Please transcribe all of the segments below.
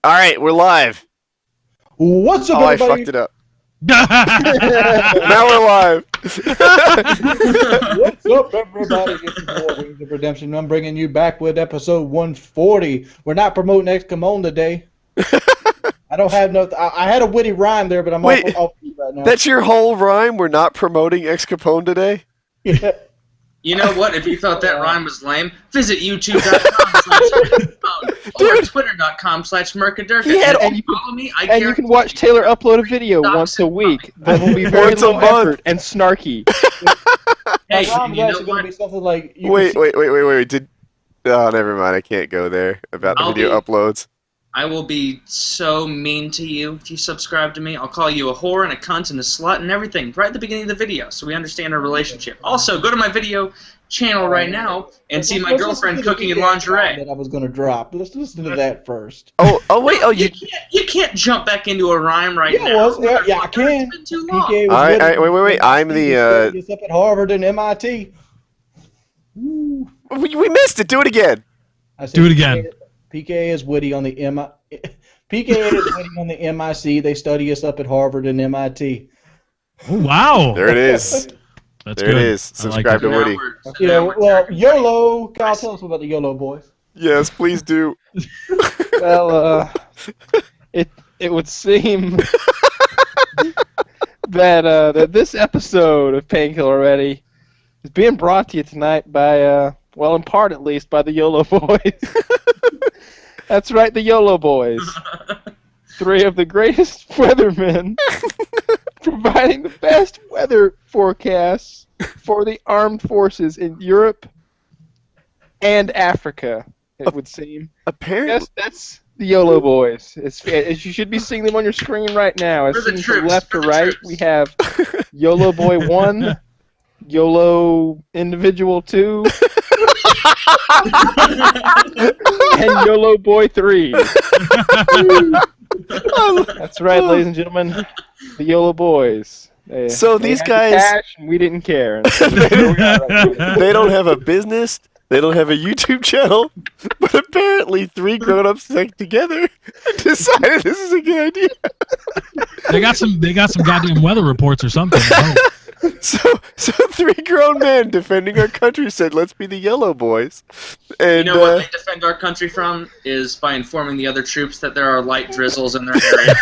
All right, we're live. What's up, Oh, everybody? I fucked it up. Now we're live. What's up, everybody? It's your boy, Wings of Redemption. I'm bringing you back with episode 140. We're not promoting Excomon today. I don't have no... I had a witty rhyme there, but I'm off right now. That's your whole rhyme? We're not promoting Ex Capone today? Yeah. You know what? If you thought that rhyme was lame, visit youtube.com/Durkah or twitter.com/Murka Durkah. And you follow me, and you can watch Taylor upload a video once a week that will be very low effort and snarky. Hey, My rhyme is you know actually going to be something like... Wait. Oh, never mind. I can't go there about the video uploads. I will be so mean to you if you subscribe to me. I'll call you a whore and a cunt and a slut and everything right at the beginning of the video so we understand our relationship. Also, go to my video channel right now and see my girlfriend cooking in lingerie. That I was going to drop. Let's listen to that first. You can't jump back into a rhyme right now. Yeah, I can. It's been too long. All right, wait. I'm the... It's up at Harvard and MIT. We missed it. Do it again. Do it again. PK is witty on the PK is witty on the MIC. They study us up at Harvard and MIT. Oh, wow. There it is. That's there good. it is. Subscribe to Woody. Yeah, well, YOLO. Kyle, tell us about the YOLO boys. Yes, please do. Well, it would seem that this episode of Painkiller already is being brought to you tonight by, well, in part at least, by the YOLO boys. That's right, the YOLO boys. 3 of the greatest weathermen providing the best weather forecasts for the armed forces in Europe and Africa, it would seem. Apparently. Yes, that's the YOLO boys. You should be seeing them on your screen right now. As seen from left to right, we have YOLO Boy 1, YOLO Individual 2, and YOLO Boy 3. That's right, ladies and gentlemen, the YOLO boys. These guys... cash and we didn't care. They don't have a business. They don't have a YouTube channel. But apparently 3 grown-ups got together and decided this is a good idea. They got some goddamn weather reports or something. So 3 grown men defending our country said, let's be the YOLO boys. And, you know what they defend our country from is by informing the other troops that there are light drizzles in their area.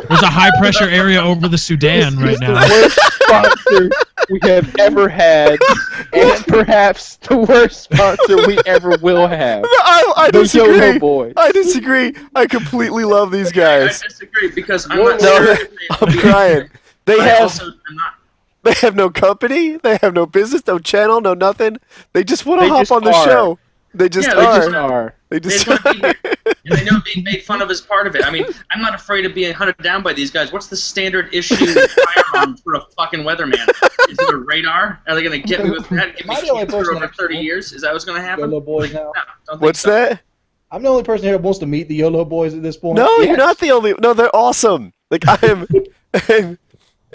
There's a high-pressure area over the Sudan right now. The worst sponsor we have ever had, and perhaps the worst sponsor we ever will have. I disagree. YOLO boys. I disagree. I completely love these guys. I disagree because I'm not sure. I'm crying. They have no company, they have no business, no channel, no nothing. They just want to hop on the show. They just are. They just are. And they know being made fun of is part of it. I mean, I'm not afraid of being hunted down by these guys. What's the standard issue firearm for a fucking weatherman? Is it a radar? Are they going to get me with that? Give me cancer for over 30 years? Is that what's going to happen? YOLO boys now. No, don't think What's so. that? I'm the only person here that wants to meet the YOLO boys at this point. No, you're not the only. No, they're awesome. Like I am.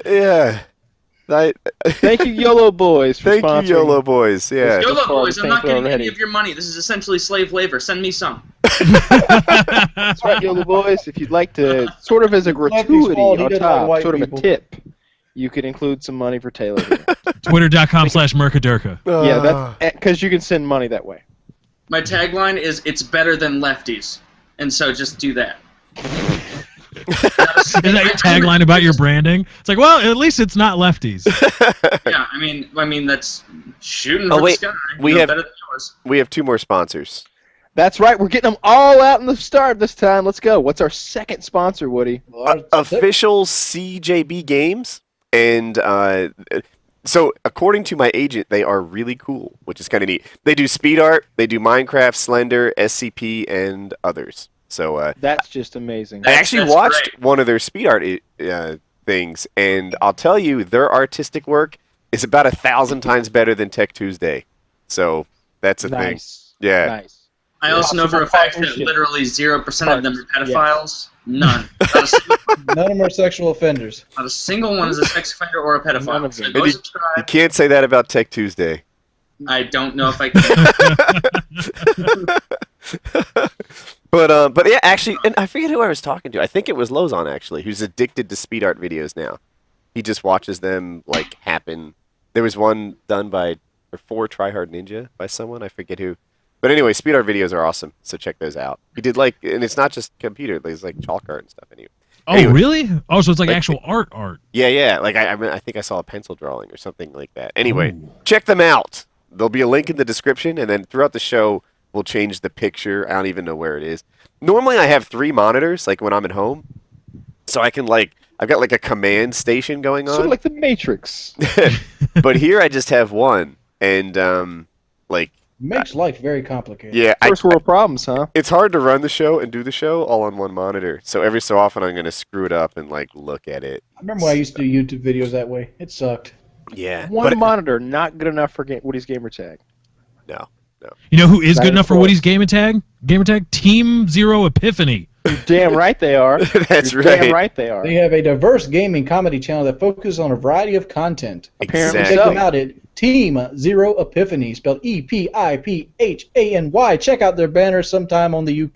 Yeah. Thank you, YOLO boys, for Thank sponsoring. you, YOLO boys. Yeah. YOLO boys, I'm not getting already. any of your money. This is essentially slave labor. Send me some. That's right, YOLO boys. If you'd like to, sort of as a gratuity on top, sort of a tip, you could include some money for Taylor. Twitter.com/Murka Durkah. Yeah, that's because you can send money that way. My tagline is, it's better than lefties. And so just do that. Is that your tagline about your branding? It's like, well, at least it's not lefties. Yeah, I mean that's shooting for the sky. Better than yours. We have 2 more sponsors. That's right. We're getting them all out in the start this time. Let's go. What's our second sponsor, Woody? Official CJB Games. And so, according to my agent, they are really cool, which is kind of neat. They do speed art, they do Minecraft, Slender, SCP, and others. So that's just amazing. I actually watched one of their speed art things, and I'll tell you, their artistic work is about 1,000 times better than Tech Tuesday. So that's a thing. Yeah. Nice. I also know for a fact that literally 0% of them are pedophiles. None. None of them are sexual offenders. Not a single one is a sex offender or a pedophile. So you can't say that about Tech Tuesday. I don't know if I can. But yeah, actually, and I forget who I was talking to. I think it was Lozon actually, who's addicted to speed art videos now. He just watches them like happen. There was one done by for Tryhard Ninja by someone, I forget who. But anyway, speed art videos are awesome, so check those out. He did and it's not just computer, there's like chalk art and stuff anyway. Oh, really? Oh, so it's like actual art. Yeah. Like I think I saw a pencil drawing or something like that. Anyway, check them out. There'll be a link in the description, and then throughout the show, we'll change the picture. I don't even know where it is. Normally, I have 3 monitors, like when I'm at home, so I can I've got like a command station going on. Sort of like the Matrix. But here I just have one, and Makes life very complicated. yeah, First world problems, huh? it's hard to run the show and do the show all on one monitor. So every so often, I'm gonna screw it up and look at it. I remember when I used to do YouTube videos that way. It sucked. Yeah, One monitor, not good enough for Woody's Gamertag. no. You know who is That good is enough for cool. Woody's Gamertag? Team Zero Epiphany. You're damn right they are. That's You're right. Damn right they are. They have a diverse gaming comedy channel that focuses on a variety of content. Apparently Exactly. Check so. them out at Team Zero Epiphany, spelled EPIPHANY. Check out their banner sometime on the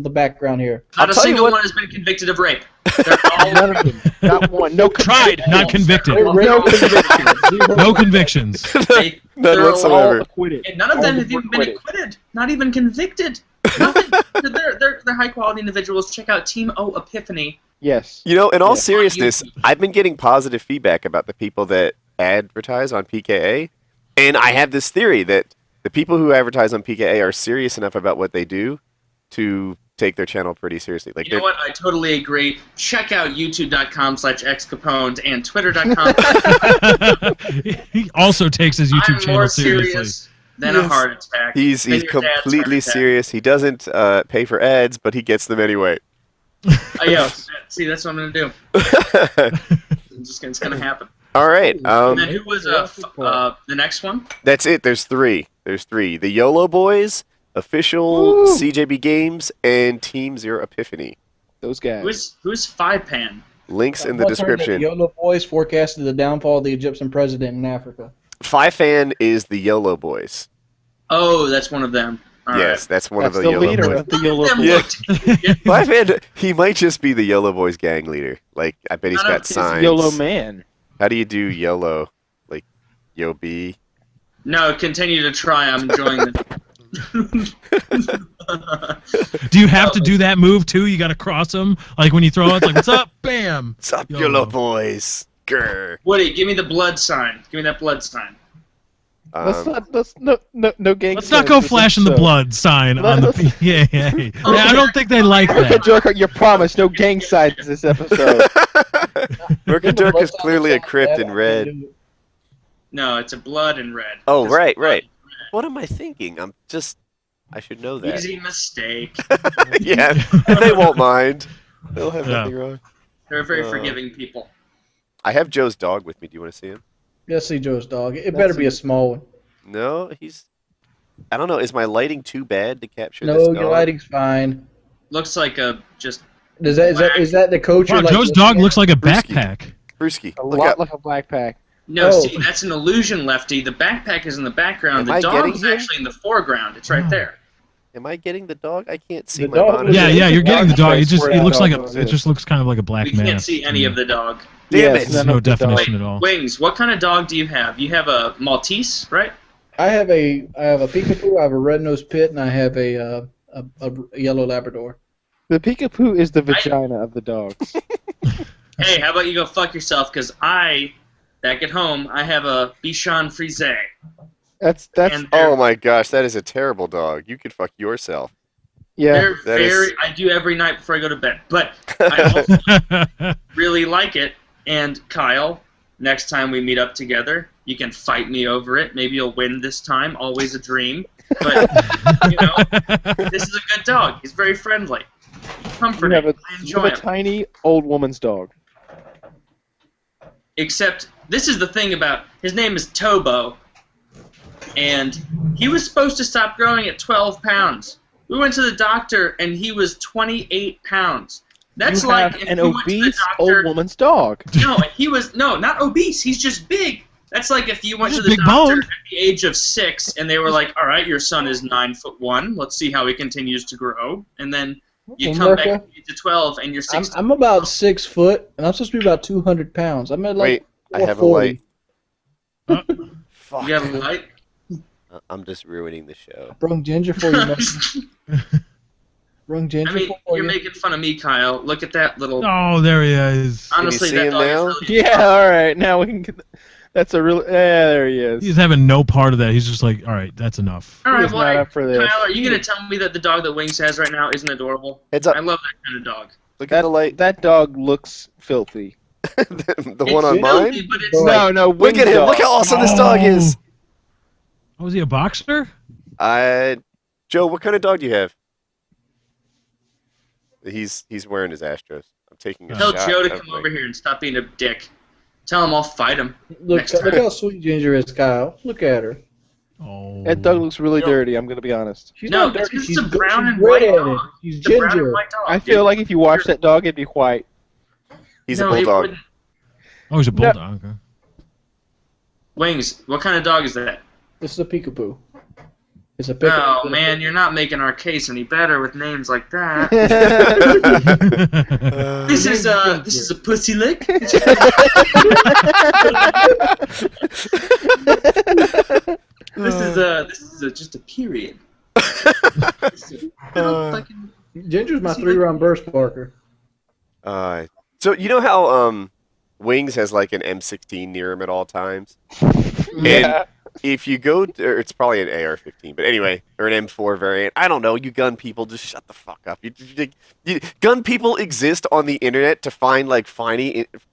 background here. I'll Not a tell you single what- one has been convicted of rape. They're all None of them. Not one. No Tried, not convicted. They're No rated- No convictions. They, None they're whatsoever. All acquitted. And none of All them were have even been acquitted. acquitted. Not even convicted. Nothing. they're high quality individuals. Check out Team O Epiphany. Yes. You know, in all Yeah. seriousness, I've been getting positive feedback about the people that advertise on PKA, and I have this theory that the people who advertise on PKA are serious enough about what they do to take their channel pretty seriously. Like, You know what? I totally agree. Check out youtube.com/xcapones and twitter.com. He also takes his YouTube I'm channel more seriously. serious than a Yes. heart attack. he's Than your dad's heart completely attack. serious. He doesn't pay for ads, but he gets them anyway. Yeah, see, that's what I'm gonna do. It's gonna happen. All right. And then who was the next one? That's it. There's 3. The YOLO Boys, Official Woo. CJB Games, and Team Zero Epiphany. Those guys. Who's Five Pan? Links in the One term that description. YOLO Boys forecasted the downfall of the Egyptian president in Africa. 5fan is the YOLO Boys. Oh, that's one of them. All Yes, right. that's one That's of the the YOLO leader Boys. of the None of YOLO them Yeah. looked Egyptian. 5fan, he might just be the YOLO Boys gang leader. Like, I bet he's None of got his signs. YOLO man. How do you do YOLO? Like, Yo B? No, continue to try. I'm enjoying it. Do you have to do that move too? You got to cross them, like when you throw it. It's like, what's up? Bam. What's up, YOLO. YOLO Boys? Grr. Woody, give me the blood sign. Give me that blood sign. No gang. Let's not go flashing the blood sign on the PAA. Yeah, I don't think they like Murka that. Durkah, you promise no gang signs this episode. Murka Durkah is clearly a crypt in red. No, it's a blood in red. Oh, It's right, blood right. in What am I thinking? I should know red. that. Easy mistake. Yeah, they won't mind. They'll have Yeah. nothing wrong. They're very Uh, forgiving people. I have Joe's dog with me. Do you want to see him? Yes, see Joe's dog. It better be a small one. No, I don't know. Is my lighting too bad to capture No, this your dog? lighting's fine. Looks like a just. Is that the coach? Wow, you're Joe's dog looks like a Brewski. backpack. Brewski, A look lot up. like a black pack. No, Oh. see, that's an illusion, Lefty. The backpack is in the background. Am I The getting dog's him? actually in the foreground. It's right there. Am I getting the dog? I can't see The my dog monitor. Yeah, yeah, you're getting the dog. It Face where it that looks like dog it is. just looks kind of like a black We man. can't see any of the dog. Damn Yes, it. none No of the definition Wait, at all. Wings, what kind of dog do you have? You have a Maltese, right? I have a peekapoo, I have a red-nosed pit, and I have a yellow Labrador. The peekapoo is the vagina of the dogs. Hey, how about you go fuck yourself? Because back at home, I have a Bichon Frise. That's And they're, Oh my gosh, that is a terrible dog. You could fuck yourself. yeah. they're that is- very. I do every night before I go to bed. But I also really like it. And Kyle, next time we meet up together, you can fight me over it. Maybe you'll win this time. Always a dream. But, this is a good dog. He's very friendly. You Comforting. have I you enjoy have a him. tiny old woman's dog. Except, this is the thing about, his name is Tobo. And he was supposed to stop growing at 12 pounds. We went to the doctor, and he was 28 pounds. That's You like have if an you went to the obese doctor. old woman's dog. No, he was not obese. He's just big. That's like if you went to He's the big doctor boned. at the age of 6 and they were like, all right, your son is 9'1". Let's see how he continues to grow. And then you Well, come back Murka, at the age of 12 and you're 16. I'm about 6 foot, and I'm supposed to be about 200 pounds. I'm at like Wait, I have a light. 440. Fuck. You have a light? I'm just ruining the show. Brung ginger for you, man. Brung ginger I mean, for you're you. making fun of me, Kyle. Look at that little... Oh, there he is. Honestly, see that him dog now? is really... Yeah, all right. Now we can get. That's a real. Yeah, there he is. He's having no part of that. He's just like, all right, that's enough. All right, He's well, not up for this. Kyle, are you going to tell me that the dog that Wings has right now isn't adorable? Heads up. I love that kind of dog. Look at the light. That dog looks filthy. The one on It's mine? filthy, but it's No, like, No, Look Wings at him. dog. Look how awesome this dog is. Oh, is he a boxer? Joe, what kind of dog do you have? He's wearing his Astros. I'm taking a tell shot. Joe to of come my- over here and stop being a dick. Tell him I'll fight him. Look, Next time. look how sweet Ginger is, Kyle. Look at her. Oh. That dog looks really No. dirty. I'm gonna be honest. She's No, not it's dirty. 'cause She's it's a brown she's and white red-headed. dog. She's It's a brown and ginger. white dog, I dude. feel like if you wash that dog, it'd be white. He's No, a it bulldog. wouldn't. Oh, he's a No. bulldog. Okay. Wings, what kind of dog is that? This is a peekaboo. It's a peekaboo. Oh, man, you're not making our case any better with names like that. This is a pussy lick. This is just a period. Fucking- Ginger's my 3-round burst barker. So you know how Wings has like an M16 near him at all times? Yeah. If you go, or it's probably an AR-15, but anyway, or an M4 variant. I don't know. You gun people, just shut the fuck up. Gun people exist on the internet to find like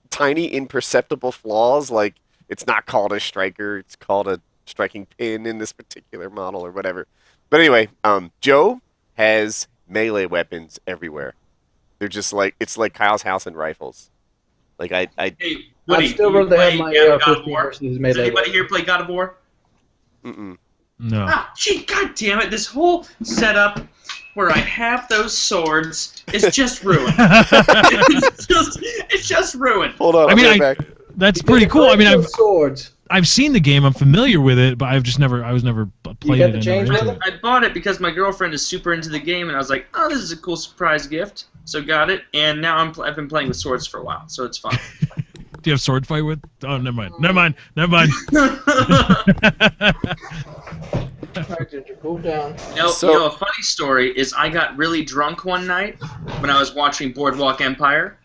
tiny imperceptible flaws. Like it's not called a striker; it's called a striking pin in this particular model or whatever. But anyway, Joe has melee weapons everywhere. They're just like it's like Kyle's house and rifles. Like I Hey, Woody, I'd still you rather play have my God of AR-15 War? versus his Does melee anybody weapon. here play God of War? No. Ah, gee, god damn it! This whole setup where I have those swords is just ruined. it's just ruined. hold on. I mean, I'll get back. That's pretty cool. I mean, swords. I've seen the game. I'm familiar with it, but I was never played got it. the and change never into with it. I bought it because my girlfriend is super into the game, and I was like, "Oh, this is a cool surprise gift." So got it, and now I've been playing with swords for a while, so it's fun. Do you have sword fight with? Oh, never mind. Never mind. Never mind. Alright, Ginger, cool down. So- A funny story is I got really drunk one night when I was watching Boardwalk Empire.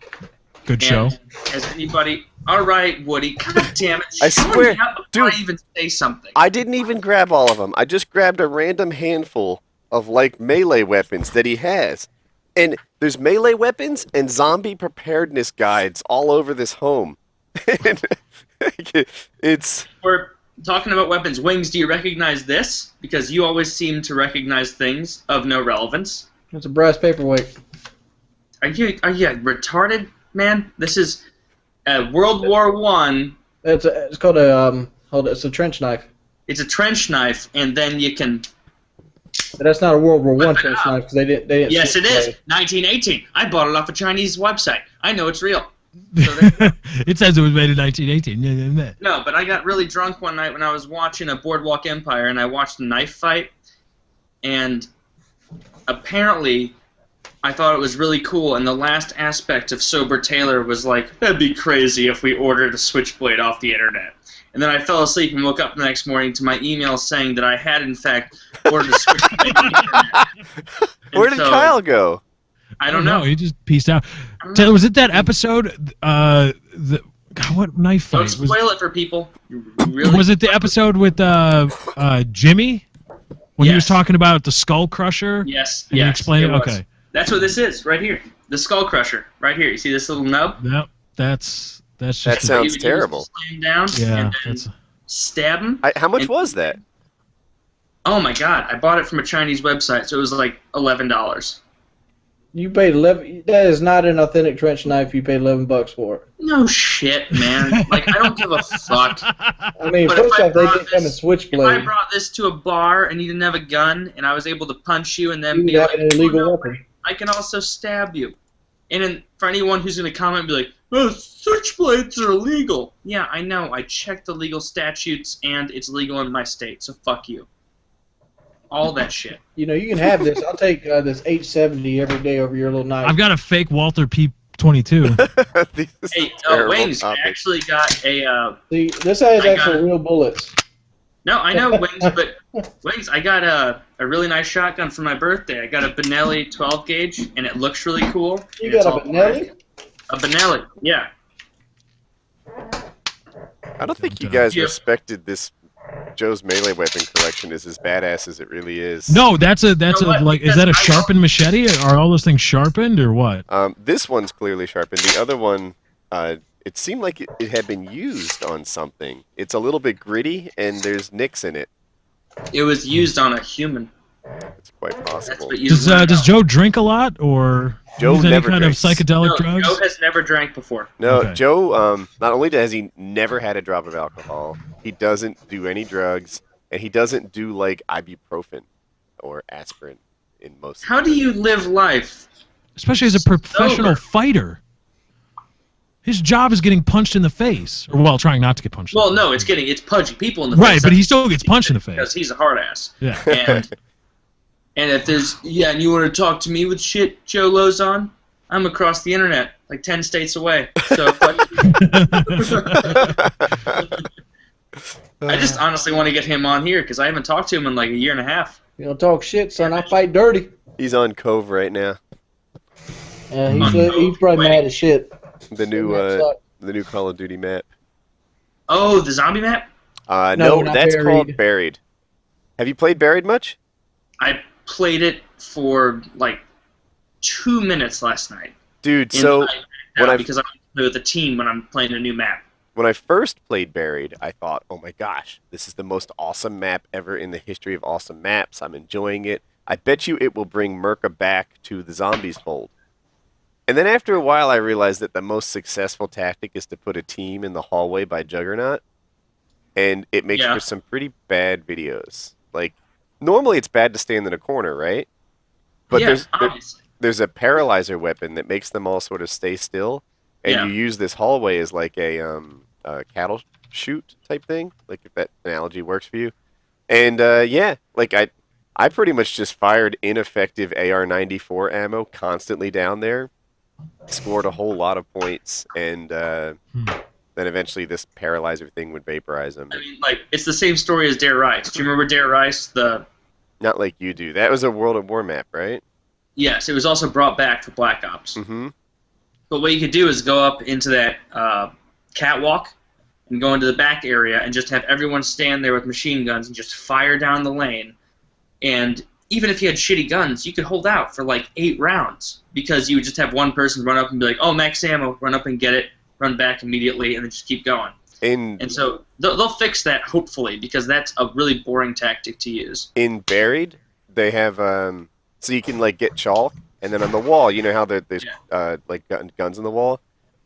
Good show. And has anybody? All right, Woody. God damn it! I shut swear, me up before dude. I even say something. I didn't even grab all of them. I just grabbed a random handful of like melee weapons that he has. And there's melee weapons and zombie preparedness guides all over this home. It's We're talking about weapons. Wings, do you recognize this? Because you always seem to recognize things of no relevance. It's a brass paperweight. Are you retarded, man? This is World War I. It's called a it's a trench knife. It's a trench knife, and then you can. But that's not a World War I Whip it trench out. knife because they didn't. Yes, see it is. play. 1918. I bought it off a Chinese website. I know it's real. So there- It says it was made in 1918. No, but I got really drunk one night when I was watching a Boardwalk Empire, and I watched a knife fight, and apparently I thought it was really cool, and the last aspect of Sober Taylor was like, that'd be crazy if we ordered a switchblade off the internet. And then I fell asleep and woke up the next morning to my email saying that I had, in fact, ordered a switchblade off the internet. And where did so, Kyle go? I don't know. He just pieced out. I don't know. Taylor, was it that episode? God, what knife fight? Don't spoil it for people. Really? Was it the episode with Jimmy when he was Yes. talking about the Skull Crusher? Yes, And yes. you explained it? was. Okay. That's what this is, right here. The Skull Crusher, right here. You see this little nub? Yep. That's just. That a- sounds You would use terrible. to slam down Yeah. and then That's. stab him. How much And- was that? Oh my god! I bought it from a Chinese website, so it was like $11. You paid 11. That is not an authentic trench knife. You paid $11 for it. No shit, man. Like I don't give a fuck. I mean, But first if I off, they brought didn't come in this- If I switchblade. brought this to a bar and you didn't have a gun, and I was able to punch you and then You be would have like, an illegal "Oh, no, weapon. I can also stab you." And then for anyone who's going to comment and be like, Switchblades are illegal. Yeah, I know. I checked the legal statutes, and it's legal in my state, so fuck you. All that shit. You know, you can have this. I'll take this 870 every day over your little knife. I've got a fake Walther P22. Hey, Wings, I actually got a... See, this has actual real bullets. No, I know, Wings, but Wings, I got a really nice shotgun for my birthday. I got a Benelli 12 gauge, and it looks really cool. You got a Benelli? A Benelli, yeah. I don't think you guys respected this. Joe's melee weapon collection is as badass as it really is. No, that's a like. Is that a sharpened machete? Are all those things sharpened or what? This one's clearly sharpened. The other one, it seemed like it had been used on something. It's a little bit gritty, and there's nicks in it. It was used on a human. It's quite possible. Does Joe drink a lot, or Joe use any never kind drinks. of psychedelic No, drugs? Joe has never drank before. No, Okay. Joe, not only has he never had a drop of alcohol, he doesn't do any drugs, and he doesn't do, like, ibuprofen or aspirin in most How do you live life? Especially as a professional fighter. His job is getting punched in the face, or well, trying not to get punched. Well, in the no, face. it's punching people in the face. Right, but he still gets punched in the Because face. he's a hard ass. Yeah. And if there's, and you want to talk to me with shit Joe Lowe's on, I'm across the internet, like 10 states away. So fuck you. I just honestly want to get him on here because I haven't talked to him in like a year and a half. You don't talk shit, son. I fight dirty. He's on Cove right now. Yeah, he's probably mad as shit. The new Call of Duty map. Oh, the zombie map? No, No, not that's Buried. called Buried. Have you played Buried much? I played it for like 2 minutes last night. Dude, so because I play with a team when I'm playing a new map. when I first played Buried, I thought, oh my gosh, this is the most awesome map ever in the history of awesome maps. I'm enjoying it. I bet you it will bring Murka back to the zombies fold. And then after a while, I realized that the most successful tactic is to put a team in the hallway by Juggernaut. And it makes for some pretty bad videos. Like, normally it's bad to stand in a corner, right? But there's a paralyzer weapon that makes them all sort of stay still. And you use this hallway as like a cattle chute type thing. Like, if that analogy works for you. And, like I pretty much just fired ineffective AR-94 ammo constantly down there. Scored a whole lot of points, and then eventually this paralyzer thing would vaporize them. I mean, like, it's the same story as Dare Rice. Do you remember Dare Rice? Not like you do. That was a World of War map, right? Yes, it was also brought back for Black Ops. Mm-hmm. But what you could do is go up into that catwalk and go into the back area and just have everyone stand there with machine guns and just fire down the lane. And even if you had shitty guns, you could hold out for like 8 rounds because you would just have one person run up and be like, oh, max ammo, run up and get it, run back immediately, and then just keep going. And so they'll fix that, hopefully, because that's a really boring tactic to use. In Buried, they have, so you can like get chalk, and then on the wall, you know how there's like guns on the wall?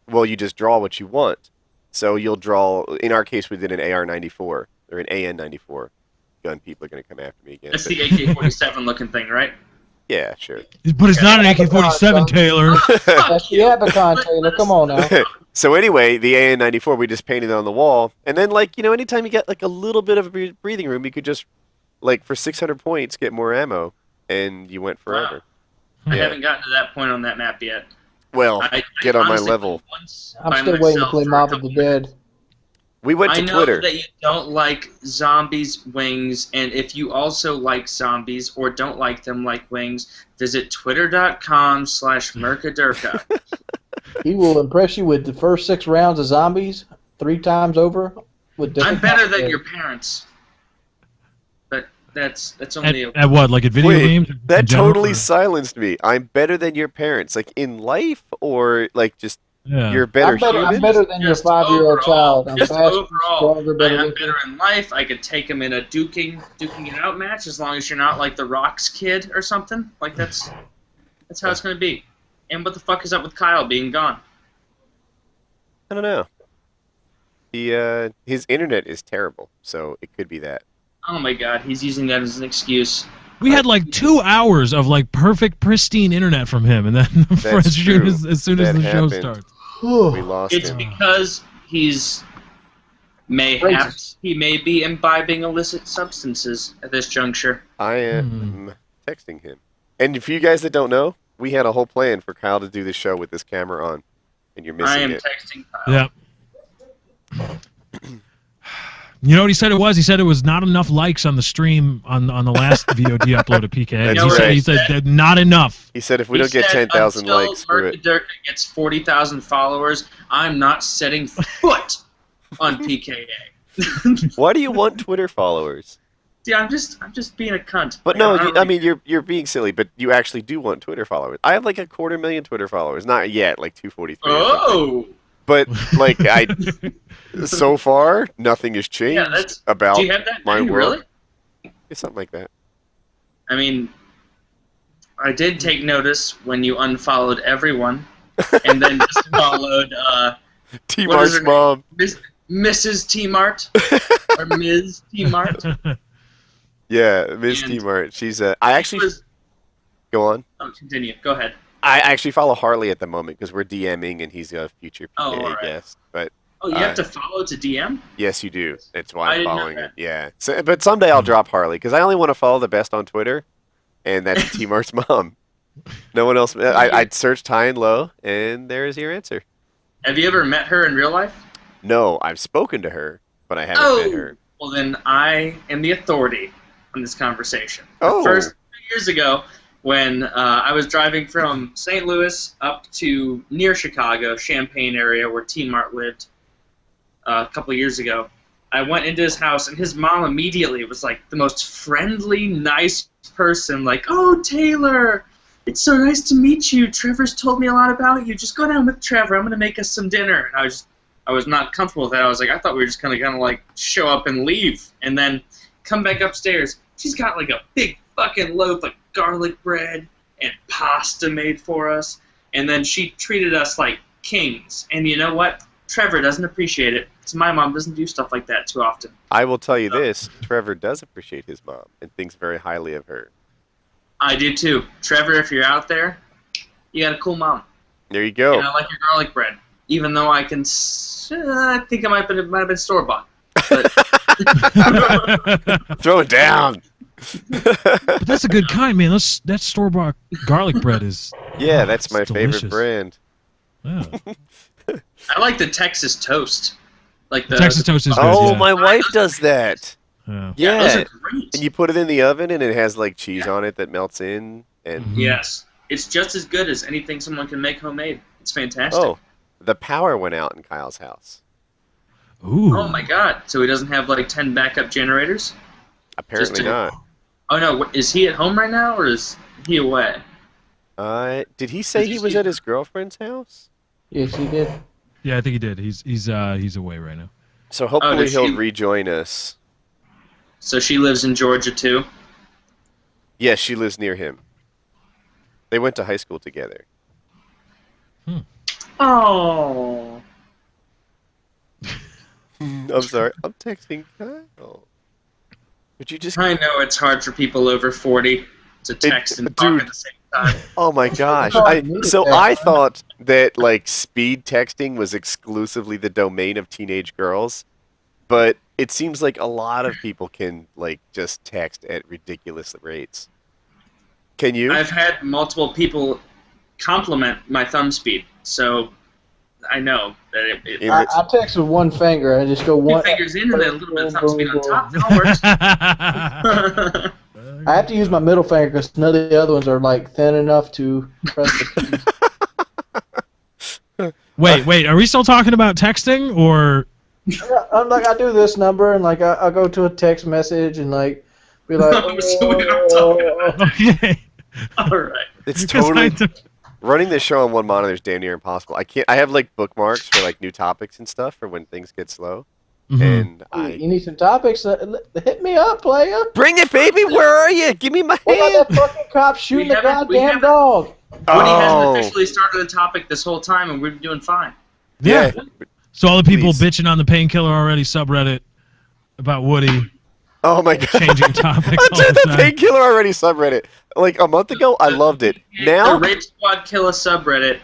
Well, you just draw what you want. So you'll draw, in our case, we did an AR-94, or an AN-94. Gun people are going to come after me again. That's the AK-47 looking thing, right? Yeah, sure. But it's not an AK-47, Taylor. That's the Abacon, Taylor. Come on now. So anyway, the AN-94, we just painted it on the wall. And then, like, you know, anytime you get, like, a little bit of a breathing room, you could just, like, for 600 points, get more ammo. And you went forever. Wow. I haven't gotten to that point on that map yet. Well, get on my level. I'm still waiting to play Mob of the Dead. We went to Twitter. I know that you don't like zombies, Wings, and if you also like zombies or don't like them like Wings, visit twitter.com/Murka Durkah. He will impress you with the first 6 rounds of zombies 3 times over. I'm better than your parents. But that's only at what, like at video games? That totally silenced me. I'm better than your parents. Like, in life, or like just you're better human? I'm better than your 5-year-old child. I'm just faster, overall, stronger, better. I'm better in life. I could take him in a duking it out match as long as you're not like the Rock's kid or something. Like that's how it's gonna be. And what the fuck is up with Kyle being gone? I don't know. His internet is terrible, so it could be that. Oh my god, he's using that as an excuse. We had like 2 hours of like perfect, pristine internet from him, and then as soon as the show starts. We lost It's him. because he's mayhaps he may be imbibing illicit substances at this juncture. I am texting him. And for you guys that don't know, we had a whole plan for Kyle to do this show with this camera on, and you're missing I am it. texting Kyle. Yep. You know what he said it was? He said it was not enough likes on the stream on the last VOD upload of PK. That's He said that not enough. He said if we don't get 10,000 likes, screw Murka it. Durkah gets 40,000 followers, I'm not setting foot on PKA. Why do you want Twitter followers? Yeah, I'm just being a cunt. But Like, no, don't I really- mean you're being silly, but you actually do want Twitter followers. I have like 250,000 Twitter followers, not yet, like 243. or something. Oh, But like so far, nothing has changed yeah. That's. about Do you have that my many, world. really? Yeah, something like that. I mean, I did take notice when you unfollowed everyone, and then just followed T What is Mart's her mom. Mrs. T Mart or Ms. T Mart. Yeah, Ms. And T Mart. She's I actually go on. Oh, continue. Go ahead. I actually follow Harley at the moment because we're DMing and he's a future Oh, PKA alright. guest. But Oh, you have to follow to DM? yes, you do. That's I why I'm didn't know following that. it. Yeah. So, but someday I'll drop Harley because I only want to follow the best on Twitter, and that's T Mart's mom. No one else. I'd searched high and low, and there's your answer. Have you ever met her in real life? No, I've spoken to her, but I haven't met her. Well, then I am the authority on this conversation. Oh. First, 2 years ago, when I was driving from St. Louis up to near Chicago, Champaign area, where T Mart lived a couple years ago, I went into his house, and his mom immediately was like the most friendly, nice person. Like, "Oh, Taylor, it's so nice to meet you. Trevor's told me a lot about you. Just go down with Trevor. I'm gonna make us some dinner." And I was not comfortable with that. I was like, I thought we were just gonna like show up and leave, and then come back upstairs. She's got like a big fucking loaf of garlic bread and pasta made for us, and then she treated us like kings. And you know what? Trevor doesn't appreciate it. So my mom doesn't do stuff like that too often. I will tell you this: Trevor does appreciate his mom and thinks very highly of her. I do too. Trevor, if you're out there, you got a cool mom. There you go. And I like your garlic bread, even though I can. I think it might have been store bought. Throw it down. But that's a good kind, man. That store-bought garlic bread is. Yeah, that's my it's favorite delicious. brand. Yeah. I like the Texas toast. Like the Texas toast is good. Oh, yeah. my wife does that. Yeah. Yeah, those Yeah, are great. and you put it in the oven, and it has like cheese on it that melts in. And Mhm. Yes, it's just as good as anything someone can make homemade. It's fantastic. oh, the power went out in Kyle's house. Ooh. Oh my God! So he doesn't have like 10 backup generators? Apparently Just not. Oh no! Is he at home right now or is he away? Did he say he was at his girlfriend's house? Yes, he did. Yeah, I think he did. He's away right now. So hopefully does he'll she- rejoin us. So she lives in Georgia too. Yes, she lives near him. They went to high school together. Oh. I'm sorry. I'm texting Kyle. Would you just? I know it's hard for people over 40 to text and talk dude. at the same time. Oh my gosh! Oh, I need So that. I thought that like speed texting was exclusively the domain of teenage girls, but it seems like a lot of people can like just text at ridiculous rates. Can you? I've had multiple people compliment my thumb speed, so I know that it Yeah. I text with one finger. I just go two one. fingers in and then a little bit of thumb speed on top. That works. I have to use my middle finger because none of the other ones are like thin enough to press the keys. Wait. Are we still talking about texting or? Yeah, I'm like, I do this number and like I go to a text message and like be like, So we are talking about Okay. All right. It's Because totally I running this show on one monitor is damn near impossible. I can't. I have like bookmarks for like new topics and stuff for when things get slow. Mhm. And you need some topics? Hit me up, player. bring it, baby. Where are you? Give me my What hand. about that fucking cop shooting the we goddamn haven't- dog? Woody Oh. hasn't officially started the topic this whole time, and we've been doing fine. Yeah. Yeah. So all the people Please. bitching on the Painkiller already subreddit about Woody. Oh my god. changing topic. Oh, all dude, the the time. Painkiller already subreddit. Like a month ago, I loved it. Now, the Rape Squad Killer subreddit.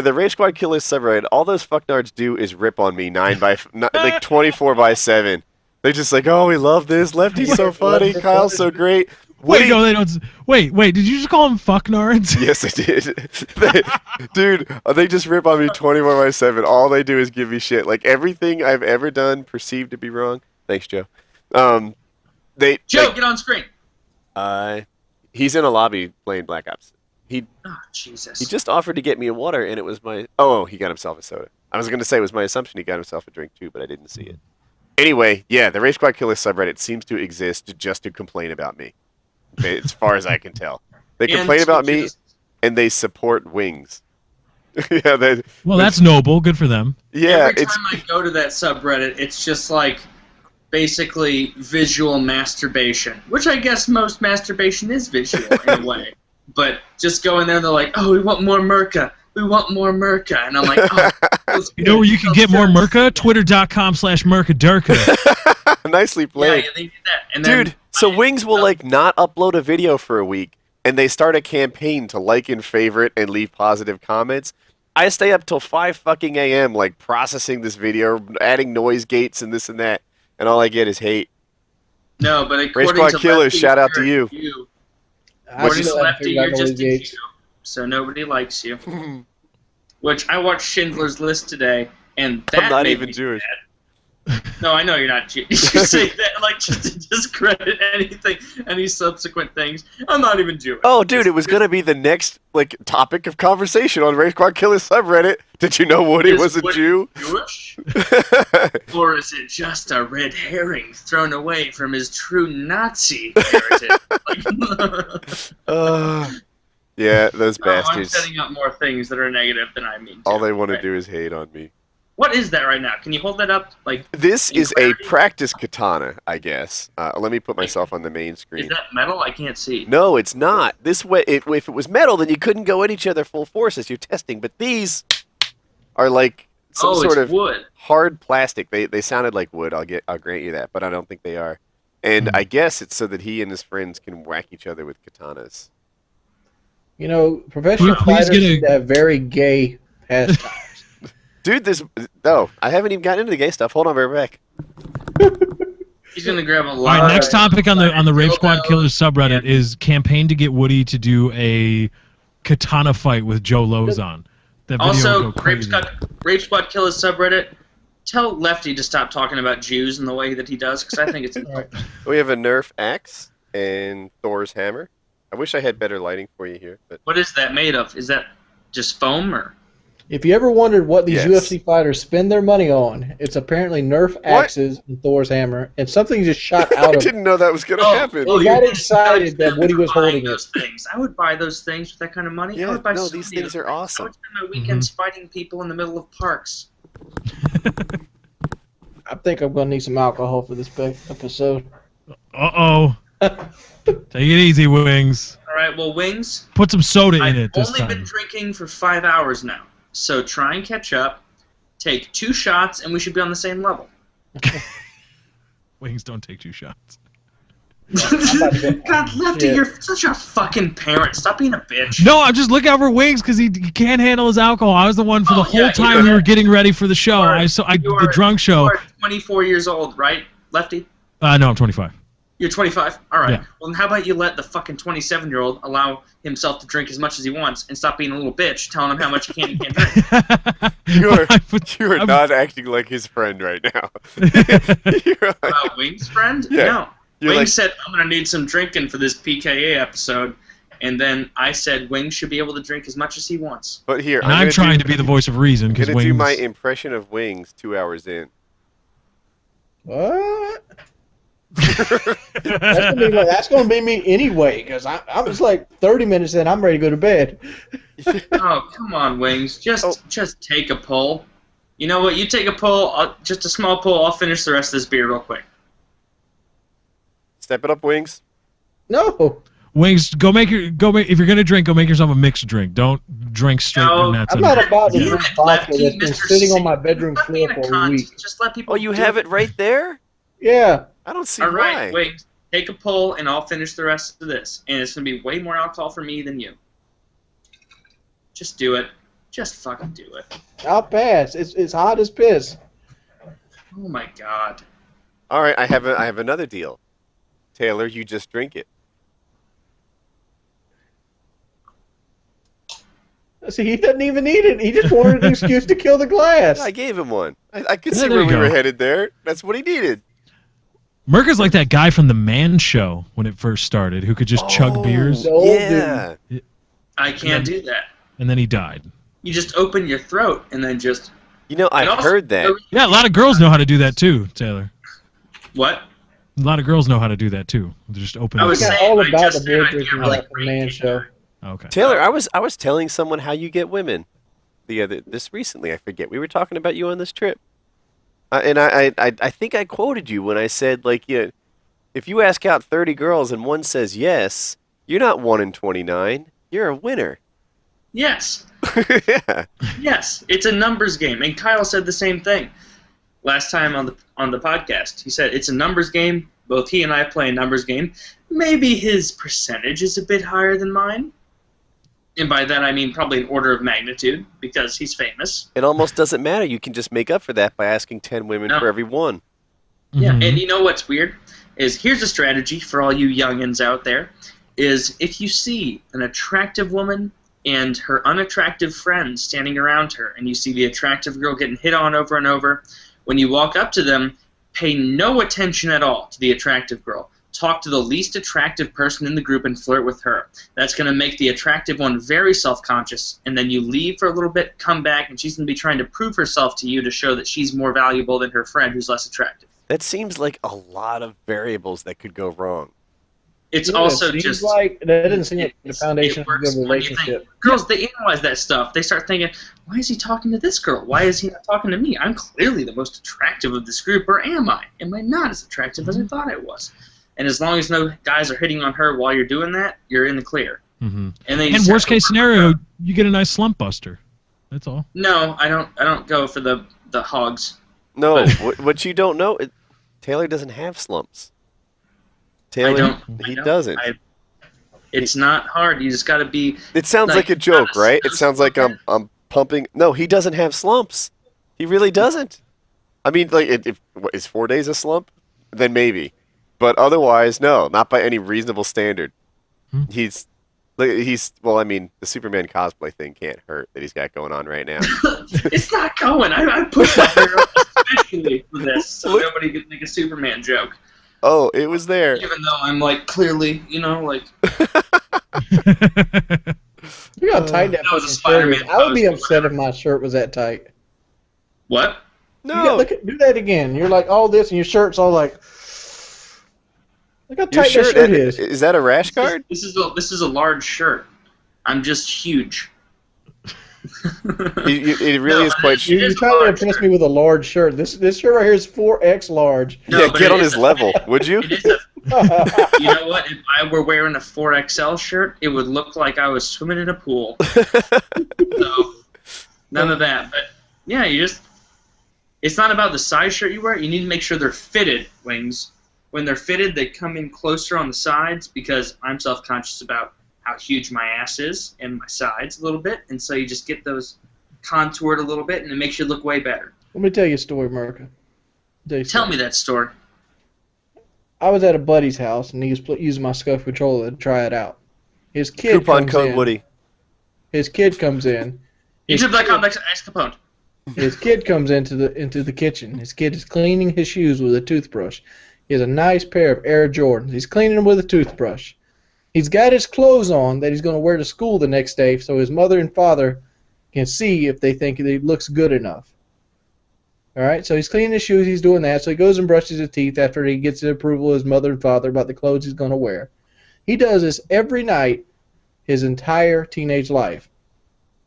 the Rage Squad Killers subreddit. All those fucknards do is rip on me 24/7. They're just like, oh, we love this. Lefty's so funny. Kyle's so great. Wait, no, they don't. Wait. Did you just call them fuck nards? Yes, I did. Dude, they just rip on me 24/7. All they do is give me shit. Like everything I've ever done, perceived to be wrong. Thanks, Joe. Joe, get on screen. He's in a lobby playing Black Ops. Oh, Jesus. He just offered to get me a water, and it was my. Oh, he got himself a soda. I was going to say it was my assumption he got himself a drink too, but I didn't see it. Anyway, yeah, the Rage Squad Killers subreddit seems to exist just to complain about me. As far as I can tell, they complain about me, and they support Wings. Yeah, well, that's noble. Good for them. Yeah, every time I go to that subreddit, it's just like basically visual masturbation, which I guess most masturbation is visual in a way. But just go in there, and they're like, "Oh, we want more Murka. We want more Murka," and I'm like, "Oh." You know where you can get more Murka? Twitter.com/MurkaDurkah. Nicely played. Yeah, they did that. And Dude, then so Wings will like not upload a video for a week, and they start a campaign to like and favorite and leave positive comments. I stay up till 5 fucking a.m. like processing this video, adding noise gates and this and that, and all I get is hate. No, but Rage according Squad to Killers, Lefty, shout out to you're- you. According to still haven't Lefty, figured out you're just a noise Q, gates. so nobody likes you. Which I watched Schindler's List today, and that I'm not made even me Jewish. mad. No, I know you're not Jewish. You say that like just to discredit anything, any subsequent things. I'm not even Jewish. Oh, dude, it was gonna be the next like topic of conversation on Rage Squad Killers subreddit. Did you know Woody Is was a Woody Jew? Jewish? Or is it just a red herring thrown away from his true Nazi heritage? Yeah, those No, I'm bastards. setting up more things that are negative than I mean to. All they want to Right. do is hate on me. What is that right now? Can you hold that up? Like, This in is a clarity? practice katana, I guess. Let me put myself on the main Is screen. that metal? I can't see. No, it's not. This way, if it was metal, then you couldn't go at each other full force as you're testing. But these are like some Oh, sort it's of wood. hard plastic. They sounded like wood. I'll grant you that, but I don't think they are. And I guess it's so that he and his friends can whack each other with katanas. You know, professional Please fighters get a- seem to have very gay pastimes. Dude, I haven't even gotten into the gay stuff. Hold on, we're back. He's gonna grab a All lot. right, next topic on the Rage Squad dildos. Killers subreddit is campaign to get Woody to do a katana fight with Joe Lozon. That video Also, would go crazy. Rape Squad Killers subreddit. Tell Lefty to stop talking about Jews in the way that he does, because I think it's. Right. We have a Nerf axe and Thor's hammer. I wish I had better lighting for you here, but What is that made of? Is that just foam or? If you ever wondered what these Yes. UFC fighters spend their money on, it's apparently Nerf axes and Thor's hammer, and something just shot I out of it. didn't know that was gonna happen. He got you're excited that Woody was buying holding it. those things. I would buy those things with that kind of money. I Yeah, would buy no, so these many things of are those I awesome. would spend my weekends fighting people in the middle of parks. I think I'm going to need some alcohol for this episode. Uh-oh. Take it easy, Wings. All right, well, Wings. Put some soda in I've it this only time. been drinking for 5 hours now, so try and catch up. Take 2 shots, and we should be on the same level. Wings, don't take 2 shots. God, Lefty, Yeah. you're such a fucking parent. Stop being a bitch. No, I'm just looking out for Wings because he can't handle his alcohol. I was the one for the Oh, whole yeah, time you we are- were getting ready for the show. you are- The drunk show. You are 24 years old, right, Lefty? No, I'm 25. You're 25? All right. Yeah. Well, then how about you let the fucking 27-year-old allow himself to drink as much as he wants and stop being a little bitch telling him how much he can and can't drink. You are, you are I'm- not acting like his friend right now. You're like- About Wings' friend? Yeah. No. You're Wings like- said, I'm going to need some drinking for this PKA episode. And then I said, Wings should be able to drink as much as he wants. but here, And I'm gonna trying do, to be the voice of reason I'm because gonna Wings. do my impression of Wings 2 hours in. What? That's gonna be me anyway, because I'm just like 30 minutes in, I'm ready to go to bed. Oh, come on, Wings. Just take a pull. You know what? You take a pull, just a small pull. I'll finish the rest of this beer real quick. Step it up, Wings. No, Wings, if you're gonna drink, go make yourself a mixed drink. Don't drink straight No, Burnetts. I'm not about to Damn drink it, vodka Lefty, that's been Mr. sitting on my Saint. bedroom Stop being floor a for a cunt. week. Just let people Oh, you do have it right there? Yeah, I don't see All why. right, wait. Take a poll, and I'll finish the rest of this. And it's going to be way more alcohol for me than you. Just do it. Just fucking do it. I'll pass. It's hot as piss. Oh, my God. All right, I have another deal. Taylor, you just drink it. See, he doesn't even need it. He just wanted an excuse to kill the glass. I gave him one. I could Yeah, see there where you we were go. headed there. That's what he needed. Murka's like that guy from the Man Show when it first started, who could just chug beers, no. old Yeah. I can't do that. and then he died. You just open your throat and then just... You know, And I've also- heard that. Yeah, a lot of girls know how to do that too, Taylor. What? A lot of girls know how to do that too. They just open. I was got saying, all I about just the said beer I'd be a drinking really guy from great Man Show. drinker. Okay. Taylor, I was telling someone how you get women this recently. I forget. We were talking about you on this trip, and I think I quoted you when I said like, yeah, if you ask out 30 girls and one says yes, you're not 1 in 29. You're a winner. Yes. Yeah. Yes. It's a numbers game. And Kyle said the same thing last time on the podcast. He said it's a numbers game. Both he and I play a numbers game. Maybe his percentage is a bit higher than mine. And by that I mean probably an order of magnitude because he's famous. It almost doesn't matter. You can just make up for that by asking 10 women No. for every one. Yeah, Mhm. and you know what's weird? Is here's a strategy for all you youngins out there, is if you see an attractive woman and her unattractive friends standing around her, and you see the attractive girl getting hit on over and over, when you walk up to them, pay no attention at all to the attractive girl. Talk to the least attractive person in the group and flirt with her. That's going to make the attractive one very self-conscious, and then you leave for a little bit, come back, and she's going to be trying to prove herself to you to show that she's more valuable than her friend who's less attractive. That seems like a lot of variables that could go wrong. It's Yeah, also it seems just like that doesn't seem like the it's- foundation it of a works good when you think- relationship. Girls, they analyze that stuff. They start thinking, why is he talking to this girl? Why is he not talking to me? I'm clearly the most attractive of this group, or am I? Am I not as attractive as I thought I was? And as long as no guys are hitting on her while you're doing that, you're in the clear. Mhm. And then you And just worst have to case work scenario, her. you get a nice slump buster. That's all. No, I don't go for the hogs. No, But- what you don't know, Taylor doesn't have slumps. I Taylor, don't. he I don't. doesn't. It's not hard. You just got to be. It sounds like a like, joke, not a right? It snooze sounds like booger. I'm pumping. No, he doesn't have slumps. He really doesn't. I mean, like, if is 4 days a slump? Then maybe, but otherwise, no, not by any reasonable standard. Hmm. He's well. I mean, the Superman cosplay thing can't hurt that he's got going on right now. It's not going. I pushed my hair up especially for this, so nobody could make a Superman joke. Oh, it was there. Even though I'm like clearly, like. Look how tight that That was a fucking shirt Spider-Man is. I would be pose. upset if my shirt was that tight. What? No, Do that again. You're like all this, and your shirt's all like. Look how your tight that shirt shirt is. is that a rash guard? This is a large shirt. I'm just huge. It really is quite. it You're is a trying to large impress shirt. me with a large shirt. This shirt right here is 4X large. No, Yeah, but get it on is his level, would you? It is a, you know what? If I were wearing a 4XL shirt, it would look like I was swimming in a pool. So, none of that. But, yeah, it's not about the size shirt you wear. You need to make sure they're fitted, Wings. When they're fitted, they come in closer on the sides because I'm self-conscious about how huge my ass is and my sides a little bit. And so you just get those contoured a little bit, and it makes you look way better. Let me tell you a story, Murka. Tell me that story. I was at a buddy's house, and he was using my Scuff controller to try it out. His kid Coupon comes code in. Woody. His kid comes in. His YouTube.com X Capone. His kid comes into the kitchen. His kid is cleaning his shoes with a toothbrush. He has a nice pair of Air Jordans. He's cleaning them with a toothbrush. He's got his clothes on that he's going to wear to school the next day so his mother and father can see if they think he looks good enough. All right, so he's cleaning his shoes. He's doing that. So he goes and brushes his teeth after he gets the approval of his mother and father about the clothes he's going to wear. He does this every night his entire teenage life.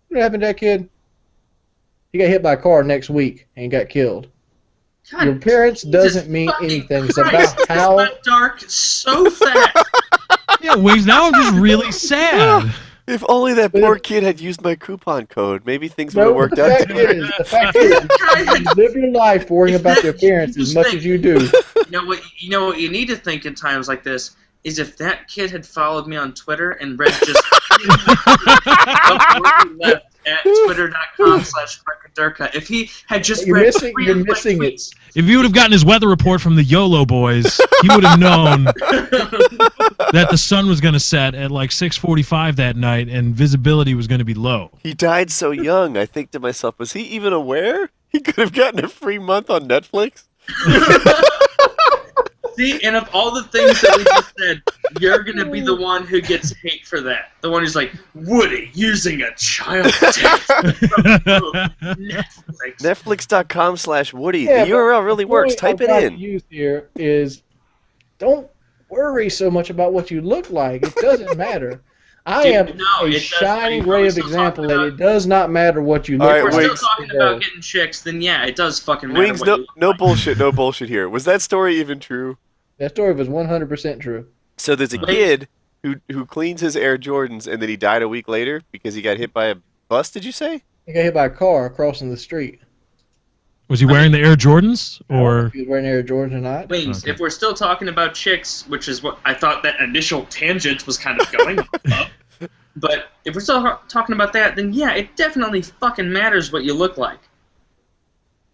What happened to that kid? He got hit by a car next week and got killed. God, Your appearance Jesus doesn't mean fucking anything. It's Christ, about this how. went dark so fast. Yeah, Wings. Now I'm just really sad. If only that But poor it- kid had used my coupon code, maybe things would have No, worked the out. fact is, you live your life worrying about the appearance as much as you do. You know what you need to think in times like this is if that kid had followed me on Twitter and read just left at twitter.com/Durkah, if he had just You're read missing- three you're of my missing it. tweets, If he would have gotten his weather report from the YOLO boys, he would have known that the sun was going to set at like 6:45 that night and visibility was going to be low. He died so young. I think to myself, was he even aware he could have gotten a free month on Netflix? See, and of all the things that we just said, you're going to be the one who gets hate for that. The one who's like, Woody using a child text from Netflix. Netflix.com/Woody. Yeah, The URL really The works. point Type I'm it trying in. to use here is don't worry so much about what you look like. It doesn't matter. I Dude, am no, a it does. shining Are we ray of still example talking that about- it does not matter what you look All right, If we're like. still Wings. talking about getting chicks, then yeah, it does fucking matter. Wings, what no, you look no like. bullshit, no bullshit here. Was that story even true? That story was 100% true. So there's a Wait. kid who cleans his Air Jordans and then he died a week later because he got hit by a bus, did you say? He got hit by a car crossing the street. Was he wearing the Air Jordans I don't know or? if he was wearing Air Jordans or not. Wings, Okay. if we're still talking about chicks, which is what I thought that initial tangent was kind of going off of, but if we're still talking about that, then yeah, it definitely fucking matters what you look like.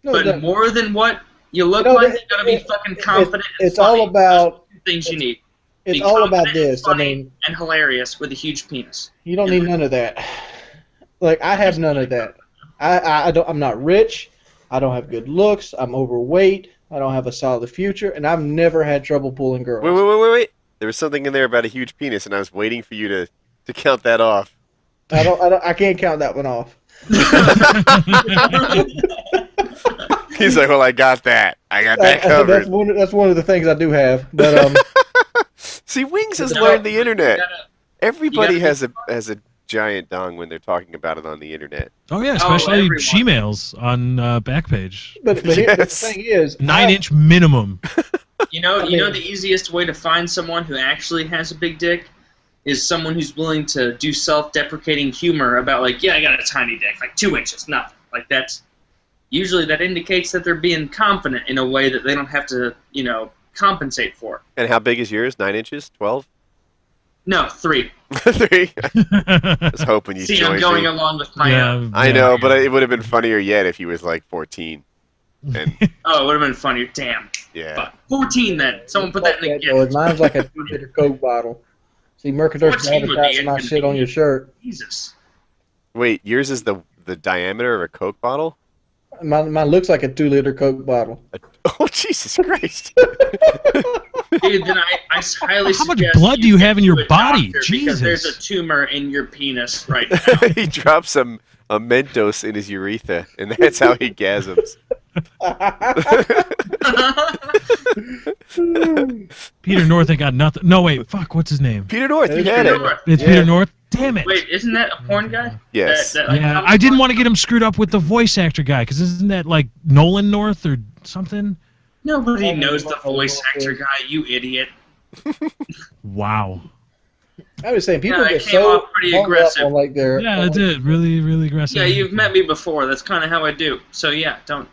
No, But that- more than what you look No, like, it- you gotta be it- fucking confident and it's all funny. about- Those are the things you need. it's Be all about confident and this. I funny mean, and hilarious with a huge penis. you don't need none of that. Like, I have none of that. I'm not rich. I don't have good looks. I'm overweight. I don't have a solid future, and I've never had trouble pulling girls. Wait. There was something in there about a huge penis, and I was waiting for you to count that off. I can't count that one off. He's like, well, I got that. I got that covered. That's one of the things I do have. But See, Wings has No, learned the internet. You gotta- Everybody you has a giant dong when they're talking about it on the internet. Oh yeah, especially everyone. she-mails on Backpage. but here, Yes. the thing is, 9-inch minimum. You know, I you know mean- the easiest way to find someone who actually has a big dick is someone who's willing to do self-deprecating humor about like, yeah, I got a tiny dick, like 2 inches, nothing. Like that indicates that they're being confident in a way that they don't have to, compensate for. And how big is yours? 9 inches? 12? No, 3. 3? I was hoping you See, I'm joined going me. along with my. I know, but it would have been funnier yet if he was like 14. And Oh, it would have been funnier. Damn. yeah. Fuck. 14 then. Someone put that in the Lord, gift. mine's like a 2-liter Coke bottle. See, Murka Durkah's 14 would be advertising my shit on your shirt. Jesus. Wait, yours is the diameter of a Coke bottle? Mine looks like a 2-liter Coke bottle. Oh, Jesus Christ. Dude, then I highly How much suggest blood do you have in go your to a body? doctor Jesus. Because there's a tumor in your penis right now. He drops some a Mentos in his urethra, and that's how he gasms. Peter North ain't got nothing. No wait, fuck. What's his name? Peter North, you It's had Peter it. North. It's Yeah. Peter North. Damn it. Wait, isn't that a porn guy? Yes. Yeah, I didn't want to get him screwed up with the voice actor guy, because isn't that like Nolan North or something? Nobody Oh, knows the oh, voice oh, actor guy, you idiot. Wow. I was saying people Yeah, it get came so off pretty hung up aggressive. on like their. Yeah, it did. Really, really aggressive. Yeah, you've met me before. That's kind of how I do. So yeah, don't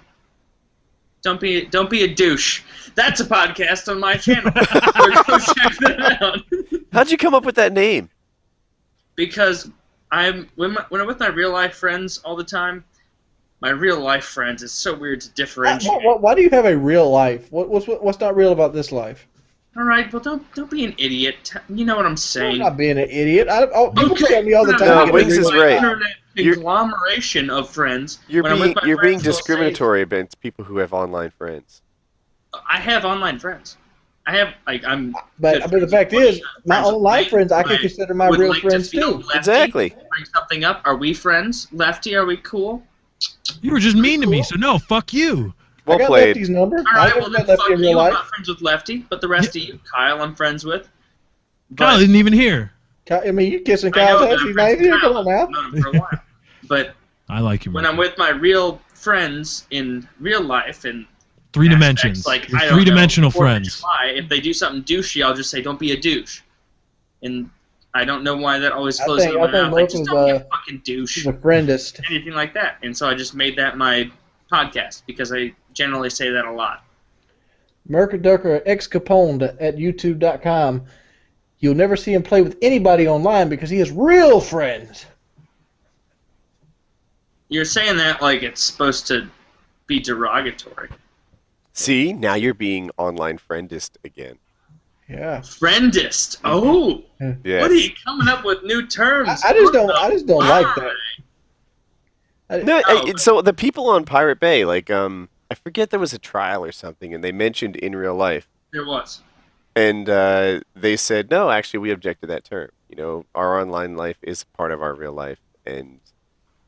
be a douche. That's a podcast on my channel. Go check that out. How'd you come up with that name? Because when I'm with my real life friends all the time, my real life friends, it's so weird to differentiate. Why do you have a real life? What's not real about this life? All right, well don't be an idiot. You know what I'm I'm saying. not being an idiot. People tell me all the time. No, you get Wings a is real right. Internet You're- conglomeration of friends. You're When I'm with my being friends, they'll say- discriminatory against people who have online friends. I have online friends. I have I'm. But the fact is, my online friends I can consider my would real like to friends feel too. lefty, Exactly. Bring something up. Are we friends? Lefty, are we cool? You were just mean to me, so no, fuck you. Well I got played. Lefty's number. All I right, never well met then Lefty fuck in real you. I'm life. not friends with Lefty, but the rest of you, Kyle, I'm friends with. Kyle But isn't even here. I mean, you kissing I know Kyle's that ass. I'm He's friends not with here. Kyle. Come on now. I've known him for a while. But I like you. when Murka. I'm with my real friends in real life and 3 aspects, dimensions. like You're I don't 3-dimensional know, 4th of friends. July, if they do something douchey, I'll just say, "Don't be a douche." And I don't know why that always I flows think- out of I my think mouth. Like, most just of, don't be a fucking douche. He's a friendist. Anything like that. And so I just made that my podcast because I generally say that a lot. Murka Durkah X Capone at YouTube.com. You'll never see him play with anybody online because he has real friends. You're saying that like it's supposed to be derogatory. See, now you're being online friendist again. Yeah. Friendist. Oh, Yes. what are you coming up with new terms? I just don't like that. No, Oh, so the people on Pirate Bay, like, I forget there was a trial or something, and they mentioned in real life, There was. and they said, no, actually, we object to that term. You know, our online life is part of our real life, and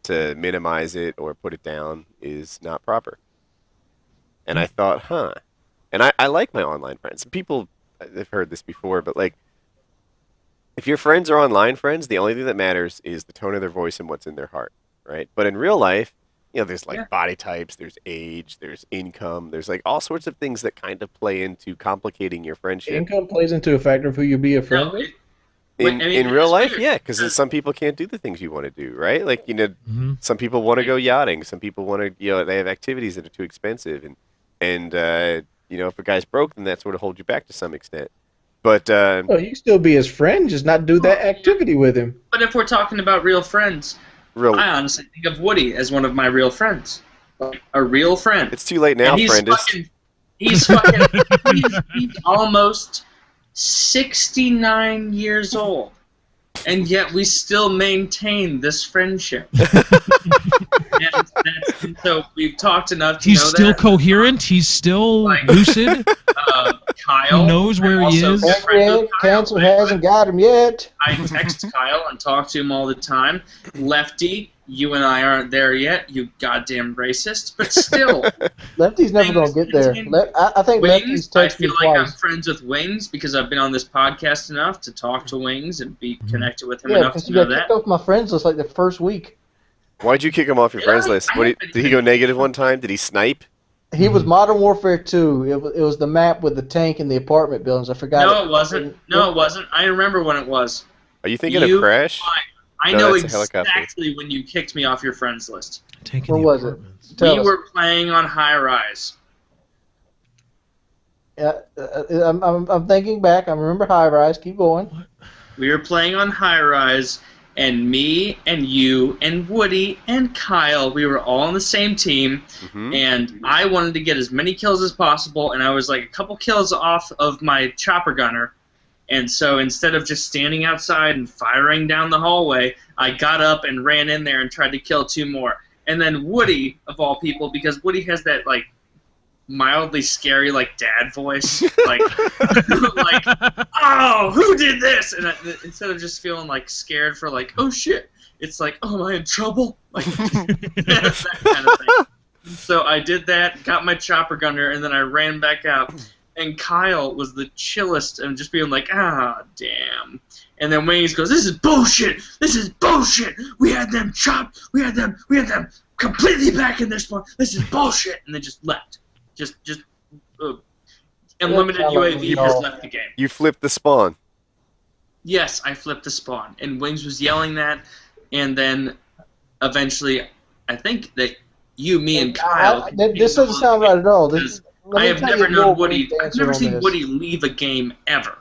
to minimize it or put it down is not proper. And I thought, huh. And I like my online friends. People have heard this before, but like, if your friends are online friends, the only thing that matters is the tone of their voice and what's in their heart, right? But in real life, you know, there's like body types, there's age, there's income, there's like all sorts of things that kind of play into complicating your friendship. Income plays into a factor of who you be a friend with. In real life, yeah, because some people can't do the things you want to do, right? Like, you know, some people want to go yachting, some people want to, you know, they have activities that are too expensive, and you know, if a guy's broke, then that sort of holds you back to some extent. But Well, you can still be his friend, just not do that activity with him. But if we're talking about real friends, I honestly think of Woody as one of my real friends. Like, a real friend. It's too late now, And friendist. he's almost 69 years old. And yet we still maintain this friendship. and so we've talked enough to He's know still that. coherent. He's still Like, lucid. Kyle. He knows where he also is. good friends with Kyle. Cancer hasn't got him yet. I text Kyle and talk to him all the time. Lefty, you and I aren't there yet, you goddamn racist. But still. Lefty's never going to get there. I think Lefty's Wings, I texted me feel like I'm twice. friends with Wings because I've been on this podcast enough to talk to Wings and be connected with him Yeah, enough because to you know got that. kicked off my friends list like the first week. Why'd you kick him off your friends list? Did he go negative one time? Did he snipe? He was Modern Warfare 2. It was the map with the tank and the apartment buildings. I forgot. No, it wasn't. No, it wasn't. I remember when it was. Are you thinking of Crash? I No, know that's a helicopter. exactly when you kicked me off your friends list. When was it? Tell We us. were playing on High Rise. I'm thinking back. I remember High Rise. Keep going. We were playing on High Rise, and me and you and Woody and Kyle, we were all on the same team, and I wanted to get as many kills as possible, and I was like a couple kills off of my chopper gunner, and so instead of just standing outside and firing down the hallway, I got up and ran in there and tried to kill 2 more. And then Woody, of all people, because Woody has that, like, mildly scary, like, dad voice, like, like, oh, who did this? And instead of just feeling, like, scared for, like, oh, shit, it's like, oh, am I in trouble? Like, that kind of thing. So I did that, got my chopper gunner, and then I ran back out. And Kyle was the chillest and just being like, ah, damn. And then Wings goes, this is bullshit! This is bullshit! We had them chopped! We had them completely back in their spawn! This is bullshit! And they just left. Just unlimited UAV just left the game. You flipped the spawn. Yes, I flipped the spawn. And Wings was yelling that, and then eventually, I think that you, me, and Kyle... This doesn't sound right at all. I have never known Woody... I've never seen Woody leave a game, ever.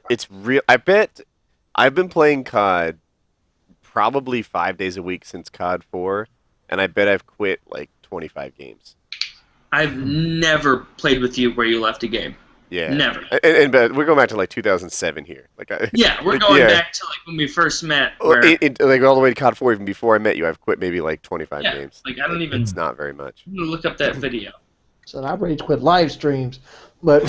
It's real. I bet I've been playing COD probably 5 days a week since COD 4, and I bet I've quit like 25 games. I've never played with you where you left a game. Yeah. Never. And but we're going back to like 2007 here. Like yeah, we're going back to like when we first met. Where, like all the way to COD 4 even before I met you. I've quit maybe like 25 games. Like I don't even. It's not very much. I'm gonna look up that video. So I rage quit live streams, but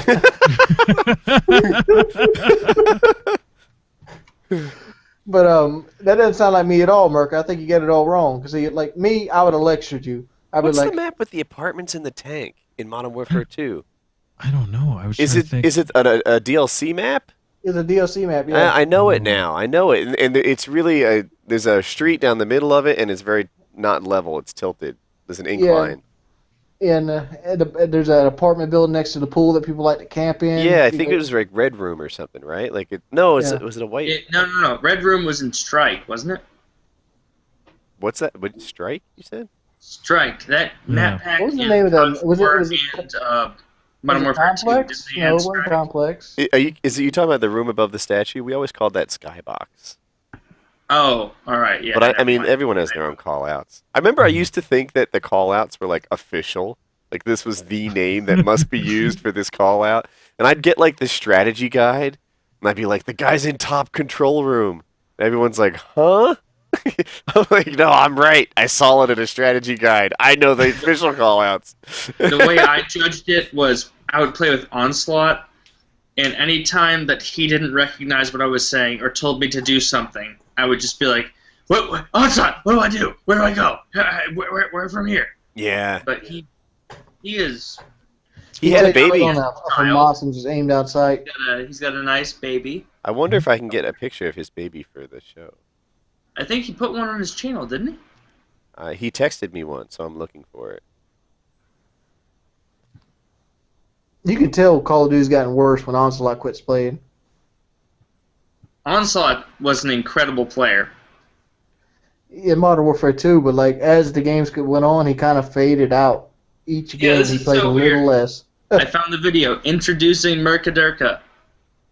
but that doesn't sound like me at all, Murka. I think you get it all wrong. Because like me, I would have lectured you. What's the map with the apartments in the tank in Modern Warfare 2? I don't know. I was Is it a DLC map? It's a DLC map. Yeah. I know it now. I know it, and it's really there's a street down the middle of it, and it's very not level. It's tilted. There's an incline. And there's an apartment building next to the pool that people like to camp in. Yeah, I think it was like Red Room or something, right? Like was it a white? No. Red Room was in Strike, wasn't it? What's that? What, Strike? You said? Strike. That map pack. What was the name of that? Was it? Modern Was it Warfare 2. complex? Disney No, it and wasn't Strike. complex. Is it you talking about the room above the statue? We always called that Skybox. Oh, all right, yeah. But I mean, never mind. everyone has their own call-outs. I remember I used to think that the call-outs were like official. Like this was the name that must be used for this call-out. And I'd get like the strategy guide, and I'd be like, the guy's in top control room. And everyone's like, huh? I'm like, no, I'm right. I saw it in a strategy guide. I know the official call-outs. The way I judged it was I would play with Onslaught, and any time that he didn't recognize what I was saying or told me to do something, I would just be like, "What? Onslaught? What do I do? Where do I go? Where from here?" Yeah. But he is. He had a baby. On a moss and just aimed outside. He's got a nice baby. I wonder if I can get a picture of his baby for the show. I think he put one on his channel, didn't he? He texted me one, so I'm looking for it. You can tell Call of Duty's gotten worse when Onslaught quits playing. Onslaught was an incredible player. In Modern Warfare 2, but like as the games went on, he kind of faded out. Each game this he is played so a little weird. less. I found the video introducing Murka Durkah,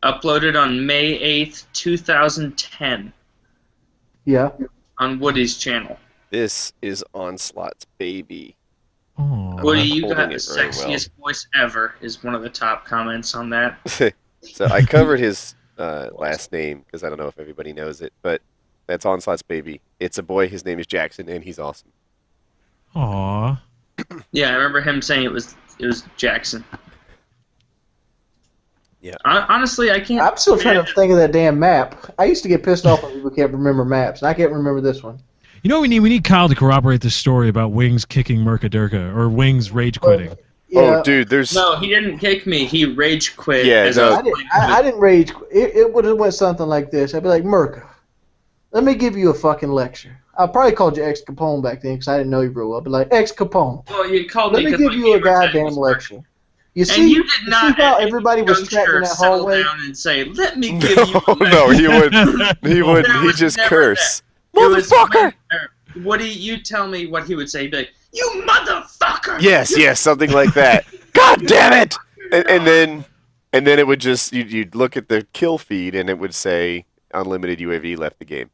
uploaded on May 8th, 2010, Yeah. on Woody's channel. This is Onslaught's baby. Oh. Woody, not you got holding the it very sexiest voice ever, is one of the top comments on that. So I covered his last name because I don't know if everybody knows it, but that's Onslaught's baby. It's a boy. His name is Jackson, and he's awesome. Aw. Yeah, I remember him saying it was Jackson. Yeah. Honestly, I can't. I'm still trying to think of that damn map. I used to get pissed off when people can't remember maps, and I can't remember this one. You know what we need? We need Kyle to corroborate this story about Wings kicking Murka Durkah, or Wings rage quitting. Yeah, Oh, dude, there's No, he didn't kick me. He rage quit. Yeah, as no. I I was didn't, playing I didn't rage. It would have went something like this. I'd be like, Murka, let me give you a fucking lecture. I probably called you Ex Capone back then because I didn't know you real well. But like, Ex Capone, Well, you called let me me 'cause give my you a gamer tag goddamn was lecture. You And see, you did not see how at any everybody was trapped in juncture that settle hallway? down and say, "Let me give no, you." a no, lecture." he would, he would, That he was just never curse, It was motherfucker. Woody, you tell me what he would say. He'd be like, "You motherfucker!" Yes, yes, something like that. God damn it! And then it would just you'd look at the kill feed and it would say unlimited UAV left the game.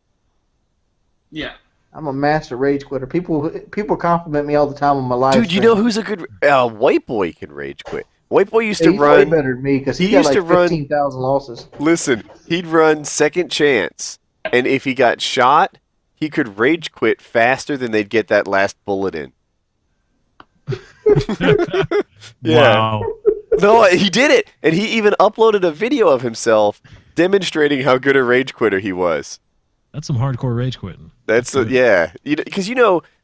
Yeah. I'm a master rage quitter. People compliment me all the time on my live Dude, you stream. know who's a good White Boy can rage quit. White Boy used Yeah, to he's way run. better than me because he he got used to like run- 15,000 losses. Listen, he'd run second chance, and if he got shot, he could rage quit faster than they'd get that last bullet in. Yeah. Wow. No, he did it, and he even uploaded a video of himself demonstrating how good a rage quitter he was. That's some hardcore rage quitting. That's good. yeah, because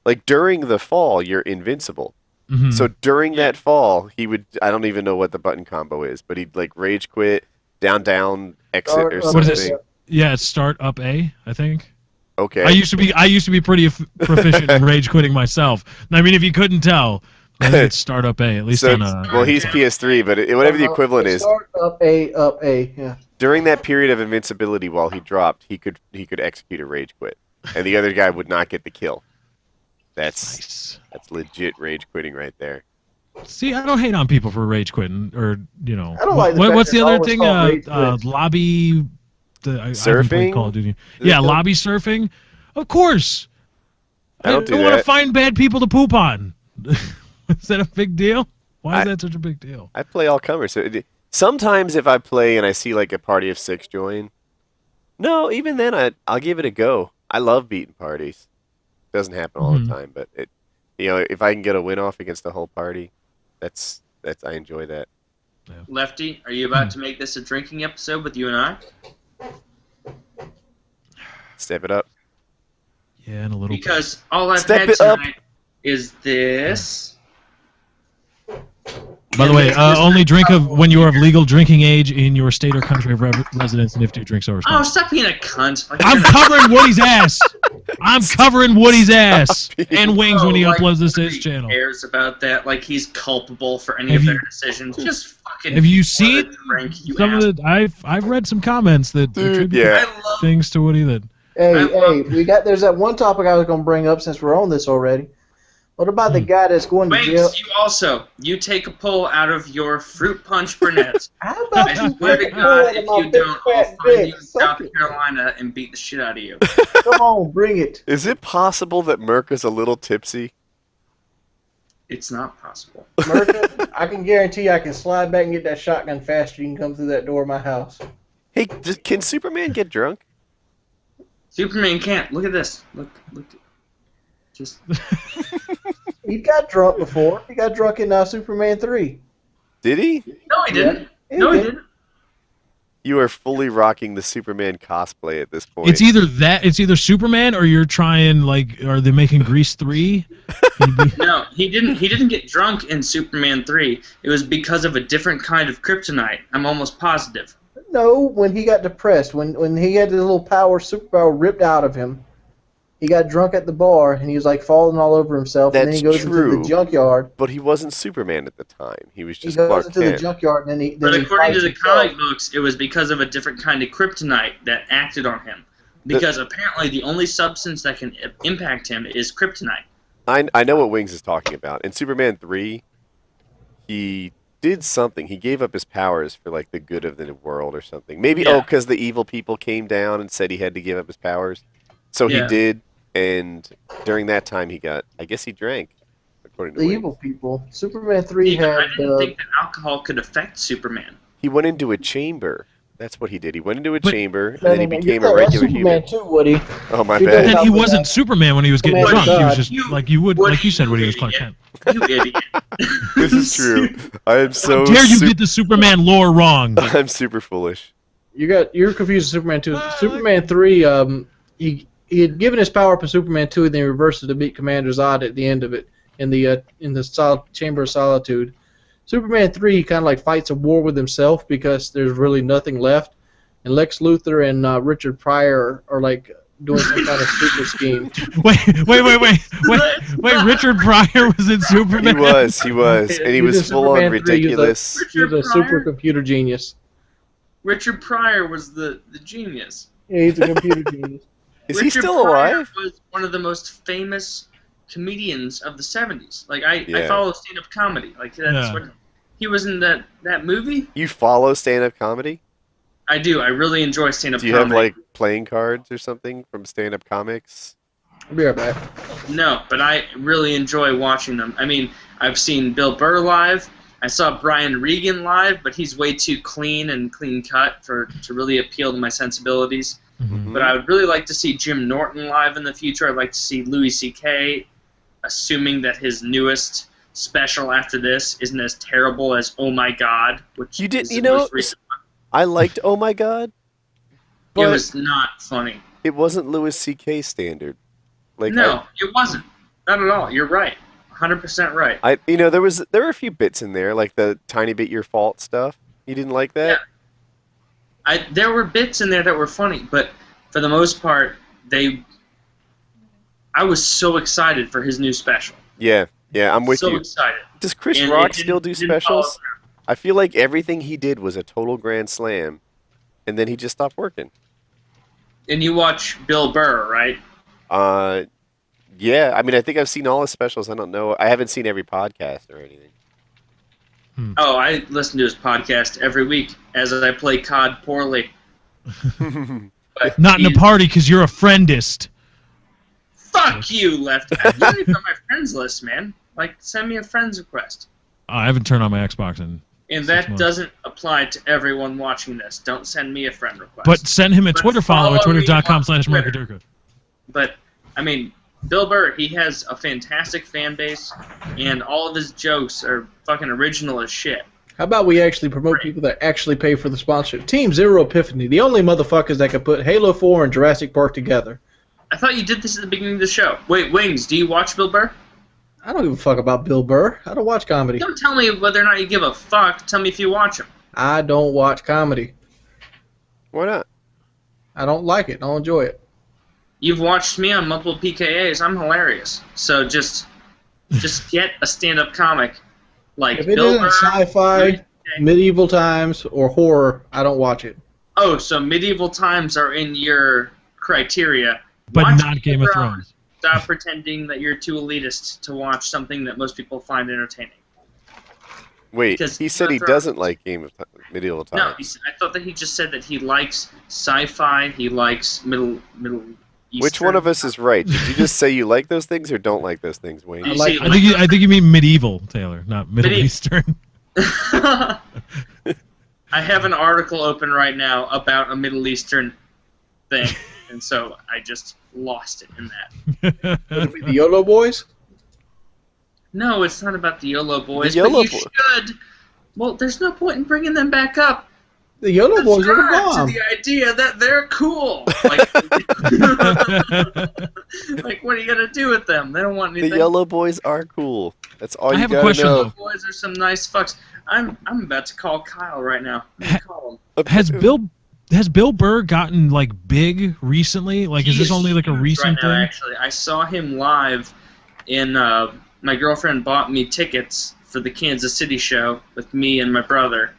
like during the fall, you're invincible. Mhm. So during that fall, he would—I don't even know what the button combo is, but he'd like rage quit, down, exit, Start or up. What something. is it? Yeah, it's start up A, I think. Okay. I used to be pretty proficient in rage quitting myself. I mean, if you couldn't tell, I think it's start up A, at least So on well, he's PS3, but whatever the equivalent is, Start up A, yeah. during that period of invincibility, while he dropped, he could execute a rage quit, and the other guy would not get the kill. That's Nice. legit rage quitting right there. See, I don't hate on people for rage quitting, or I don't like the fact what's the it's other always thing? called rage quits. Lobby. I haven't played Surfing? Call of Duty. Yeah, lobby surfing. Of course. I don't do want to that. find bad people to poop on. Is that a big deal? Why is that such a big deal? I play all comers. So sometimes if I play and I see like a party of 6 join, no, even then I'll give it a go. I love beating parties. Doesn't happen all Mhm. the time, but if I can get a win off against the whole party, that's I enjoy that. Lefty, are you about to make this a drinking episode with you and I? Step it up. Yeah, and a little. Because all I've Step had it up. tonight is this. By the way, only drink when you are of legal drinking age in your state or country of residence, and if you drink so Oh, responsibly. stop being a cunt. Like, I'm covering Woody's ass. I'm covering Woody's ass and Wings when he like, uploads this to his nobody channel. cares about that. Like he's culpable for any Have of you- their decisions. Just fucking. Have you seen drink, you some of the? I've read some comments that Dude, attribute yeah. I love. things to Woody that. Hey, there's that one topic I was going to bring up since we're on this already. What about the guy that's going to jail? Wait, you take a pull out of your fruit punch Burnett. How about I you swear to take a pull God, out of if my you big don't, I'll fat find you dick? in South Suck it. Carolina and beat the shit out of you. Come on, bring it. Is it possible that Murka's a little tipsy? It's not possible. Murka, I can guarantee I can slide back and get that shotgun faster. You can come through that door of my house. Hey, can Superman get drunk? Superman can't. Look at this. Look. Just. He got drunk before. He got drunk in Superman 3. Did he? No, he didn't. Yeah, No, he he did. didn't. You are fully rocking the Superman cosplay at this point. It's either Superman or you're trying are they making Grease 3? No, he didn't get drunk in Superman 3. It was because of a different kind of kryptonite. I'm almost positive. No, when he got depressed, when he had his little superpower ripped out of him, he got drunk at the bar and he was like falling all over himself. And then he goes into the junkyard. But he wasn't Superman at the time. He was just He goes Clark into Kent. the junkyard and then he. But Then according to the himself. comic books, it was because of a different kind of kryptonite that acted on him. Because apparently the only substance that can impact him is kryptonite. I know what Wings is talking about. In Superman 3, he did something. He gave up his powers for the good of the world or something. Maybe because the evil people came down and said he had to give up his powers. So he did, and during that time he drank, according to The Wings. evil people. Superman 3 had. I didn't think that alcohol could affect Superman. He went into a chamber. That's what he did. He went into a But- chamber, and No, then he no, no, became you a know, that's regular Superman human. 2, Woody. Oh, my You bad. And he About wasn't that. Superman when he was getting Oh my drunk. He God. was just like you would, like you said, when he was Clark idiot. Kent. You idiot. This is true. I am so How dare you get the Superman lore wrong? I'm super foolish. You're confused with Superman 2. Superman 3, he had given his power up in Superman 2, and then he reversed it to beat Commander Zod at the end of it in the Chamber of Solitude. Superman 3, he kind of fights a war with himself because there's really nothing left, and Lex Luthor and Richard Pryor are doing some kind of stupid scheme. Wait! Richard Pryor was in Superman. He was, and he He was did full on Superman 3, ridiculous. He's a supercomputer genius. Richard Pryor was the genius. Yeah, he's a computer genius. Is he Richard still Pryor alive? was one of the most famous comedians of the 70s. I Yeah. follow stand-up comedy. That's Yeah. what he was in that movie. You follow stand-up comedy? I do. I really enjoy stand-up Do you comedy. have playing cards or something from stand-up comics? I'll be right back. No, but I really enjoy watching them. I mean, I've seen Bill Burr live. I saw Brian Regan live, but he's way too clean and clean-cut to really appeal to my sensibilities. Mhm. But I would really like to see Jim Norton live in the future. I'd like to see Louis C.K., assuming that his newest special after this isn't as terrible as Oh My God, which You did- is you the know, most recent one. I liked Oh My God, It but was not funny. it wasn't Louis C.K. standard. No, it wasn't. Not at all. You're right. 100% right. there were a few bits in there, like the tiny bit your fault stuff. You didn't like that? There were bits in there that were funny, but for the most part, I was so excited for his new special. Yeah, I'm with so you. excited. Does Chris And Rock it still do didn't follow specials? through. I feel like everything he did was a total grand slam, and then he just stopped working. And you watch Bill Burr, right? Yeah. I mean, I think I've seen all his specials. I don't know. I haven't seen every podcast or anything. Oh, I listen to his podcast every week as I play COD poorly. But Not in a he's- party because you're a friendist. Fuck you, left. You're not even on my friends list, man. Send me a friends request. I haven't turned on my Xbox And 6 that months. doesn't apply to everyone watching this. Don't send me a friend request. But send him a But Twitter follow at follow me on twitter.com/Murka Twitter. Durkah. But, I mean, Bill Burr, he has a fantastic fan base, and all of his jokes are fucking original as shit. How about we actually promote people that actually pay for the sponsorship? Team Zero Epiphany, the only motherfuckers that could put Halo 4 and Jurassic Park together. I thought you did this at the beginning of the show. Wait, Wings, do you watch Bill Burr? I don't give a fuck about Bill Burr. I don't watch comedy. Don't tell me whether or not you give a fuck. Tell me if you watch him. I don't watch comedy. Why not? I don't like it. I don't enjoy it. You've watched me on multiple PKAs. I'm hilarious. So just get a stand-up comic like If it Bill isn't Burr. sci-fi, medieval times, or horror, I don't watch it. Oh, so medieval times are in your criteria. But Watch not Game of Thrones. Stop pretending that you're too elitist to watch something that most people find entertaining. Wait, Because he said he Game of Thrones- doesn't like Medieval No, Times. I thought that he just said that he likes sci-fi. He likes Middle Eastern. Which one of us is right? Did you just say you like those things or don't like those things, Wayne? You like- see, I think you mean medieval, Taylor, not Middle Medieval. Eastern. I have an article open right now about a Middle Eastern thing, and so I just lost it in that. Would it be the YOLO boys? No, it's not about the YOLO boys, The YOLO but you should. Well, there's no point in bringing them back up. The YOLO boys are the Subscribe bomb. to the idea that they're cool. Like, what are you gonna do with them? They don't want anything. The Yellow Boys are cool. That's all I you have a gotta question, know. though. Boys are some nice fucks. I'm about to call Kyle right now. I'm gonna call him. Has Bill Burr gotten like big recently? Like, is He this only like a huge recent right now, thing? Actually, I saw him live in. My girlfriend bought me tickets for the Kansas City show with me and my brother,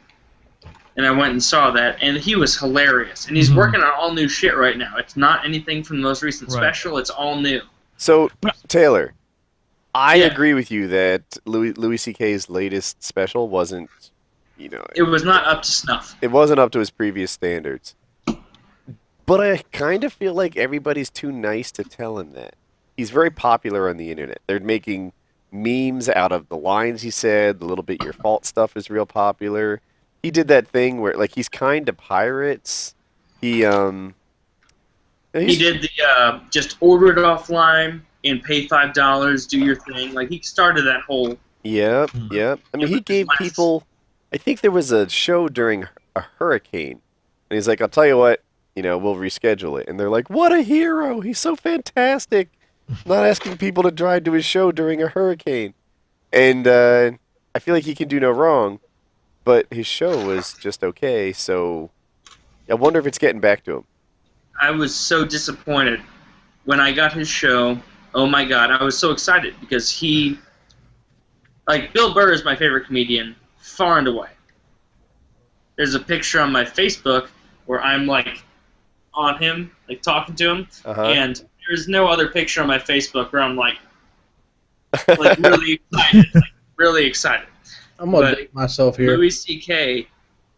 and I went and saw that, and he was hilarious. And he's Mhm. working on all new shit right now. It's not anything from the most recent Right. special. It's all new. So, Taylor, I Yeah. agree with you that Louis C.K.'s latest special wasn't, It was not up to snuff. it wasn't up to his previous standards. But I kind of feel like everybody's too nice to tell him that. He's very popular on the internet. They're making memes out of the lines he said. The little bit your fault stuff is real popular. He did that thing where, like, he's kind to pirates. He did the just order it offline and pay $5, do your thing. Like, he started that whole. Yep, Hmm. yep. I mean, Yeah, he but gave last- people. I think there was a show during a hurricane, and he's like, "I'll tell you what, we'll reschedule it." And they're like, "What a hero! He's so fantastic! Not asking people to drive to his show during a hurricane." And I feel like he can do no wrong, but his show was just okay. So I wonder if it's getting back to him. I was so disappointed when I got his show. Oh my god, I was so excited because Bill Burr is my favorite comedian, far and away. There's a picture on my Facebook where I'm like on him, like talking to him, and there's no other picture on my Facebook where I'm like really excited, really excited. I'm going to But date myself here. Louis C.K.,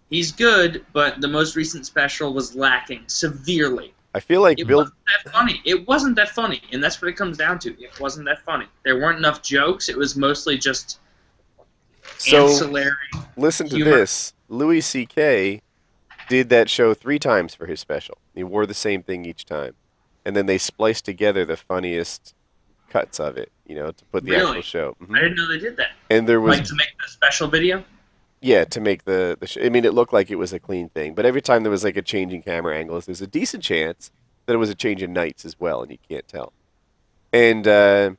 he's good, but the most recent special was lacking severely. I feel like It Bill. wasn't that funny. It wasn't that funny, and that's what it comes down to. It wasn't that funny. There weren't enough jokes. It was mostly just So ancillary. listen to humor. this. Louis C.K. did that show 3 times for his special. He wore the same thing each time. And then they spliced together the funniest cuts of it, to put the Really? actual show. I didn't know they did that. And there was, Like to make the special video. yeah, to make the I mean, it looked like it was a clean thing. But every time there was like a change in camera angles, there's a decent chance that it was a change in nights as well, and you can't tell. And there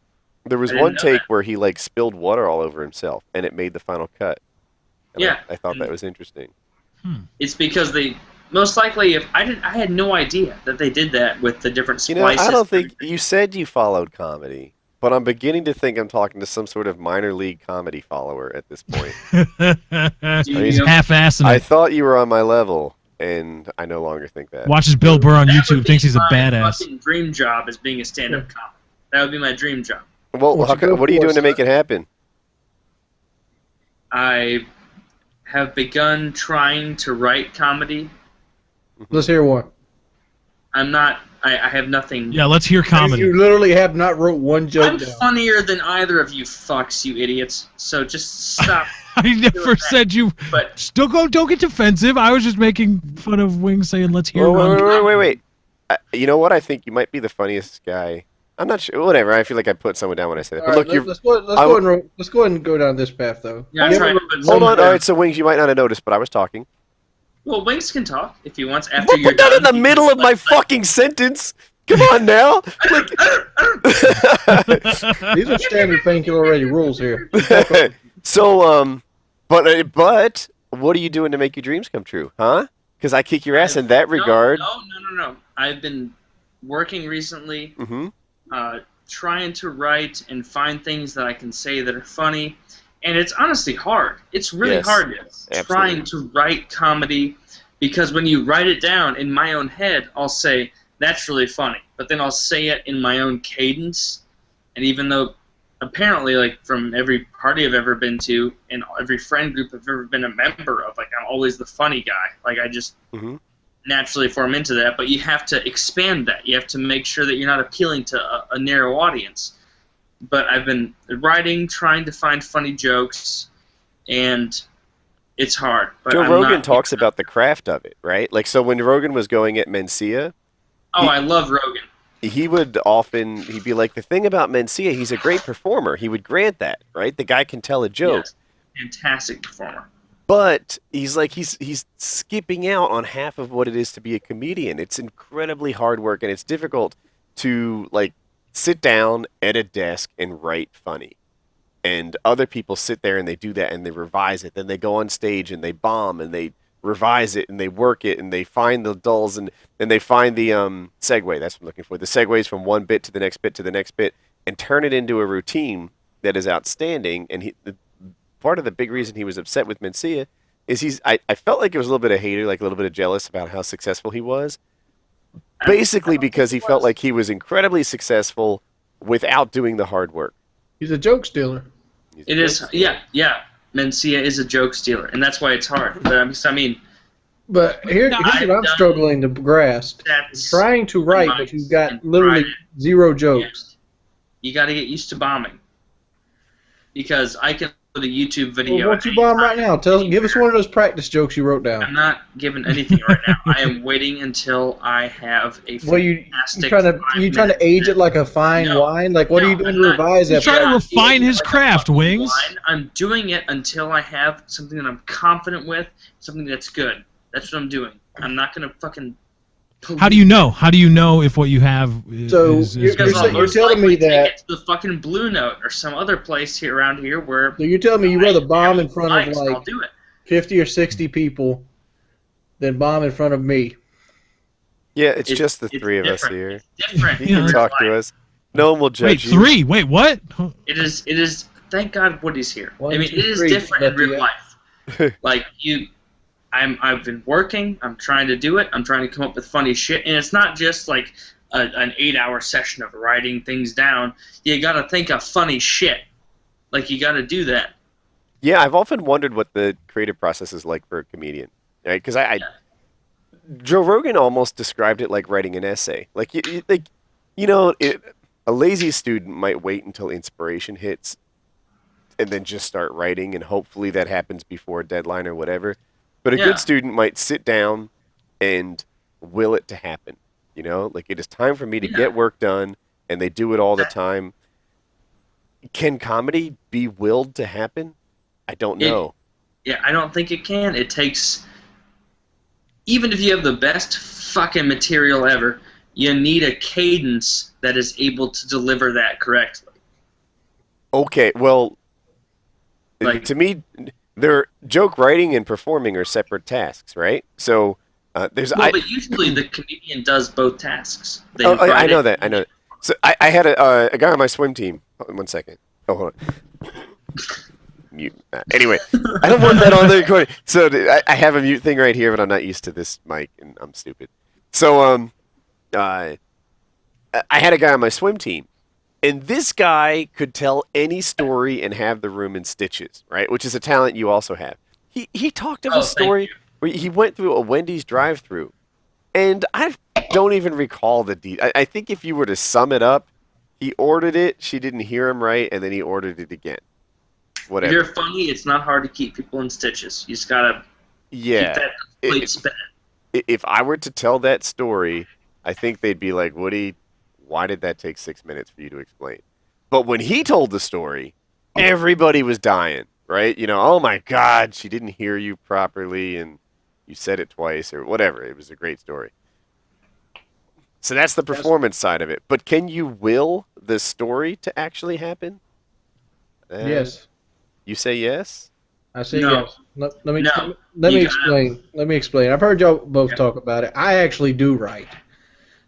was I didn't one know take that. where he like spilled water all over himself, and it made the final cut. And Yeah. I thought that was interesting. It's because they most likely if I had no idea that they did that with the different I splices. don't think you said you followed comedy, but I'm beginning to think I'm talking to some sort of minor league comedy follower at this point. He's half-assing I it. thought you were on my level, and I no longer think that. Watches Bill Burr on That would YouTube, be thinks he's a my badass. fucking dream job is being a stand-up comic. That would be my dream job. Well, What'd you go what are you for, doing to make sir? it happen? I have begun trying to write comedy. Let's hear one. I'm not. I have nothing. Yeah, let's hear comedy. You literally have not wrote one joke I'm down. funnier than either of you fucks, you idiots. So just stop. I never that. said you. But Don't get defensive. I was just making fun of Wings saying, "Let's hear one." Wait. You know what? I think you might be the funniest guy. I'm not sure. Whatever. I feel like I put someone down when I said that. All But right, look, you're. let's go ahead and go down this path, though. yeah, I'm Give trying it- to put Hold on. some- All right. So Wings, you might not have noticed, but I was talking. Well, Wings can talk if he wants after But you're put that done. in the He middle can, of my fucking sentence. Come on now. These are standard Painkiller already rules here. So, but what are you doing to make your dreams come true, huh? Because I kick your ass in that regard. No. I've been working recently, Mm-hmm. trying to write and find things that I can say that are funny, and it's honestly hard. It's really Yes, hard trying absolutely. to write comedy, because when you write it down in my own head, I'll say, That's really funny. But then I'll say it in my own cadence, and even though apparently, like, from every party I've ever been to and every friend group I've ever been a member of, like, I'm always the funny guy. Like, I just naturally form into that. But you have to expand that. You have to make sure that you're not appealing to a narrow audience. But I've been writing, trying to find funny jokes, and it's hard. But Joe I'm Rogan not, talks about the craft of it, right? Like, so when Rogan was going at Mencia, I love Rogan. he'd be like, the thing about Mencia, he's a great performer. He would grant that, right? The guy can tell a joke. Yes. Fantastic performer. But he's like, he's skipping out on half of what it is to be a comedian. It's incredibly hard work, and it's difficult to, like, sit down at a desk and write funny. And other people sit there and they do that and they revise it. Then they go on stage and they bomb and they revise it and they work it and they find the dulls and they find the segue. That's what I'm looking for. The segues from one bit to the next bit to the next bit and turn it into a routine that is outstanding. And part of the big reason he was upset with Mencia is I felt like it was a little bit of hater, like a little bit of jealous about how successful he was. Basically because he felt like he was incredibly successful without doing the hard work. He's a joke stealer. It is, yeah. Mencia is a joke stealer, and that's why it's hard. But I mean, But here's what I'm struggling to grasp. Trying to write, but you've got literally zero jokes. You got to get used to bombing. Because I can put a YouTube video. Well, won't you bomb right now? Give us one of those practice jokes you wrote down. I'm not giving anything right now. I am waiting until I have a fantastic. You trying to age it like a fine wine? Like, what are you doing to revise that? He's trying to refine his craft, Wings. I'm doing it until I have something that I'm confident with, something that's good. That's what I'm doing. I'm not gonna fucking. How do you know? How do you know if what you have is you're good? telling me that take it to the fucking Blue Note or some other place here around here where. So you're telling me you rather bomb in front of I'll like do it. 50 or 60 people than bomb in front of me? Yeah, it's just the three of us different. here. It's different. You can talk to us. No one will judge Wait, you. 3? Wait, what? It is. Thank God Woody's here. One, I mean, two, it is three, different in but real yeah. life. Like I've been working. I'm trying to do it. I'm trying to come up with funny shit, and it's not just like an 8-hour session of writing things down. You got to think of funny shit. Like you got to do that. Yeah, I've often wondered what the creative process is like for a comedian, right? Because Joe Rogan almost described it like writing an essay. Like a lazy student might wait until inspiration hits, and then just start writing, and hopefully that happens before a deadline or whatever. But a good student might sit down and will it to happen. You know, like it is time for me to get work done, and they do it all the time. Can comedy be willed to happen? I don't know. I don't think it can. It takes, even if you have the best fucking material ever, you need a cadence that is able to deliver that correctly. Okay, well, Like- to me, joke writing and performing are separate tasks, right? So there's. But usually the comedian does both tasks. I know that. I know that. So I had a guy on my swim team. Hold on 1 second. Oh, hold on. Mute. Anyway, I don't want that on the recording. So I have a mute thing right here, but I'm not used to this mic, and I'm stupid. So I had a guy on my swim team, and this guy could tell any story and have the room in stitches, right? Which is a talent you also have. He talked of a story where he went through a Wendy's drive-thru, and I don't even recall the detail. I think if you were to sum it up, he ordered it, she didn't hear him right, and then he ordered it again. Whatever. If you're funny, it's not hard to keep people in stitches. You just gotta keep that plate spinning. If I were to tell that story, I think they'd be like, Woody, why did that take 6 minutes for you to explain? But when he told the story, everybody was dying, right? You know, oh my God, she didn't hear you properly, and you said it twice, or whatever. It was a great story. So that's the performance side of it. But can you will the story to actually happen? Yes. You say yes? I say No. yes. Let me You explain. Let me explain. I've heard y'all both talk about it. I actually do write.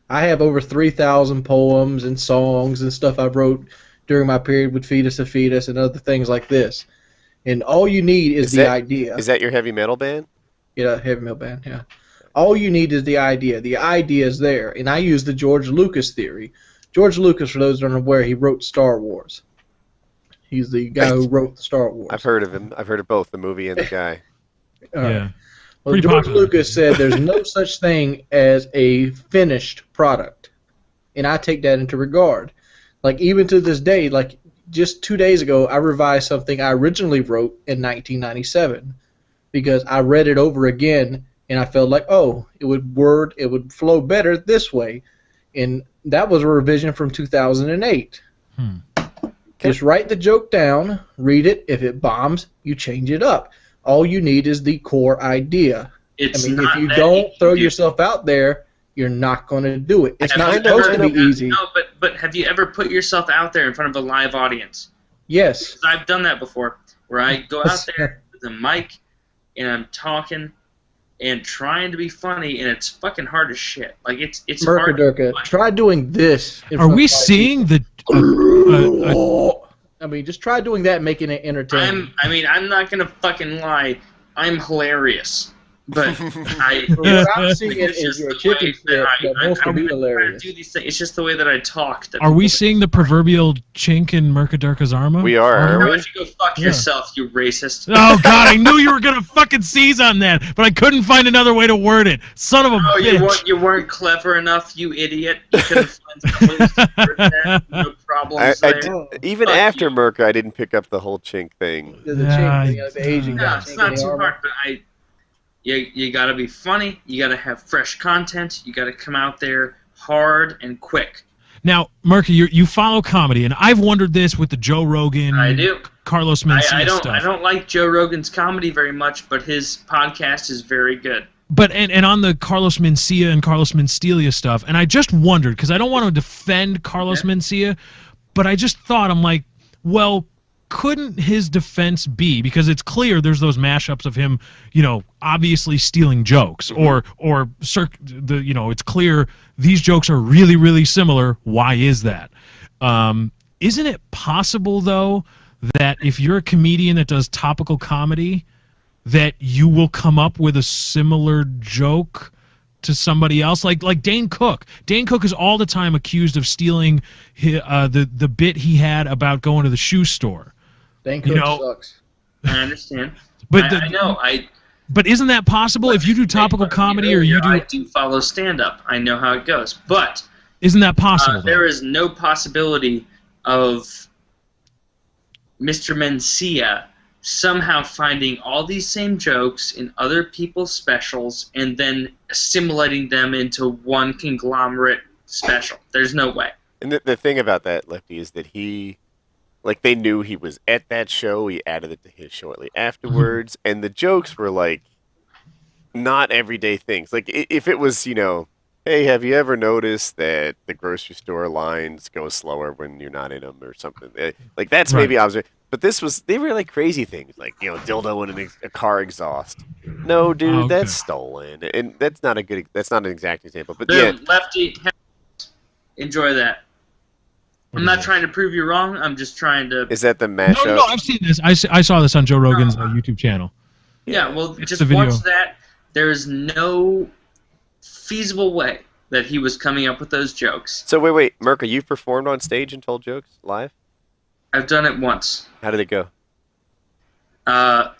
I have over 3,000 poems and songs and stuff I wrote during my period with Fetus to Fetus and other things like this. And all you need is the idea. Is that your heavy metal band? Yeah, heavy metal band, yeah. All you need is the idea. The idea is there. And I use the George Lucas theory. George Lucas, for those who don't know where, he wrote Star Wars. He's the guy who wrote Star Wars. I've heard of him. I've heard of both the movie and the guy. Yeah. Well, Pretty George popular. Lucas said there's no such thing as a finished product. And I take that into regard. Like, even to this day, like, just 2 days ago, I revised something I originally wrote in 1997 because I read it over again and I felt like, oh, it would flow better this way. And that was a revision from 2008. Just write the joke down, read it. If it bombs, you change it up. All you need is the core idea. It's I mean, not if you that don't easy, throw dude. yourself out there, you're not going to do it. It's Have not you supposed ever- to be easy. No, but have you ever put yourself out there in front of a live audience? Yes. 'Cause I've done that before, where I go out there with a mic and I'm talking and trying to be funny, and it's fucking hard as shit. Like it's Murka hard. Durkah, try doing this. in Are front we of live seeing the? people. I mean, just try doing that, making it entertaining. I'm not gonna fucking lie. I'm hilarious, but I. What I'm seeing It's is just your the chicken way shit that that wants to be I'm trying hilarious. to do these things. It's just the way that I talk. That Are we people- seeing the proverbial chink in Murka Durkah's armor? We are, Why aren't we? don't you go fuck Yeah. yourself, you racist? Oh God! I knew you were gonna fucking seize on that, but I couldn't find another way to word it. Son of a Oh, bitch! you weren't clever enough, you idiot. You could have found some ways to word that. No problems I there. even Fuck after you. Murka, I didn't pick up the whole chink thing. There's a Yeah, chink thing, like the Asian No, guy. it's chink not in the too armor. hard, but you gotta be funny. You gotta have fresh content. You gotta come out there hard and quick. Now, Murka, you follow comedy, and I've wondered this with the Joe Rogan, I do. Carlos I Mencia don't. stuff. I don't like Joe Rogan's comedy very much, but his podcast is very good. But and on the Carlos Mencia and Carlos Mencia stuff, and I just wondered because I don't want to defend Carlos Mencia, but I just thought I'm like, well, couldn't his defense be, because it's clear there's those mashups of him, obviously stealing jokes or it's clear these jokes are really, really similar. Why is that? Isn't it possible though that if you're a comedian that does topical comedy, that you will come up with a similar joke to somebody else, like Dane Cook. Dane Cook is all the time accused of stealing the bit he had about going to the shoe store. Dane Cook sucks. I understand. But I know. But isn't that possible if you do topical comedy or you do? I do follow stand-up. I know how it goes, but Isn't that possible? there is no possibility of Mr. Mencia somehow finding all these same jokes in other people's specials and then assimilating them into one conglomerate special. There's no way. And the thing about that, Lefty, is that they knew he was at that show. He added it to his shortly afterwards, and the jokes were like not everyday things. Like if it was, hey, have you ever noticed that the grocery store lines go slower when you're not in them or something? Like that's Right. maybe observation. But they were like crazy things, like dildo in a car exhaust. No, dude, Oh, okay. that's stolen, and that's not an exact example. But Boom, yeah, Lefty, enjoy that. I'm not trying to prove you wrong. I'm just trying to. is that the mashup? No, I've seen this. I saw this on Joe Rogan's YouTube channel. Yeah, well, It's just the video. watch that. There's no feasible way that he was coming up with those jokes. So wait, Murka, you've performed on stage and told jokes live? I've done it once. How did it go? A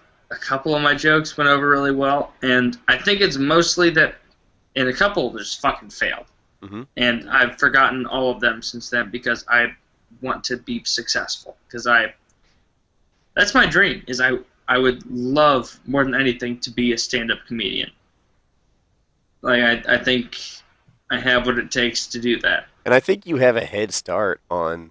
couple of my jokes went over really well, and I think it's mostly that, and a couple just fucking failed. Mhm. And I've forgotten all of them since then because I want to be successful. Because that's my dream. I would love more than anything to be a stand-up comedian. Like I think I have what it takes to do that. And I think you have a head start on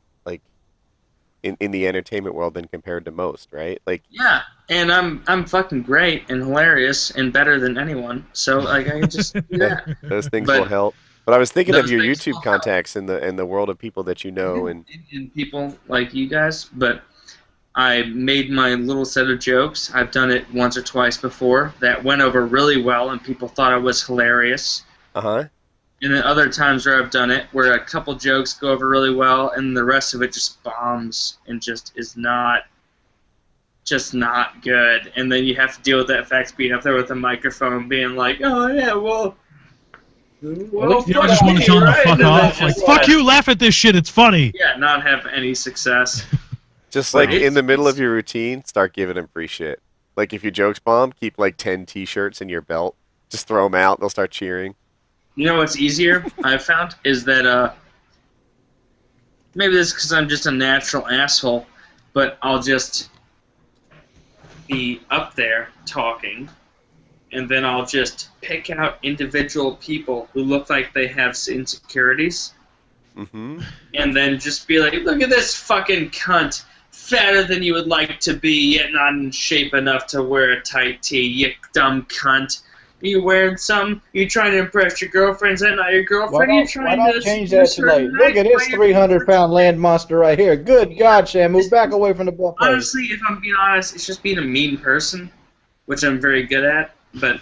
in the entertainment world than compared to most, right? Like Yeah, and I'm fucking great and hilarious and better than anyone. So like I can just do that. those things But will help. But I was thinking of those your things YouTube will help. contacts in the world of people that you know, and And people like you guys, but I made my little set of jokes. I've done it once or twice before. That went over really well, and people thought I was hilarious. And then other times where I've done it, where a couple jokes go over really well, and the rest of it just bombs and just is not just not good. And then you have to deal with that fact being up there with a microphone being like, oh, yeah, well, I just want to tell them to fuck off. Like, fuck you, laugh at this shit, it's funny. Yeah, not have any success. Just like in the middle of your routine, start giving them free shit. Like if your jokes bomb, keep like 10 T-shirts in your belt. Just throw them out. They'll start cheering. You know what's easier, I've found, is that maybe this is because I'm just a natural asshole, but I'll just be up there talking, and then I'll just pick out individual people who look like they have insecurities, Mm-hmm. and then just be like, look at this fucking cunt, fatter than you would like to be, yet not in shape enough to wear a tight tee, you dumb cunt. Are you wearing something? Are you trying to impress your girlfriend? Is that not your girlfriend? Why don't change that to like, look at this 300-pound land monster right here. Good God, Shamu, back away from the buffet. Honestly, if I'm being honest, it's just being a mean person, which I'm very good at, but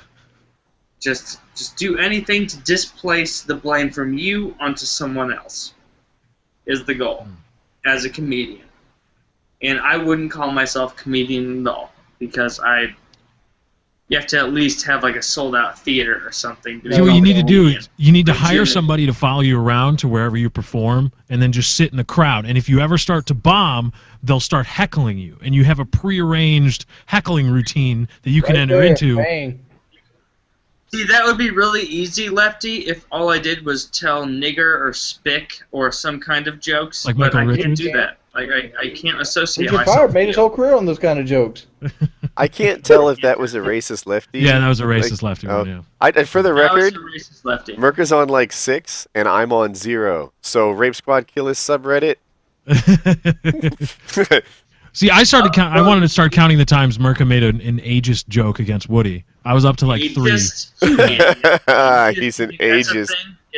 just do anything to displace the blame from you onto someone else is the goal as a comedian. And I wouldn't call myself a comedian at all, because you have to at least have like a sold-out theater or something. So what you need to do is you need to hire somebody to follow you around to wherever you perform, and then just sit in the crowd. And if you ever start to bomb, they'll start heckling you, and you have a prearranged heckling routine that you can enter into. Bang. See, that would be really easy, Lefty, if all I did was tell nigger or spick or some kind of jokes. Like but Michael I can't Richards? do that. Like I can't associate Richard myself. Pryor made his whole career on those kind of jokes. I can't tell if that was a racist lefty. Yeah, that was a racist lefty oh. one, yeah. For the record, That was a racist Lefty. Murka's on like 6, and I'm on 0. So Rape Squad Kill His subreddit. See, I wanted to start counting the times Murka made an ageist joke against Woody. I was up to like 3. He's an ageist.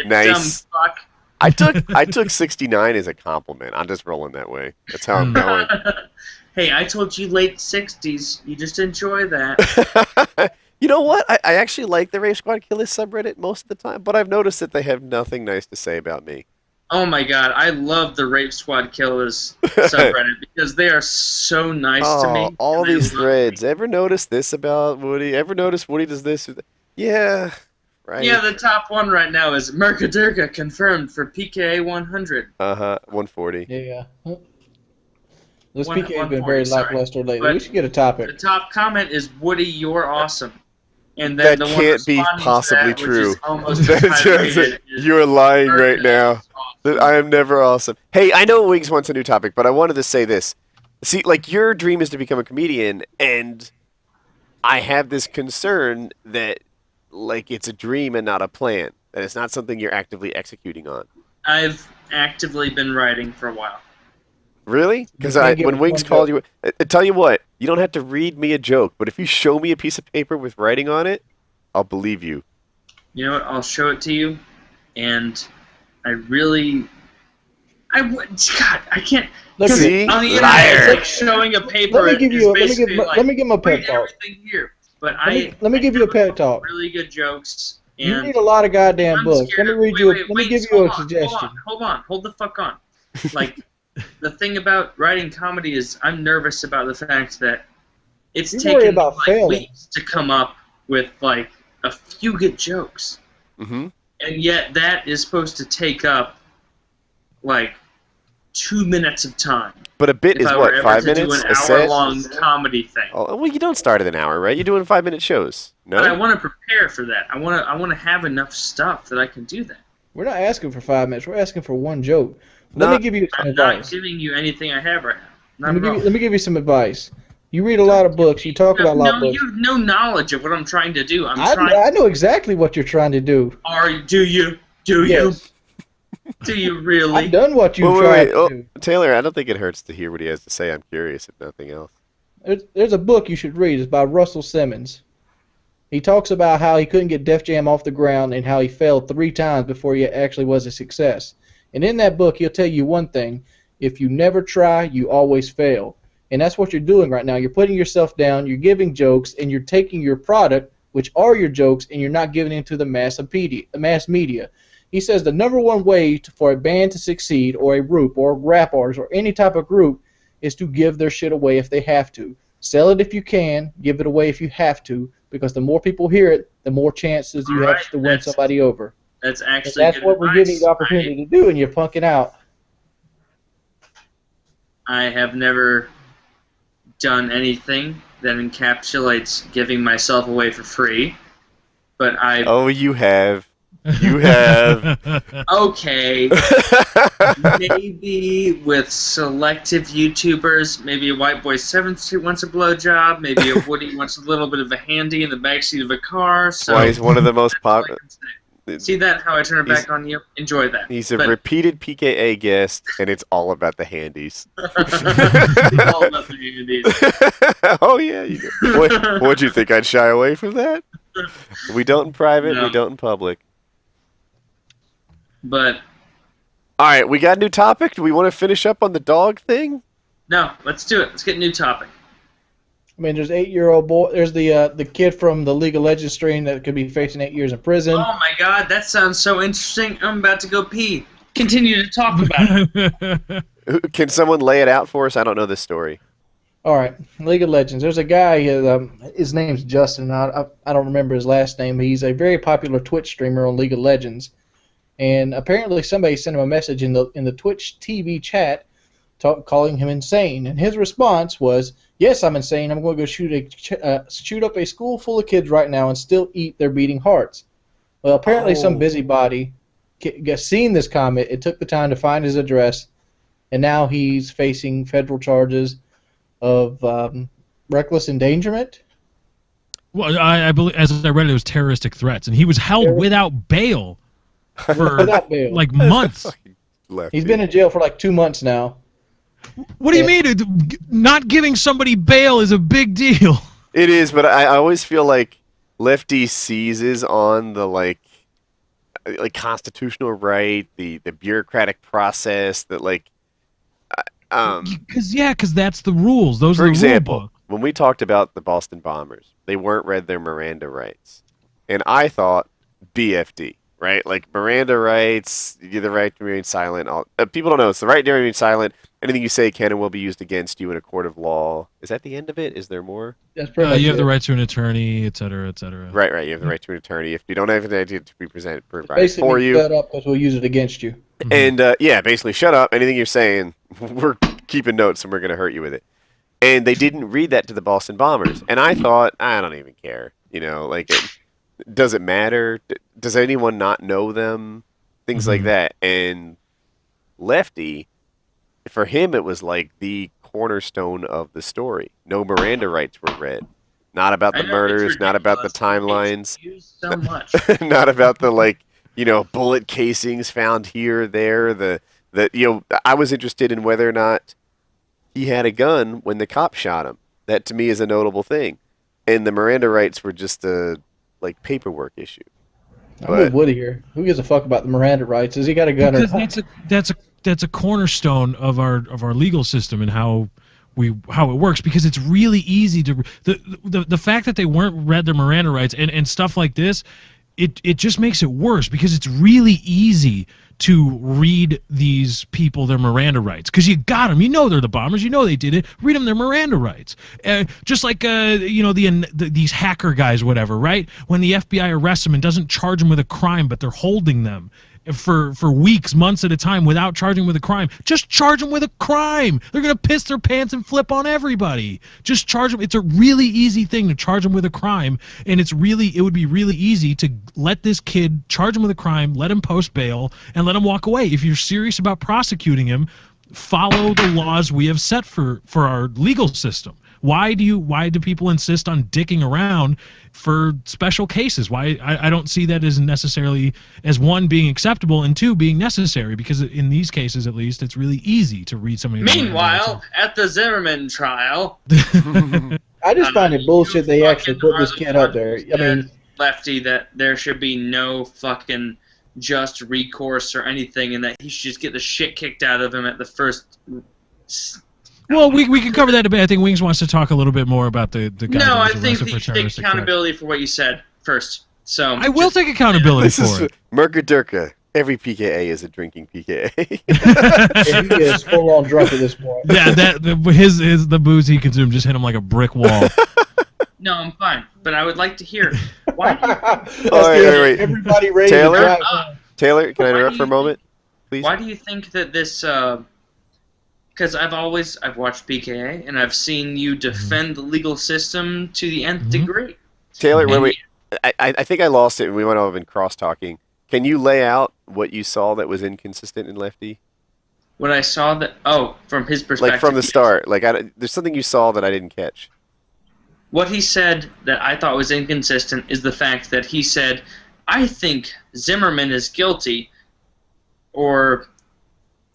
Nice. Dumb fuck. I took 69 as a compliment. I'm just rolling that way. That's how I'm going. Hey, I told you late 60s. You just enjoy that. You know what? I actually like the Rape Squad Kill His subreddit most of the time, but I've noticed that they have nothing nice to say about me. Oh my god, I love the Rape Squad Killers subreddit because they are so nice to me. All and they these love threads. me. Ever notice this about Woody? Ever notice Woody does this? Or that? Yeah, right. Yeah, the top one right now is Murka Durkah confirmed for PKA 100. 140. Yeah. This One- PK has been 140, very sorry. lackluster lately. But we should get a topic. The top comment is Woody, you're awesome. And then That the one can't be responding to possibly that, which true. is almost That's entirely just- rated, is You're lying Murka right now. is awesome. That I am never awesome. Hey, I know Wiggs wants a new topic, but I wanted to say this. See, like, your dream is to become a comedian, and I have this concern that, like, it's a dream and not a plan. That it's not something you're actively executing on. I've actively been writing for a while. Really? Because You can't give when me Wiggs one called you, I tell you what, you don't have to read me a joke, but if you show me a piece of paper with writing on it, I'll believe you. You know what? I'll show it to you, and God, I can't. Look, See? On the internet, Liar. it's like showing a paper. Let me give is you. Let me basically give. like, Let me give him a pep read talk. everything here. But Let me give you a pep talk. Really good jokes. You And read a lot of goddamn I'm books. scared Let me of- read wait, you. wait, Let me wait, give you a hold on, suggestion. Hold the fuck on. Like, the thing about writing comedy is I'm nervous about the fact that it's You worry taken about like failing. weeks to come up with like a few good jokes, Mm-hmm. and yet that is supposed to take up like 2 minutes of time. But a bit If is I were what, ever 5 to do minutes? an A set? hour-long comedy thing. Oh, well, you don't start at an hour, right? You're doing 5-minute shows. No? But I want to prepare for that. I want to have enough stuff that I can do that. We're not asking for 5 minutes. We're asking for one joke. Let me Not- give you some I'm not advice. giving you anything I have right now. Let me give you some advice. You read a lot of books. You talk about a lot of books. You have no knowledge of what I'm trying to do. I know exactly what you're trying to do. Do you? Yes. Do you really? I've done what you Wait, tried wait. to Oh, do. Taylor, I don't think it hurts to hear what he has to say. I'm curious, if nothing else. There's a book you should read. It's by Russell Simmons. He talks about how he couldn't get Def Jam off the ground and how he failed 3 times before he actually was a success. And in that book, he'll tell you one thing. If you never try, you always fail. And that's what you're doing right now. You're putting yourself down, you're giving jokes, and you're taking your product, which are your jokes, and you're not giving it to the mass media. He says the number one way for a band to succeed, or a group, or a rap artist, or any type of group, is to give their shit away if they have to. Sell it if you can. Give it away if you have to, because the more people hear it, the more chances you have to win somebody over. That's actually That's good what we're advice. giving you the opportunity to do, and you're punking out. I have never done anything that encapsulates giving myself away for free, but I... Oh, you have. You have. Okay, maybe with selective YouTubers, maybe a White Boy 7th Street wants a blowjob, maybe a Woody wants a little bit of a handy in the backseat of a car. So Why he's one of the most popular. See that? How I turn it back on you? Enjoy that. He's a repeated PKA guest, and it's all about the handies. It's all about the handies. Oh, yeah. You do. What'd you think? I'd shy away from that? We don't in private, No. we don't in public. But All right, we got a new topic. Do we want to finish up on the dog thing? no, let's do it. Let's get a new topic. I mean, there's 8-year-old boy. There's the kid from the League of Legends stream that could be facing 8 years in prison. Oh my god, that sounds so interesting. I'm about to go pee. Continue to talk about it. Can someone lay it out for us? I don't know this story. All right, League of Legends. There's a guy. His name's Justin. I don't remember his last name. He's a very popular Twitch streamer on League of Legends, and apparently somebody sent him a message in the Twitch TV chat, calling him insane. And his response was, "Yes, I'm insane. I'm going to go shoot up a school full of kids right now and still eat their beating hearts." Well, apparently some busybody seen this comment. It took the time to find his address, and now he's facing federal charges of reckless endangerment. Well, I believe, as I read it, was terroristic threats, and he was held without bail for Without bail. like months. He's been in jail for like 2 months now. What do you mean? Not giving somebody bail is a big deal. It is, but I always feel like Lefty seizes on the like constitutional right, the bureaucratic process that Because that's the rules. Those for are the example, rule book. when we talked about the Boston Bombers, they weren't read their Miranda rights. And I thought BFD, right? Like Miranda rights, you have the right to remain silent. People don't know. It's the right to remain silent. Anything you say can and will be used against you in a court of law. Is that the end of it? Is there more? That's pretty much You have it. the right to an attorney, et cetera, et cetera. Right. You have the right to an attorney. If you don't have an idea to be provided Basically, for you. shut up because we'll use it against you. And basically, shut up. Anything you're saying, we're keeping notes and we're going to hurt you with it. And they didn't read that to the Boston Bombers. And I thought, I don't even care. Does it matter? Does anyone not know them? Things like that. And Lefty, for him, it was like the cornerstone of the story. No Miranda rights were read. Not about the murders, not about the timelines. Used so much. Not about the bullet casings found here, there. I was interested in whether or not he had a gun when the cop shot him. That to me is a notable thing. And the Miranda rights were just a paperwork issue. I'm with Woody here. Who gives a fuck about the Miranda rights? Has he got a gun or not? Because that's a cornerstone of our legal system and how it works, because it's really easy to the fact that they weren't read their Miranda rights and stuff like this, it just makes it worse, because it's really easy to read these people their Miranda rights, because you got them, they're the bombers, they did it, read them their Miranda rights, just like these hacker guys, whatever, right? When the FBI arrests them and doesn't charge them with a crime, but they're holding them for weeks, months at a time without charging them with a crime. Just charge them with a crime. They're going to piss their pants and flip on everybody. Just charge them. It's a really easy thing to charge them with a crime, and it would be really easy to let this kid, charge him with a crime, let him post bail, and let him walk away. If you're serious about prosecuting him, follow the laws we have set for our legal system. Why do people insist on dicking around for special cases? Why I don't see that as necessarily as one being acceptable and two being necessary, because in these cases at least it's really easy to read somebody. Meanwhile, at the Zimmerman trial, I just find it bullshit they actually put this kid up there. I mean, Lefty, that there should be no fucking just recourse or anything, and that he should just get the shit kicked out of him at the first. Well, we can cover that a bit. I think Wings wants to talk a little bit more about the guy. No, I that was think arrested that for you take terroristic accountability for what you said first. So threats. I will take accountability This for is it. Murka Durkah. Every PKA is a drinking PKA. And he is full on drunk at this point. Yeah, the booze he consumed just hit him like a brick wall. No, I'm fine. But I would like to hear why. Wait. Everybody ready Taylor? to drive. Taylor, can I interrupt for a moment, please? Why do you think that this? Because I've watched PKA and I've seen you defend the legal system to the nth degree. Taylor, wait. I think I lost it. We went over and cross talking. Can you lay out what you saw that was inconsistent in Lefty? What I saw from his perspective. Like from the start, like there's something you saw that I didn't catch. What he said that I thought was inconsistent is the fact that he said, I think Zimmerman is guilty, or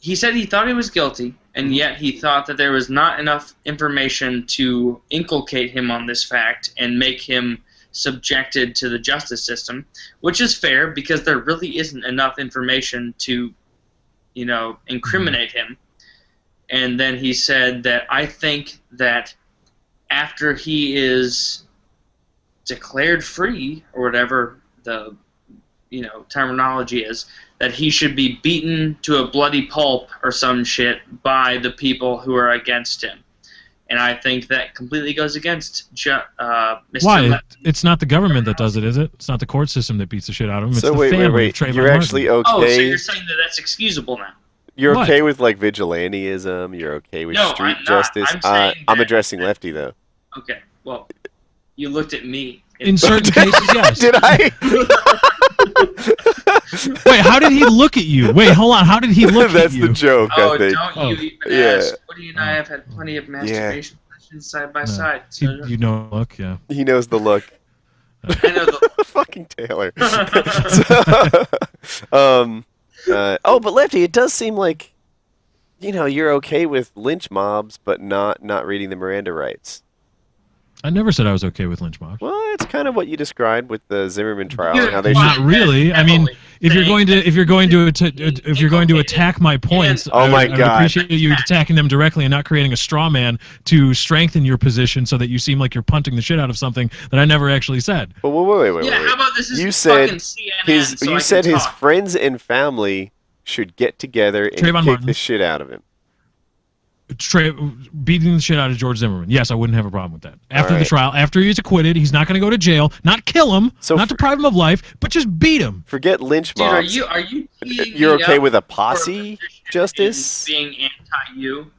he said he thought he was guilty, and yet he thought that there was not enough information to inculcate him on this fact and make him subjected to the justice system, which is fair because there really isn't enough information to, incriminate him. And then he said that I think that after he is declared free, or whatever the terminology is, that he should be beaten to a bloody pulp or some shit by the people who are against him. And I think that completely goes against Mr. Why? It's not the government that does it, is it? It's not the court system that beats the shit out of him. It's So the wait. family of Trayvon You're actually Martin. okay? Oh, so you're saying that that's excusable now? You're What? okay with like vigilantism? You're okay with No, street I'm not. justice? I'm saying I'm that- addressing Lefty though. Okay, well, you looked at me. In certain cases, yes. Did I? Wait, how did he look at you? Wait, hold on. How did he look That's at you? the joke, Oh, I think. don't Oh. you even Yeah. ask. Woody and I have had plenty of masturbation sessions side by side. So You know, look, yeah. He knows the look. I know the Fucking Taylor. But Lefty, it does seem like, you're okay with lynch mobs, but not reading the Miranda rights. I never said I was okay with lynch mobs. Well, it's kind of what you described with the Zimmerman trial Yeah, and how they Not should. really. I mean, if you're going to attack my points, Oh my I would God. appreciate you attacking them directly and not creating a straw man to strengthen your position so that you seem like you're punting the shit out of something that I never actually said. But wait. Yeah, how about this is You said fucking CNN his so I said can his talk. friends and family should get together and Trayvon kick Martin. the shit out of him. Beating the shit out of George Zimmerman. Yes, I wouldn't have a problem with that. After the right. trial, after he's acquitted, he's not going to go to jail, not kill him, So not deprive him of life, but just beat him. Forget lynch Dude, mobs. are you teeing You're me okay up with a for posse position justice? in being anti-you?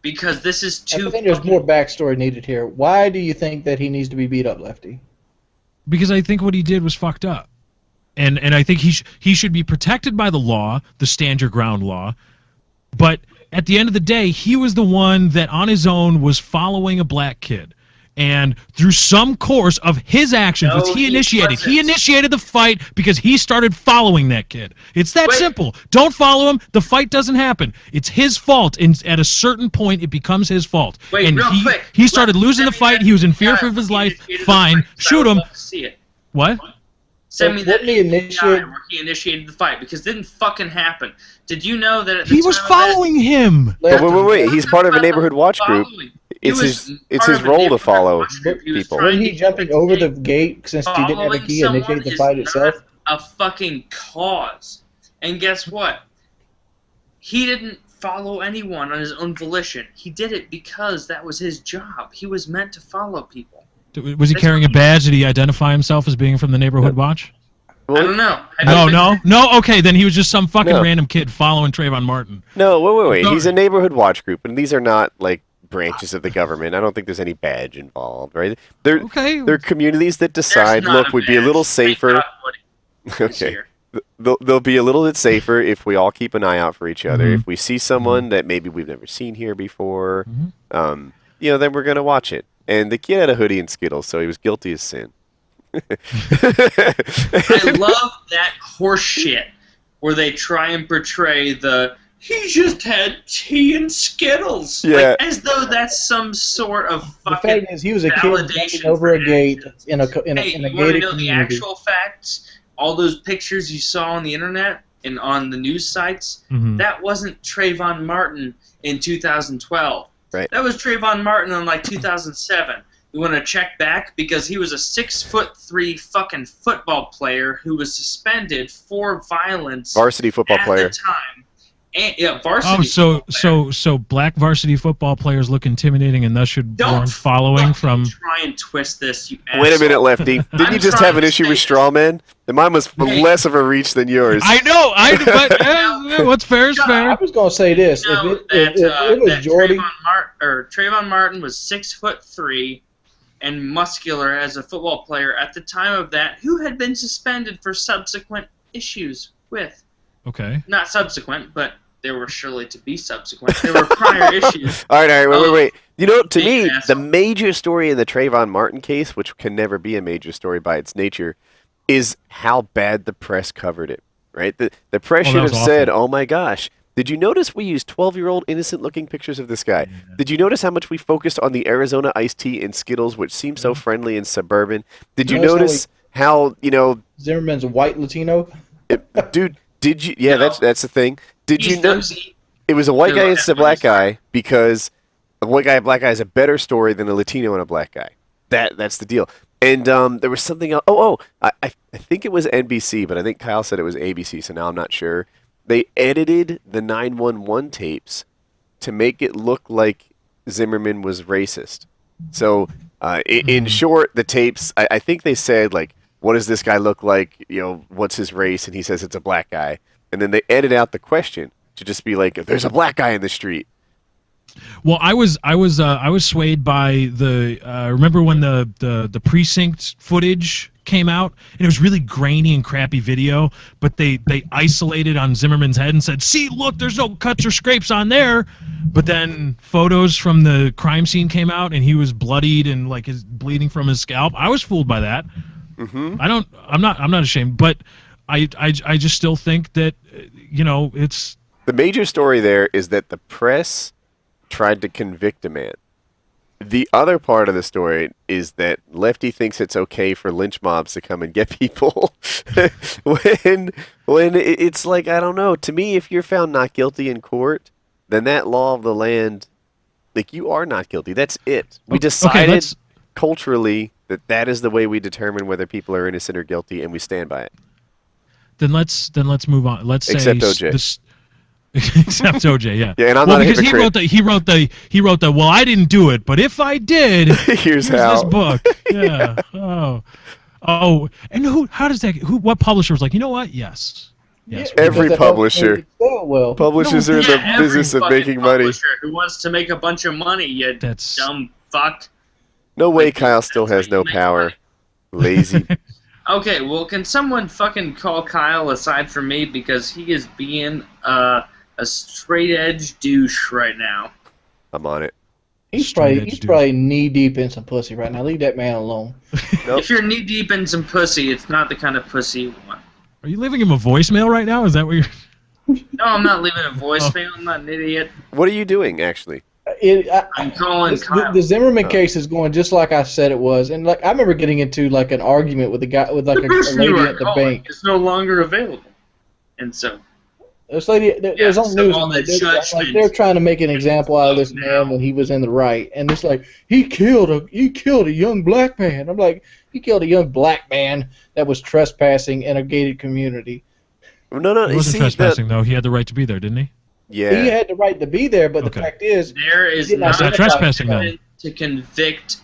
Because this is too. I think there's more backstory needed here. Why do you think that he needs to be beat up, Lefty? Because I think what he did was fucked up. And I think he should be protected by the law, the stand your ground law. But at the end of the day, he was the one that on his own was following a black kid. And through some course of his actions, No, which he he initiated, he wasn't. initiated the fight because he started following that kid. It's that Wait. simple. Don't follow him. The fight doesn't happen. It's his fault. And at a certain point, it becomes his fault. Wait, and real he, quick. he started losing the Send me fight. that He was in fear guy for his where he life. initiated the Fine. fight, 'cause I Shoot would him. love to see it. What? Send me that Wouldn't he initiate- guy where he initiated the fight, because it didn't fucking happen. Did you know that at the He was time of that- following him. But wait. He's part of a neighborhood watch group. Following. He It's was his part of a role to neighborhood follow watch group. He was people. trying Wasn't he to jumping keep over the gate. gate since he didn't have a Following key, someone initiate the is fight not itself? a fucking cause. And guess what? He didn't follow anyone on his own volition. He did it because that was his job. He was meant to follow people. Was he carrying a badge? Did he identify himself as being from the neighborhood watch? I don't know. No. Okay, then he was just some fucking No. random kid following Trayvon Martin. No, wait. No. He's a neighborhood watch group, and these are not like branches of the government. I don't think there's any badge involved, right? They're Okay. communities that There's decide, not look, we'd be a badge. little Thank safer. God Woody is Okay. here. They'll be a little bit safer if we all keep an eye out for each other. Mhm. If we see someone that maybe we've never seen here before, Mhm. then we're gonna watch it. And the kid had a hoodie and Skittles, so he was guilty as sin. I love that horse shit where they try and portray he just had tea and Skittles. Yeah. Like, as though that's some sort of The fucking fact is, he was a kid validation jumping over for a gate in a Hey, in a you want to gated know the community. actual facts? All those pictures you saw on the internet and on the news sites, Mhm. that wasn't Trayvon Martin in 2012. Right. That was Trayvon Martin in like 2007. We want to check back because he was a 6'3" fucking football player who was suspended for violence. Varsity football at player. the time. And, yeah, varsity. Oh, football player. so black varsity football players look intimidating and thus should warrant following from. Try and twist this. You Wait a minute, asshole. Lefty. Didn't you just trying have an to issue say with this. straw men? Then mine was less of a reach than yours. I know, but what's fair is I fair. was going to say this. You know If it was that Jordy, Trayvon Martin was 6'3" and muscular as a football player at the time of that, who had been suspended for subsequent issues with. Okay. Not subsequent, but there were surely to be subsequent. There were prior issues. All right, wait. You know, to me, asshole. the major story in the Trayvon Martin case, which can never be a major story by its nature, is how bad the press covered it, right? The press Oh, should that have was said, awful. oh my gosh, did you notice we used 12-year-old innocent-looking pictures of this guy? Did you notice how much we focused on the Arizona iced tea and Skittles, which seem so friendly and suburban? Did you notice how, Zimmerman's a white Latino. dude, did you, yeah, No. that's the thing. Did you He's know? nosy. It was a white guy No, against a black guy because a white guy and a black guy is a better story than a Latino and a black guy. That's the deal. And there was something else. I think it was NBC, but I think Kyle said it was ABC, so now I'm not sure. They edited the 911 tapes to make it look like Zimmerman was racist. So in short, the tapes, I think they said, like, what does this guy look like? What's his race? And he says it's a black guy. And then they edit out the question to just be like, there's a black guy in the street. Well, I was swayed by the remember when the precinct footage came out and it was really grainy and crappy video, but they isolated on Zimmerman's head and said, "See, look, there's no cuts or scrapes on there." But then photos from the crime scene came out and he was bloodied and like is bleeding from his scalp. I was fooled by that. Mm-hmm. I'm not ashamed, but I just still think that it's The major story there is that the press tried to convict a man. The other part of the story is that Lefty thinks it's okay for lynch mobs to come and get people when it's like, I don't know. To me, if you're found not guilty in court, then that law of the land, like, you are not guilty. That's it. We decided culturally that is the way we determine whether people are innocent or guilty, and we stand by it. Then let's move on. Let's say Except OJ. Except OJ, yeah. Yeah, and I'm well, not a because hypocrite. he wrote the. Well, I didn't do it, but if I did, Here's how. this book. Yeah. Oh. And how does that? What publisher was like? You know what? Yes. Yes. Yeah, Every because that helps publisher. make it sell well. Publishers are in the every business of fucking making money. publisher who wants to make a bunch of money, you That's dumb fuck. No way Like, Kyle still that's has how no you make power. money. Lazy. Okay, well, can someone fucking call Kyle aside from me because he is being a straight edge douche right now. I'm on it. He's Straight edge probably dude. knee deep in some pussy right now. Leave that man alone. Nope. If you're knee deep in some pussy, it's not the kind of pussy you want. Are you leaving him a voicemail right now? Is that what you're? No, I'm not leaving a voicemail. I'm not an idiot. What are you doing, actually? I'm calling Kyle. The Zimmerman case is going just like I said it was, and like I remember getting into like an argument with a guy with like The a person you lady are at the calling bank. is no longer available, and so This lady, there's on so news, all the like, judgment they're trying to make an example out of this now. man when he was in the right, and it's like he killed a young black man. I'm like, he killed a young black man that was trespassing in a gated community. No. He You wasn't see, trespassing though. He had the right to be there, didn't he? yeah. He had the right to be there, but Okay. the fact is, there is He did not not enough trespassing, though. evidence to convict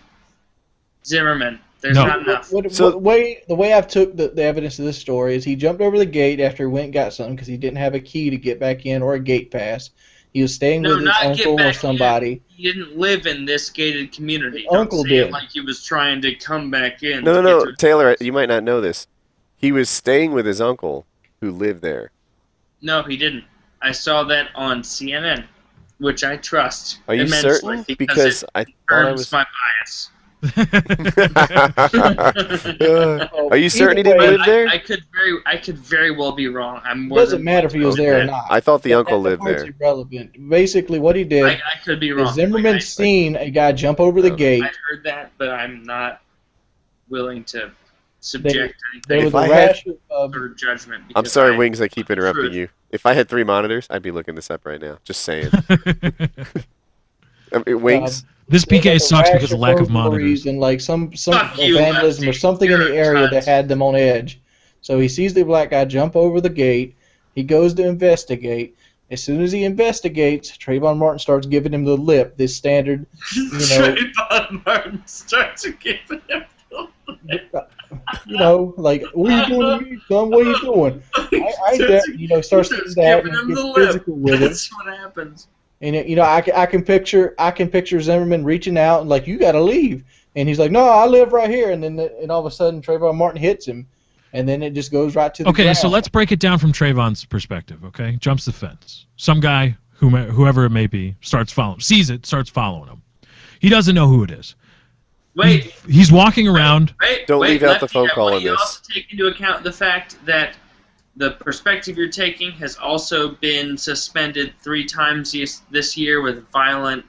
Zimmerman. There's No. not enough. So- the way I've took the evidence of this story is he jumped over the gate after he went and got something because he didn't have a key to get back in or a gate pass. He was staying No, with his not get uncle back or in. somebody. He didn't live in this gated community. Uncle Don't say it did. like he was trying to come back in. No, to no, get to- Taylor, you might not know this. He was staying with his uncle who lived there. No, he didn't. I saw that on CNN, which I trust Are you immensely certain? because Because it I thought I confirms was. my bias. Are you certain he Either didn't way, live there? I could very well be wrong. I'm It more doesn't than matter if he was there or Okay. not. I thought the uncle That lived part's there. irrelevant. Basically, what he did I could be wrong. is Zimmerman Like, seen a guy jump over the Oh. gate. I heard that, but I'm not willing to subject There anything was If I a had- rash of for judgment. I'm because sorry, I- Wings, I keep interrupting Truth. you. If I had 3 monitors, I'd be looking this up right now. Just saying. Wings. This There's PK like a sucks rash because of lack of burglaries monitors. and like some Fuck you, vandalism or Lefty. something in the You're a area cunt. that had them on edge. So he sees the black guy jump over the gate. He goes to investigate. As soon as he investigates, Trayvon Martin starts giving him the lip. This standard, Trayvon Martin starts giving him the lip. like, what are you doing to me, son? What are you doing? Starts getting that and gets physical with him. That's what happens. And I can picture Zimmerman reaching out and like, you got to leave. And he's like, no, I live right here. And then all of a sudden, Trayvon Martin hits him, and then it just goes right to the Okay, ground. so let's break it down from Trayvon's perspective. Okay, jumps the fence. Some guy, whoever it may be, sees it, starts following him. He doesn't know who it is. Wait. He's walking around. Don't leave out the phone Lefty, call I on want you this. also take into account the fact that the perspective you're taking has also been suspended 3 times this year with violent.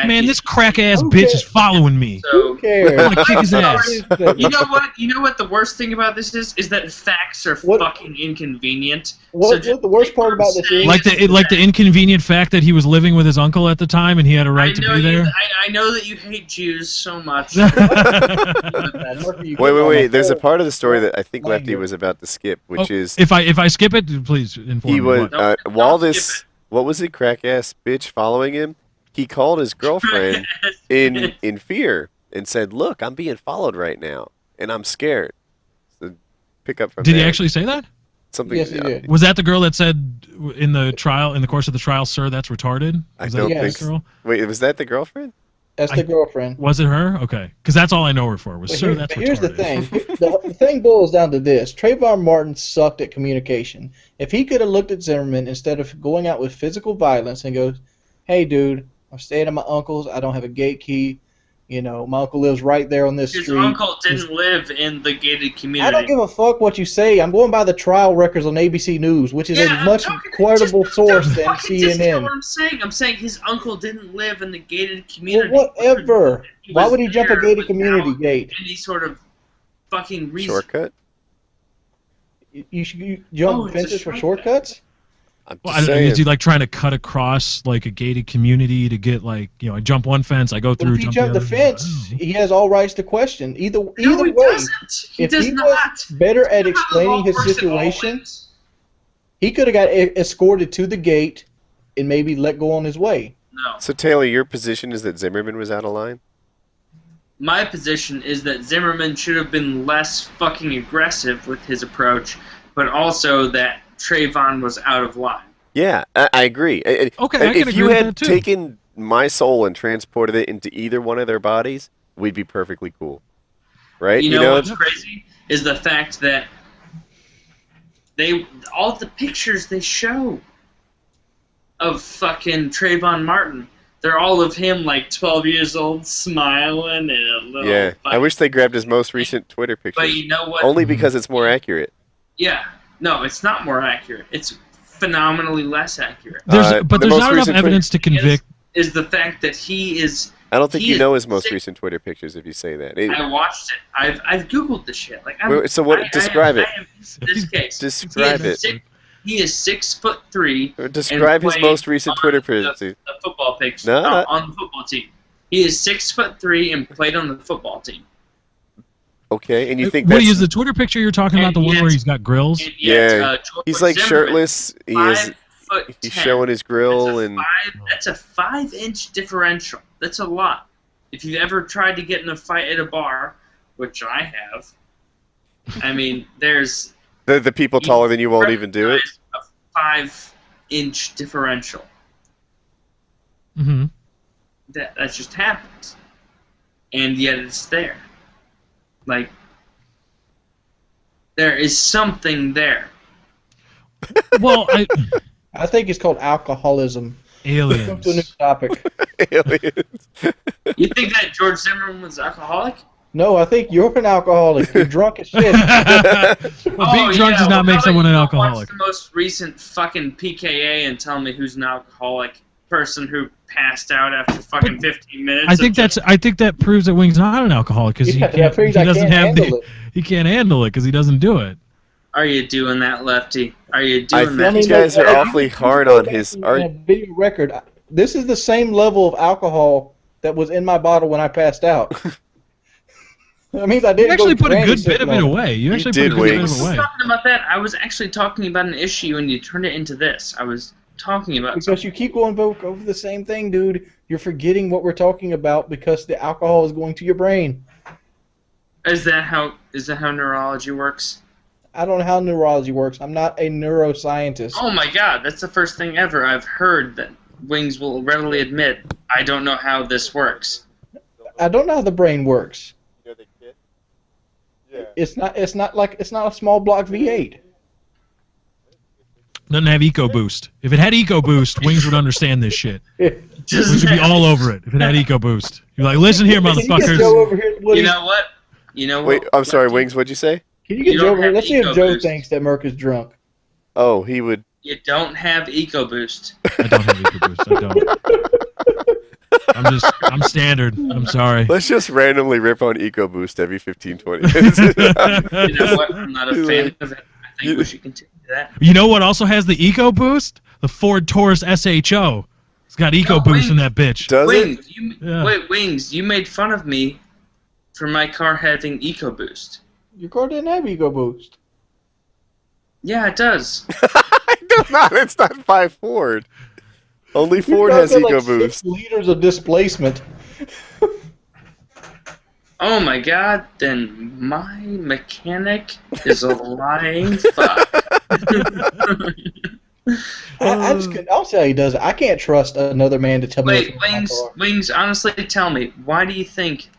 Man, this crack-ass Who bitch cares? is following me. So, Who cares? I'm gonna kick his ass. you know what? You know what the worst thing about this is that facts are What- fucking inconvenient. What the worst part about this is? Like the inconvenient fact that he was living with his uncle at the time and he had a right to be there. I know that you hate Jews so much. Wait. There's a part of the story that I think Lefty was about to skip, which is If I skip it, please inform he me. was What? while Don't this skip what was it, crack ass bitch following him. He called his girlfriend in fear and said, "Look, I'm being followed right now, and I'm scared." So pick up from Did there. he actually say that? Something? Yes, he did. Was that the girl that said in the course of the trial, "Sir, that's retarded"? I Was don't that think the girl? Wait, was that the girlfriend? That's the girlfriend. Was it her? Okay, because that's all I know her for. Was But "Sir, that's retarded." here's the thing. The thing boils down to this. Trayvon Martin sucked at communication. If he could have looked at Zimmerman instead of going out with physical violence and goes, hey, dude, I'm staying at my uncle's. I don't have a gate key. My uncle lives right there on this His street. uncle didn't live in the gated community. I don't give a fuck what you say. I'm going by the trial records on ABC News, which is a much credible source than CNN. What I'm saying. I'm saying his uncle didn't live in the gated community. Well, whatever. He Why was would he jump a there gated community without gate? Any sort of fucking reason. Shortcut? You jump it's a fences for shortcut. shortcuts? I'm Well, just I mean, saying. is he like trying to cut across like a gated community to get like I jump one fence, I go Well, through. if he jumped the other? fence, he has all rights to question. Either No, he way, doesn't. He if does he not. was better at That's not how explaining law his works at situation, always. he could have got escorted to the gate and maybe let go on his way. No. So Taylor, your position is that Zimmerman was out of line? My position is that Zimmerman should have been less fucking aggressive with his approach, but also that Trayvon was out of line. Yeah, I agree. Okay, I can if agree you with had that, too. taken my soul and transported it into either one of their bodies, we'd be perfectly cool, right? You know what's crazy is the fact that all the pictures they show of fucking Trayvon Martin, they're all of him like 12 years old, smiling and a little. Yeah, I fucking- wish they grabbed his most recent Twitter picture. But you know what? Only because it's more accurate. Yeah, no, it's not more accurate. It's phenomenally less accurate. But the there's most not enough recent evidence to convict. Is the fact that he is. I don't think He you is know his most sick. recent Twitter pictures if you say that. I watched it. I've googled the shit. Like, So what? Describe it. I am this case. Describe it. He is 6'3". Describe his played most recent on Twitter the picture. football picture No, no. on the football team. He is 6'3" and played on the football team. Okay, and you think What that's... is the Twitter picture you're talking about? The And one yet- where he's got grills? And yet, Yeah, George he's like Zimmerman, shirtless. He's 5'10". showing his grill and... That's a 5-inch differential. That's a lot. If you've ever tried to get in a fight at a bar, which I have, I mean, there's The people taller than you won't even do it. a 5-inch differential. Mm-hmm. That just happens, and yet it's there. Like, there is something there. Well, I think it's called alcoholism. Welcome to a new aliens. topic. Aliens. You think that George Zimmerman was alcoholic? No, I think you're an alcoholic. You're drunk as shit. Well, being drunk does not make someone an Watch alcoholic. the most recent fucking PKA and tell me who's an alcoholic person who passed out after fucking 15 minutes. I think that proves that Wing's not an alcoholic because Yeah, he I figured I doesn't can't have handle it. he can't handle it because he doesn't do it. Are you doing that, Lefty? Are you I doing think that? you guys are awfully hard on his art. Video record. This is the same level of alcohol that was in my bottle when I passed out. That means I You didn't actually go put a granny good bit of sitting it on away. You actually did, put a good bit Wings. of it away. Talking about that, I was actually talking about an issue and you turned it into this. I was talking about Because you keep going over the same thing, dude. You're forgetting what we're talking about because the alcohol is going to your brain. Is that how neurology works? I don't know how neurology works. I'm not a neuroscientist. Oh my god, that's the first thing ever I've heard that Wings will readily admit I don't know how this works. I don't know how the brain works. You know the kit? Yeah. It's not a small block V8. Doesn't have EcoBoost. If it had EcoBoost, Wings would understand this shit. Wings would be all over it if it had EcoBoost. You're like, listen here, Can you get Joe motherfuckers. over here? You know what? You know Wait, what? I'm sorry, Wings. What'd you say? Can you get You Joe don't over here? have Let's see if Joe EcoBoost. thinks that Murka's drunk. Oh, he would. You don't have EcoBoost. I don't have EcoBoost. I don't. I'm standard. I'm sorry. Let's just randomly rip on EcoBoost every 15, 20 minutes. You know what? I'm not a fan of it. I think we should continue that. You know what also has the EcoBoost? The Ford Taurus SHO. It's got EcoBoost in that bitch. Does it? Wings, Yeah. wait, Wings, you made fun of me for my car having EcoBoost. Your car didn't have EcoBoost. Yeah, it does. It does not. It's not by Ford. Only Your Ford car has got like EcoBoost. 6 liters of displacement. Oh my god, then my mechanic is a lying fuck. I'll tell you, he does it. I can't trust another man to tell me. Wait, what's in my Wings, car. Wings, honestly tell me, why do you think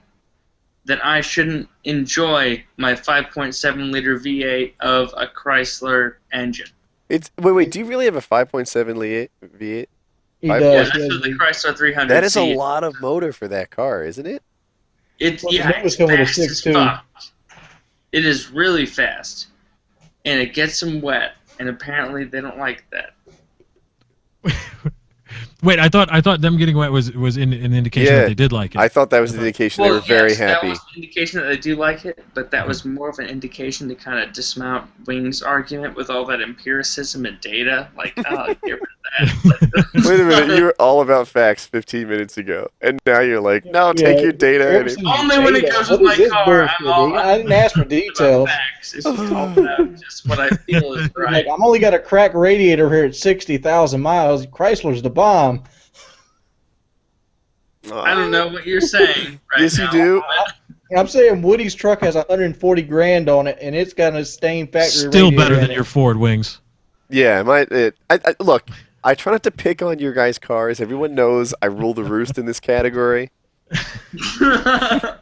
that I shouldn't enjoy my 5.7 liter V8 of a Chrysler engine? Wait. Do you really have a 5.7 V8? He Yeah, does. Yeah, he that's does. what the Chrysler 300C. That is a lot of motor for that car, isn't it? It's Well, yeah, the numbers it's come with a fast as 6.2. fuck. It is really fast, and it gets them wet. And apparently they don't like that. Wait, I thought them getting wet was an indication Yeah. that they did like it. I thought that was an indication they were very yes, happy. that was an indication that they do like it, but that was more of an indication to kind of dismount Wings' argument with all that empiricism and data. Like, oh, get rid of that. Wait a minute, you were all about facts 15 minutes ago, and now you're like, no, take Yeah, your data. ever And since Only you when say it that, goes what with is my this car, bullshit, I'm all dude? I didn't ask for about details. facts. It's just all about just what I feel is right. Like, I'm only got a cracked radiator here at 60,000 miles. Chrysler's the bomb. I don't know what you're saying right Yes, you now. do. I'm saying Woody's truck has 140 grand on it, and it's got a stained factory Still radiator better in than it. your Ford Wings. Yeah, look, I try not to pick on your guys' cars. Everyone knows I rule the roost in this category. I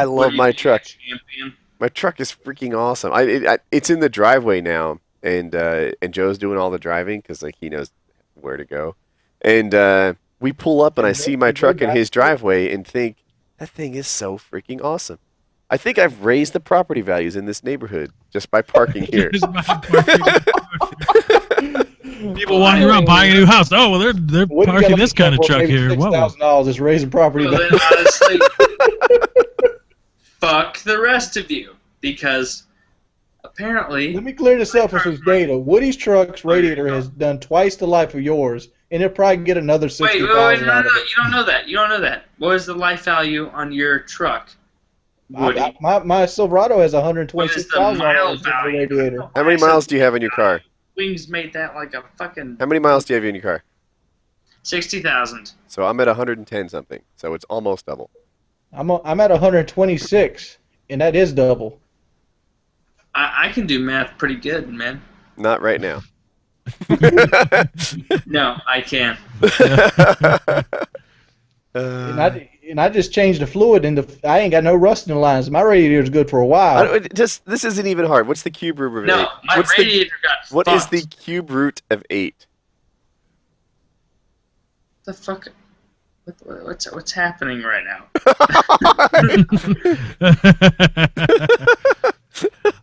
love my truck. Champion. My truck is freaking awesome. It's in the driveway now, and Joe's doing all the driving because like he knows where to go. And we pull up, and I see my truck in his driveway, and think that thing is so freaking awesome. I think I've raised the property values in this neighborhood just by parking here. Just by parking. People wandering around buying a new house. Oh, well, they're Woody parking got this kind of truck here. Whoa. $6,000 is raising property Well, value. then honestly, fuck the rest of you, because apparently Let me clear this up with some data. Woody's truck's radiator has done twice the life of yours, and it'll probably get another Wait, 60,000 no, out of it. you don't know that. You don't know that. What is the life value on your truck, Woody? My Silverado has What is the $126,000 mile on the value? radiator. How many miles do you have in your car? Wings made that like a fucking How many miles do you have in your car? 60,000. So I'm at 110 something. So it's almost double. I'm at 126, and that is double. I can do math pretty good, man. Not right now. No, I can. And I just changed the fluid into. I ain't got no rust in the lines. My radiator's good for a while. this isn't even hard. What's the cube root of 8? No, my What's radiator got What is fucked. the cube root of 8? The fuck? What's happening right now?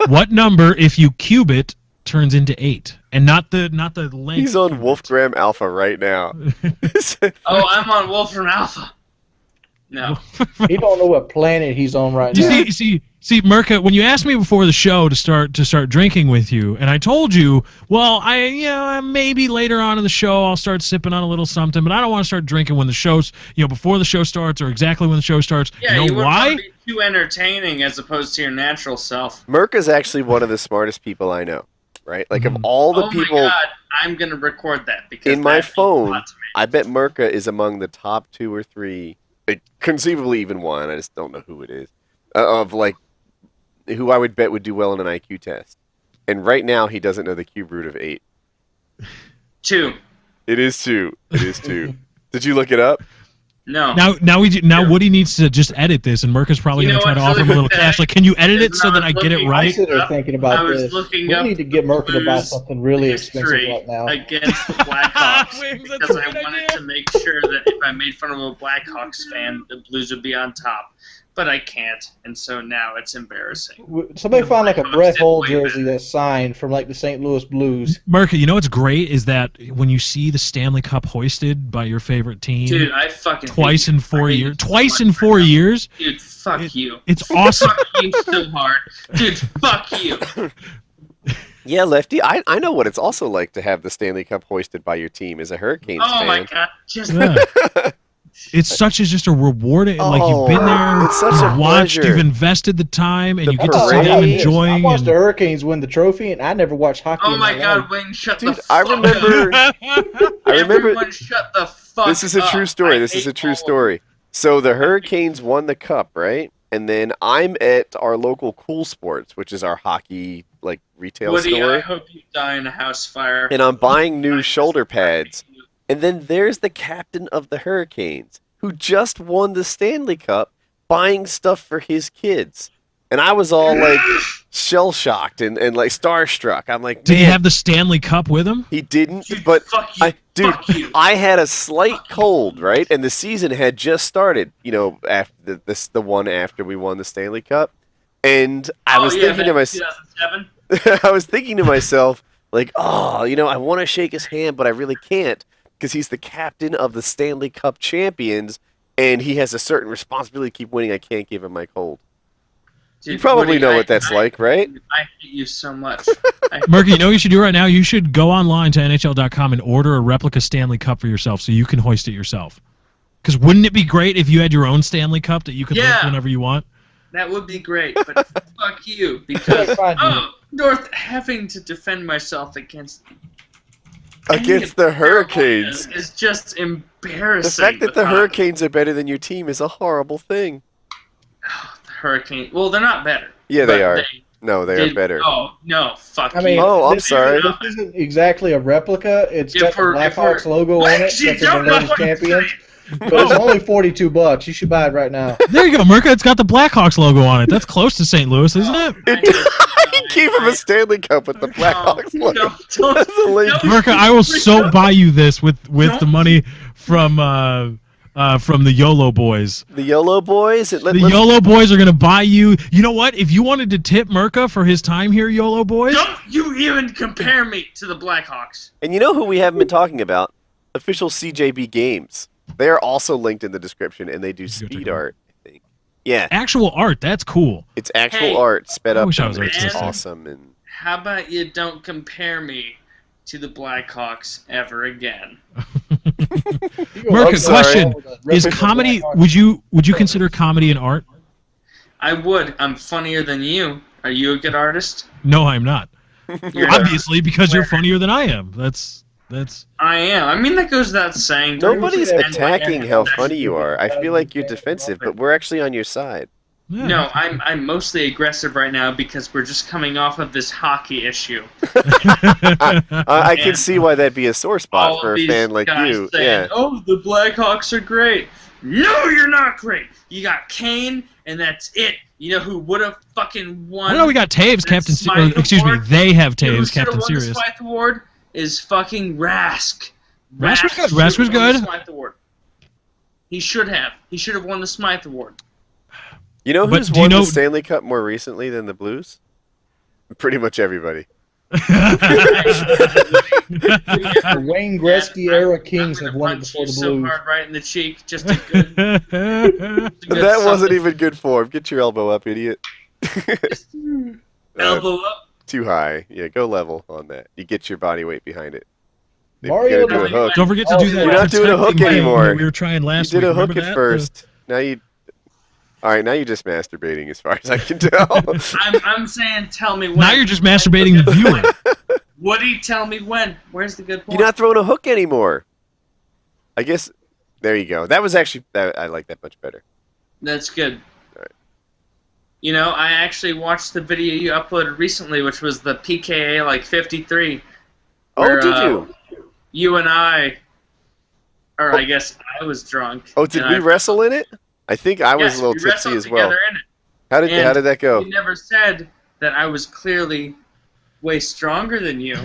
What number, if you cube it, turns into 8? And not the length. He's on Wolfgram Alpha right now. Oh, I'm on Wolfram Alpha. No. He don't know what planet he's on right now. You see, See, Murka, when you asked me before the show to start drinking with you, and I told you, well, maybe later on in the show I'll start sipping on a little something, but I don't want to start drinking when the show's, before the show starts or exactly when the show starts. Yeah, you know why? Be too entertaining as opposed to your natural self. Murka's actually one of the smartest people I know, right? Like, of all the people... Oh my God, I'm going to record that because in my that means a phone, lot to me. I bet Murka is among the top 2 or 3, conceivably even 1, I just don't know who it is, of, like, who I would bet would do well in an IQ test. And right now, he doesn't know the cube root of 8. 2. It is 2. It is 2. Did you look it up? No. Now Woody needs to just edit this, and Murka's probably going to try to offer him a little cash. Like, can you edit it so that I get it I right? sit there thinking about this. We need to get Murka to buy something really expensive right now. Against the Blackhawks Wings, that's because a I good wanted idea. to make sure that if I made fun of a Blackhawks fan, the Blues would be on top. But I can't, and so now it's embarrassing. Somebody found like a Blackhawks Brett did Hull way jersey better. that's signed from like the St. Louis Blues. Murka, you know what's great is that when you see the Stanley Cup hoisted by your favorite team Dude, I fucking twice hate in you. 4 I hate years, you so twice much in 4 right now. years, Dude, fuck you. it's awesome. Fuck you so hard. Dude, fuck you. Yeah, Lefty, I know what it's also like to have the Stanley Cup hoisted by your team as a Hurricanes Oh fan. my God. Just Yeah. It's such as just a rewarding, like you've been there, it's such you've a watched, pleasure. you've invested the time, and The you get to see them parade. enjoying. I watched and- the Hurricanes win the trophy, and I never watched hockey. Oh in my my God, life. Wayne, shut Dude, the I fuck remember. up. I remember. Everyone shut the fuck up. This is a true story. This is a true story. So the Hurricanes won the cup, right? And then I'm at our local Cool Sports, which is our hockey like retail Woody, store, I hope you die in a house fire. and I'm buying new shoulder pads. And then there's the captain of the Hurricanes, who just won the Stanley Cup, buying stuff for his kids. And I was all like shell-shocked and like starstruck. I'm like, Did he man, have the Stanley Cup with him? he didn't, Dude, but fuck you. Fuck you. I had a slight cold, right? And the season had just started, after the one after we won the Stanley Cup. And I was thinking to myself, 2007. I was thinking to myself, like, I want to shake his hand, but I really can't because he's the captain of the Stanley Cup champions, and he has a certain responsibility to keep winning. I can't give him my cold. Dude, You probably Woody, know what that's like, right? I hate you so much. Murky, you know what you should do right now? You should go online to NHL.com and order a replica Stanley Cup for yourself so you can hoist it yourself. Because wouldn't it be great if you had your own Stanley Cup that you could lift whenever you want? That would be great, but fuck you because Fine, North having to defend myself against The Hurricanes. is just embarrassing. The fact that the Hurricanes are better than your team is a horrible thing. The Hurricane. Well, they're not better. Yeah, they but are. No, they are better. Oh no, fuck I mean, you. Oh, I'm this sorry. This isn't exactly a replica. It's If got the we're- if Blackhawks we're- logo on it. You That's don't the know latest what I'm champions. saying. But it's only $42. You should buy it right now. There you go, Murka. It's got the Blackhawks logo on it. That's close to St. Louis, isn't it? You gave him a Stanley Cup with the Blackhawks logo. Don't, That's a lame- Murka, I will so buy you this with the money from the YOLO boys. The YOLO boys. The YOLO boys are gonna buy you. You know what? If you wanted to tip Murka for his time here, YOLO boys. Don't you even compare me to the Blackhawks. And you know who we haven't been talking about? Official CJB Games. They are also linked in the description, and they do Go check speed them out. art, I think. Yeah, Actual art. That's cool. it's actual Hey, art sped I up. wish I was and it's artistic. awesome. And How about you don't compare me to the Blackhawks ever again? Murka, sorry. question: Is comedy? Would you consider comedy an art? I would. I'm funnier than you. Are you a good artist? No, I'm not. You're Obviously, because you're funnier than I am. That's. I am. I mean, that goes without saying. nobody's Yeah, attacking yeah, how yeah. funny you are. I feel like you're defensive, but we're actually on your side. Yeah. No, I'm mostly aggressive right now because we're just coming off of this hockey issue. I can And see why that'd be a sore spot All for of a these fan like guys you. saying, Yeah. "Oh, the Blackhawks are great." No, you're not great. You got Kane, and that's it. You know who would have fucking won? I know we got Taves, the Captain. Smythe Excuse me, Award? they have You know who Taves, should have Captain won the Serious. Smythe Award is fucking Rask. Rask was good. should Rask was have won the good. Smythe Award. He should have. He should have won the Smythe Award. You know But who's do you won know- the Stanley Cup more recently than the Blues? Pretty much everybody. The Wayne Gretzky era Kings I'm have gonna won it punch before you the so Blues. hard right in the cheek. Just a good. That wasn't even good form. Get your elbow up, idiot. Just elbow up. Too high. Yeah, go level on that. You get your body weight behind it. If Mario you're gonna do a hook. Don't forget to do that. You're not doing a hook protecting game anymore. that we were trying last You did week. a hook Remember at that? first. Now you. All right, now you're just masturbating, as far as I can tell. I'm saying, tell me when. Now you're just masturbating the viewing. Woody, tell me when. Where's the good point? You're not throwing a hook anymore. I guess. There you go. That was actually. I like that much better. That's good. Alright. You know, I actually watched the video you uploaded recently, which was the PKA like 53. Oh, where, did you? You and I, or I guess I was drunk. Oh, did we wrestle in it? I think I was Yes, a little we tipsy wrestled as well. together in it. How did that go? You never said that I was clearly way stronger than you,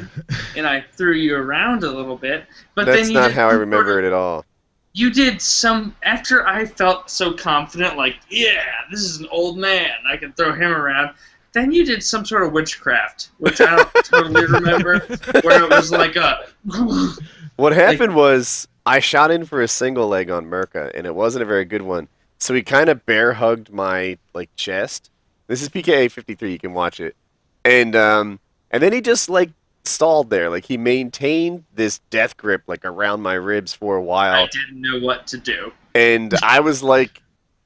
and I threw you around a little bit. But That's then you not did how I remember it at all. You did some after I felt so confident, like, yeah, this is an old man, I can throw him around. Then you did some sort of witchcraft, which I don't totally remember, where it was like a. What happened was I shot in for a single leg on Murka, and it wasn't a very good one. So he kind of bear hugged my chest. This is PKA 53. You can watch it, and then he just stalled there. Like he maintained this death grip around my ribs for a while. I didn't know what to do. And I was I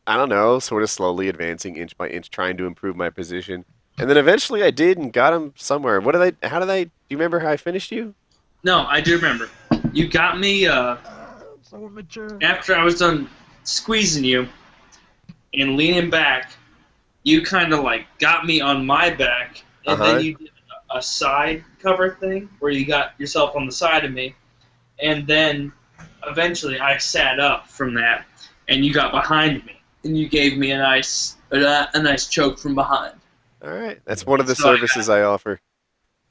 don't know, sort of slowly advancing inch by inch, trying to improve my position. And then eventually I did and got him somewhere. Do you remember how I finished you? No, I do remember. You got me So mature. after I was done squeezing you and leaning back. You kind of got me on my back, and then you did a side cover thing where you got yourself on the side of me, and then eventually I sat up from that, and you got behind me, and you gave me a nice choke from behind. All right. That's one of the So services I offer.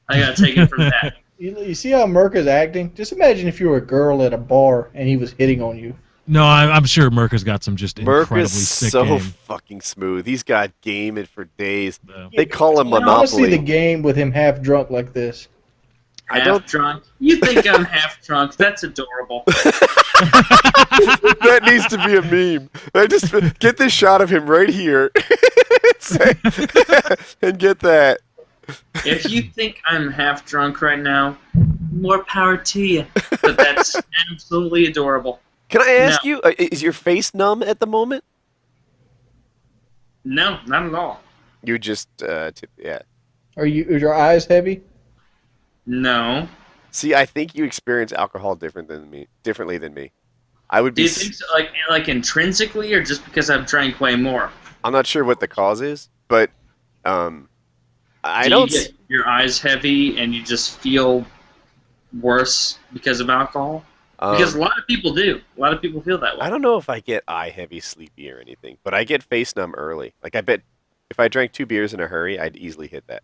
I gotta take it from that. You see how Murka's acting? Just imagine if you were a girl at a bar and he was hitting on you. No, I'm sure Murka's got some just incredibly Murka's sick so game. fucking smooth. He's got game it for days. Yeah. They call him I want to see the Monopoly. game with him half drunk like this. I Half don't- drunk. You think I'm half drunk? That's adorable. That needs to be a meme. I just get this shot of him right here, and get that. If you think I'm half drunk right now, more power to you. But that's absolutely adorable. Can I ask you? Is your face numb at the moment? No, not at all. You just yeah. Is your eyes heavy? No. See, I think you experience alcohol differently than me. I would Do be. you think so, like intrinsically, or just because I've drank way more? I'm not sure what the cause is, but I Do don't. you get your eyes heavy and you just feel worse because of alcohol? Because a lot of people do. A lot of people feel that way. I don't know if I get eye heavy, sleepy, or anything, but I get face numb early. I bet if I drank 2 beers in a hurry, I'd easily hit that.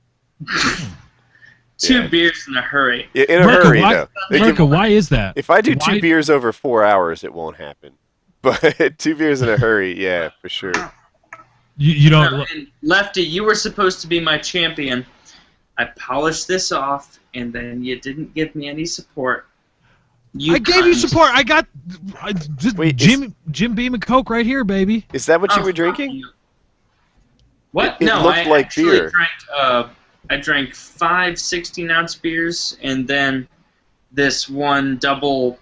Two Yeah. beers in a hurry. In a Murka, hurry, why- though. Murka, why is that? If I do Why- 2 beers over 4 hours, it won't happen. But 2 beers in a hurry, yeah, for sure. You No, don't. and Lefty, you were supposed to be my champion. I polished this off, and then you didn't give me any support. I gave you cunt. support. I got Wait, Jim Beam and Coke right here, baby. Is that what you Oh, were fuck drinking? you. What? It No, looked I like actually beer. drank 5 16-ounce beers, and then this one double.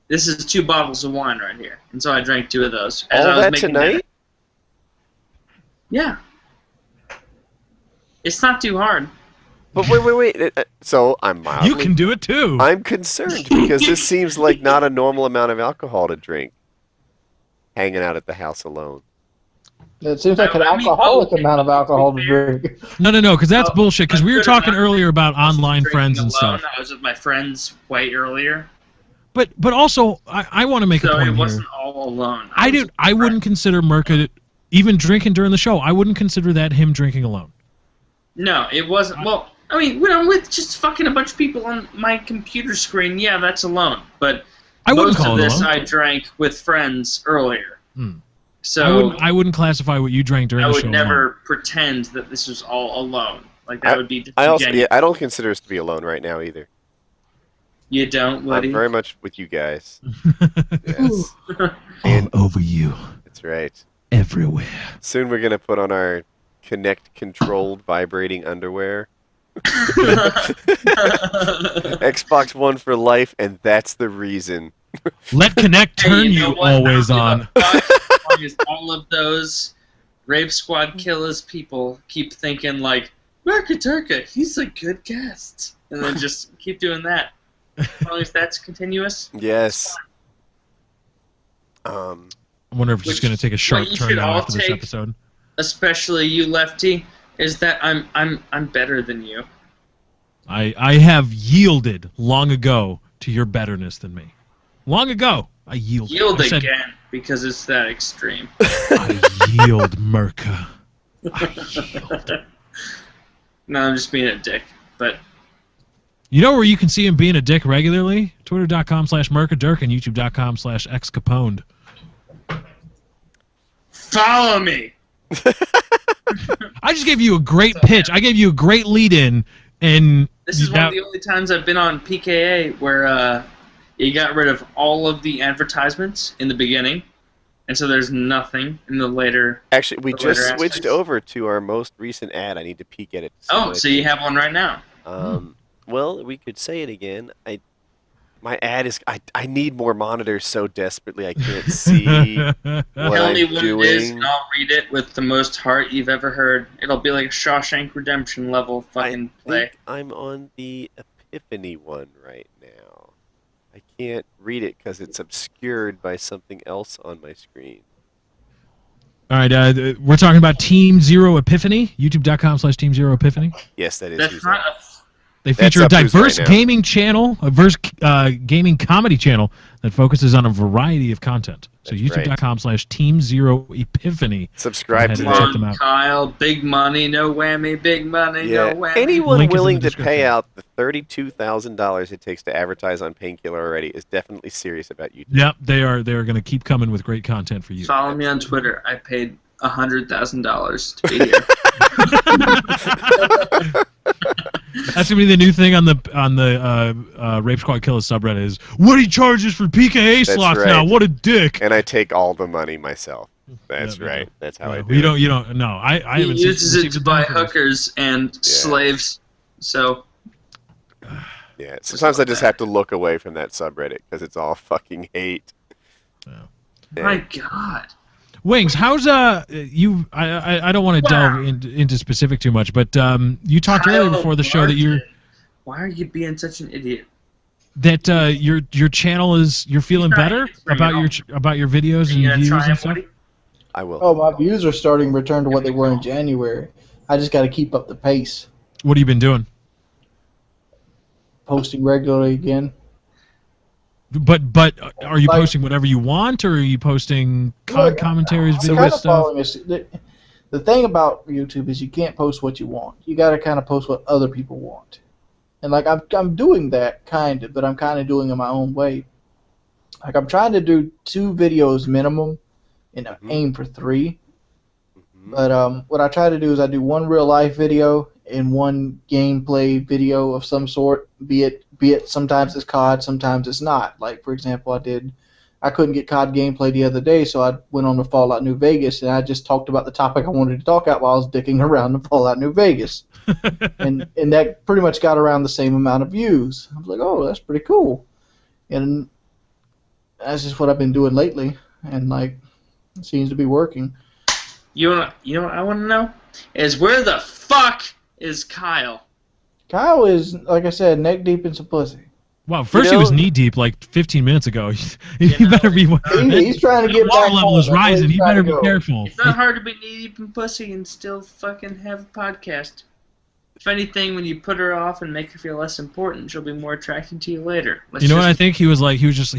This is 2 bottles of wine right here, and so I drank 2 of those. As All I was that making tonight? dinner. Yeah. It's not too hard. But wait. So I'm mildly. You can do it too. I'm concerned because this seems like not a normal amount of alcohol to drink. Hanging out at the house alone. It seems like an I mean, alcoholic okay, amount of alcohol to to be fair. drink. No, because that's Oh, bullshit. Because we were good talking enough. earlier about I wasn't online drinking friends and alone. stuff. I was with my friends way earlier, But also, I want to make a so point it here. wasn't all alone. I wouldn't consider Murka even drinking during the show. I wouldn't consider that him drinking alone. No, it wasn't. Well, I mean, when I'm with just fucking a bunch of people on my computer screen, yeah, that's alone. But I wouldn't most call of it this alone. I drank with friends earlier. Hmm. So I wouldn't classify what you drank during I the would show. never alone. pretend that this was all alone. Like that would be I also, disingenuous. I don't consider us to be alone right now either. You don't, Woody. I'm very much with you guys. Yes, All over you, that's right. everywhere. Soon we're gonna put on our Connect controlled vibrating underwear. Xbox One for life, and that's the reason. Let Connect Hey, turn you know you what? always on. As long as all of those Rape Squad killers people keep thinking like, Murka Durkah, he's a good guest. And then just keep doing that. As long as that's continuous. Yes. I wonder if it's just going to take a sharp what you turn should now all after this take- episode. Especially you, Lefty, is that I'm better than you. I have yielded long ago to your betterness than me. Long ago, I yielded. Yield I said, again, because it's that extreme. I yield, Murka. I yield. No, I'm just being a dick. But You know where you can see him being a dick regularly? Twitter.com/MurkaDurk and YouTube.com/XCapone. follow me! I just gave you a great pitch. I gave you a great lead-in, and This is one of the only times I've been on PKA where you got rid of all of the advertisements in the beginning, and so there's nothing in the later. Actually, we The just later switched aspects. over to our most recent ad. I need to peek at it. to see Oh, what so it you is. have one right now. Well, we could say it again. My ad is. I need more monitors so desperately. I can't see what Tell me I'm what doing. it is, and I'll read it with the most heart you've ever heard. It'll be like a Shawshank Redemption level fucking I play. think I'm on the Epiphany one right now. I can't read it because it's obscured by something else on my screen. All right, we're talking about Team Zero Epiphany. YouTube.com/Team Zero Epiphany. Yes, that is. That's who's not on. a They That's feature a up who's diverse right now. gaming channel, a diverse gaming comedy channel that focuses on a variety of content. So That's right. YouTube.com/Team Zero Epiphany. Subscribe to Go Come ahead that. and check them on, out. Kyle. Big money, no whammy. Big money, Yeah. no whammy. Anyone Link is in willing the to pay description. out the $32,000 it takes to advertise on Painkiller already is definitely serious about YouTube. Yep, they are going to keep coming with great content for you. Follow me on Twitter. I paid $100,000 to be here. That's gonna be the new thing on the Rape Squad Killer subreddit is what he charges for PKA That's slots right. now. What a dick. And I take all the money myself. That's Yeah, right. That's how I do You it. don't. No, I He haven't uses it received to a buy dime for this. hookers and slaves. So Yeah. Sometimes I just have to look away from that subreddit because it's all fucking hate. Yeah. my God. Wings, how's you? I don't want to delve into specific too much, but you talked earlier Kyle before the show that Why are you being such an idiot? your channel is you're feeling Try better it. Bring it about your videos You and gonna views try and it, stuff. Woody? I will. Oh, my views are starting to return to what they were in January. I just got to keep up the pace. What have you been doing? Posting regularly again. But are you Like- posting whatever you want, or are you posting Look, commentaries, I'm video kind of stuff? following this. The thing about YouTube is you can't post what you want. You got to kind of post what other people want. And like I'm doing that kind of, but I'm kind of doing it my own way. Like I'm trying to do 2 videos minimum, and aim for 3. Mhm. But what I try to do is I do 1 real life video and 1 gameplay video of some sort. Be it sometimes it's COD, sometimes it's not. Like for example, I couldn't get COD gameplay the other day, so I went on to Fallout New Vegas and I just talked about the topic I wanted to talk about while I was dicking around in Fallout New Vegas. and that pretty much got around the same amount of views. I was like, oh, that's pretty cool. And that's just what I've been doing lately, and like it seems to be working. You know what I want to know? Is where the fuck is Kyle? Kyle is, like I said, neck deep in some pussy. Wow, first You he was know- knee deep like 15 minutes ago. You know, better be. He's trying to get The water back level home. is That's where rising. he's He trying better to be go. careful. It's not hard to be knee deep in pussy and still fucking have a podcast. If anything, when you put her off and make her feel less important, she'll be more attracted to you later. You know what I think? He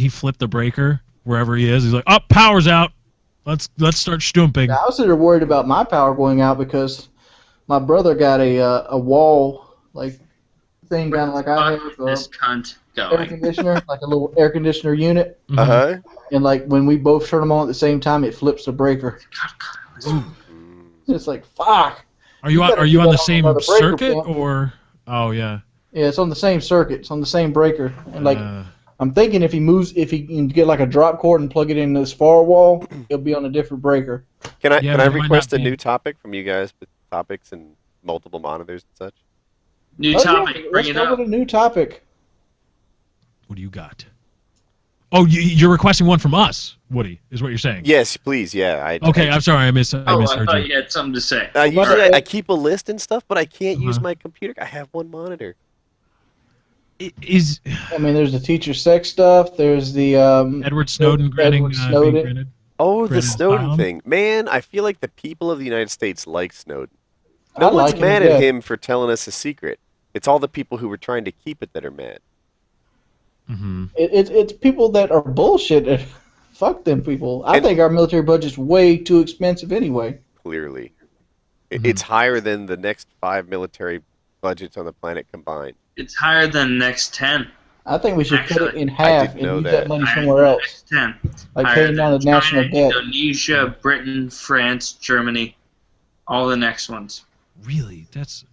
flipped the breaker wherever he is. He's like, "Oh, power's out. Let's start stumping." I was sort of worried about my power going out because my brother got a wall like thing down like I have this cunt air going. conditioner, like a little air conditioner unit, Mhm. Uh-huh. and like when we both turn them on at the same time, it flips the breaker. God, Kyle is Mm. It's like fuck. Are you You on gotta Are you do on that the on same another breaker circuit point. or? Oh yeah. Yeah, it's on the same circuit. It's on the same breaker, and like Uh, I'm thinking if he can get like a drop cord and plug it in this far wall, it'll be on a different breaker. Can I Yeah, can but I it might request not a be- new topic from you guys topics and multiple monitors and such? New Oh, topic. yeah, Bring let's it go up. with a new topic. What do you got? Oh, you're requesting one from us, Woody, is what you're saying? Yes, please. Yeah. Okay, I'm sorry, I I misheard thought you. you had something to say. Usually Alright. I keep a list and stuff, but I can't use Uh-huh. my computer. I have one monitor. Is I mean, there's the teacher sex stuff. There's the Edward Snowden Edward granting Snowden. being granted? Oh, the Granted Snowden asylum? thing. Man, I feel like the people of the United States like Snowden. I No one's like him mad to at death. him for telling us a secret. It's all the people who were trying to keep it that are mad. Mm-hmm. It's people that are bullshit. Fuck them people. I And- think our military budget's way too expensive anyway. Clearly. Mhm. It's higher than the next 5 military budgets on the planet combined. It's higher than the next 10. I think we should cut it Actually, in half didn't and know use that. that money Higher somewhere than the else, next 10. like Higher paying down the than national China, debt. Indonesia, Britain, France, Germany, all the next ones. Really? That's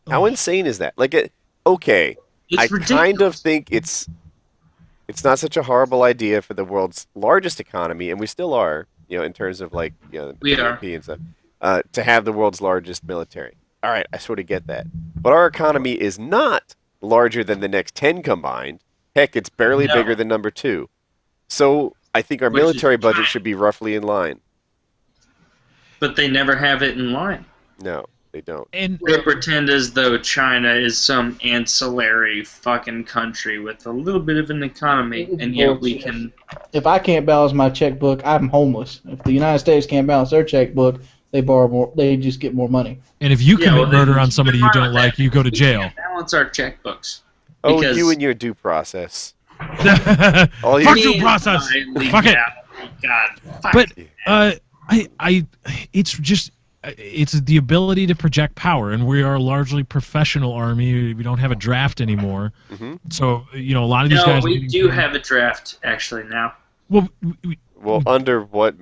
How insane is that? Okay, It's I ridiculous. kind of think it's not such a horrible idea for the world's largest economy, and we still are, in terms of We are. GDP and stuff, to have the world's largest military. All right, I sort of get that, but our economy is not larger than the next 10 combined. Heck, it's barely No. bigger than number 2. So I think our Which is military budget fine. should be roughly in line. But they never have it in line. No, they don't. and They pretend as though China is some ancillary fucking country with a little bit of an economy, and yet we can. If I can't balance my checkbook, I'm homeless. If the United States can't balance their checkbook, they borrow more. They just get more money. and if you Yeah, commit well, then murder on keep somebody in you mind don't that like, you go to we jail. can't balance our checkbooks. Oh, Because- you and your due process. Fuck All you Fuck need- due process. My Fuck it. God. Fuck. But it's just it's the ability to project power, and we are a largely professional army. We don't have a draft anymore, Mhm. so a lot of these No, guys. are we getting do paid. have a draft actually now. Well, Well, under what?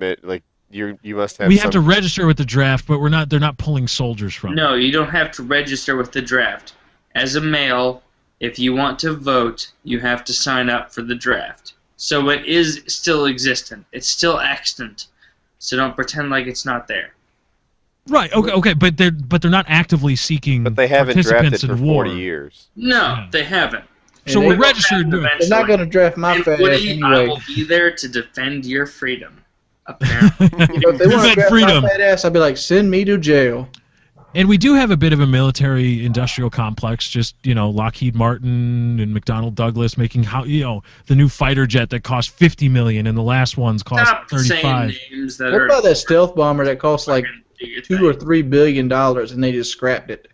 You must have. we have to some- register with the draft, but we're not. They're not pulling soldiers from. No, you don't have to register with the draft. As a male, if you want to vote, you have to sign up for the draft. So it is still existent. It's still extant. So don't pretend like it's not there. Right. Okay. But they're not actively seeking. But they haven't participants drafted for in war. 40 years. No, Yeah. they haven't. So And we're they- registered. They're They're not going to draft my And fat ass Woody, I anyway. will be there to defend your freedom. Apparently. If they want to Defend draft freedom. my fat ass, I'd be like, send me to jail. And we do have a bit of a military industrial complex, just, Lockheed Martin and McDonnell Douglas making the new fighter jet that cost $50 million and the last one's cost Stop saying $35. names that What are. about that stealth bomber that cost like fucking do your $2 or thing. $3 billion and they just scrapped it?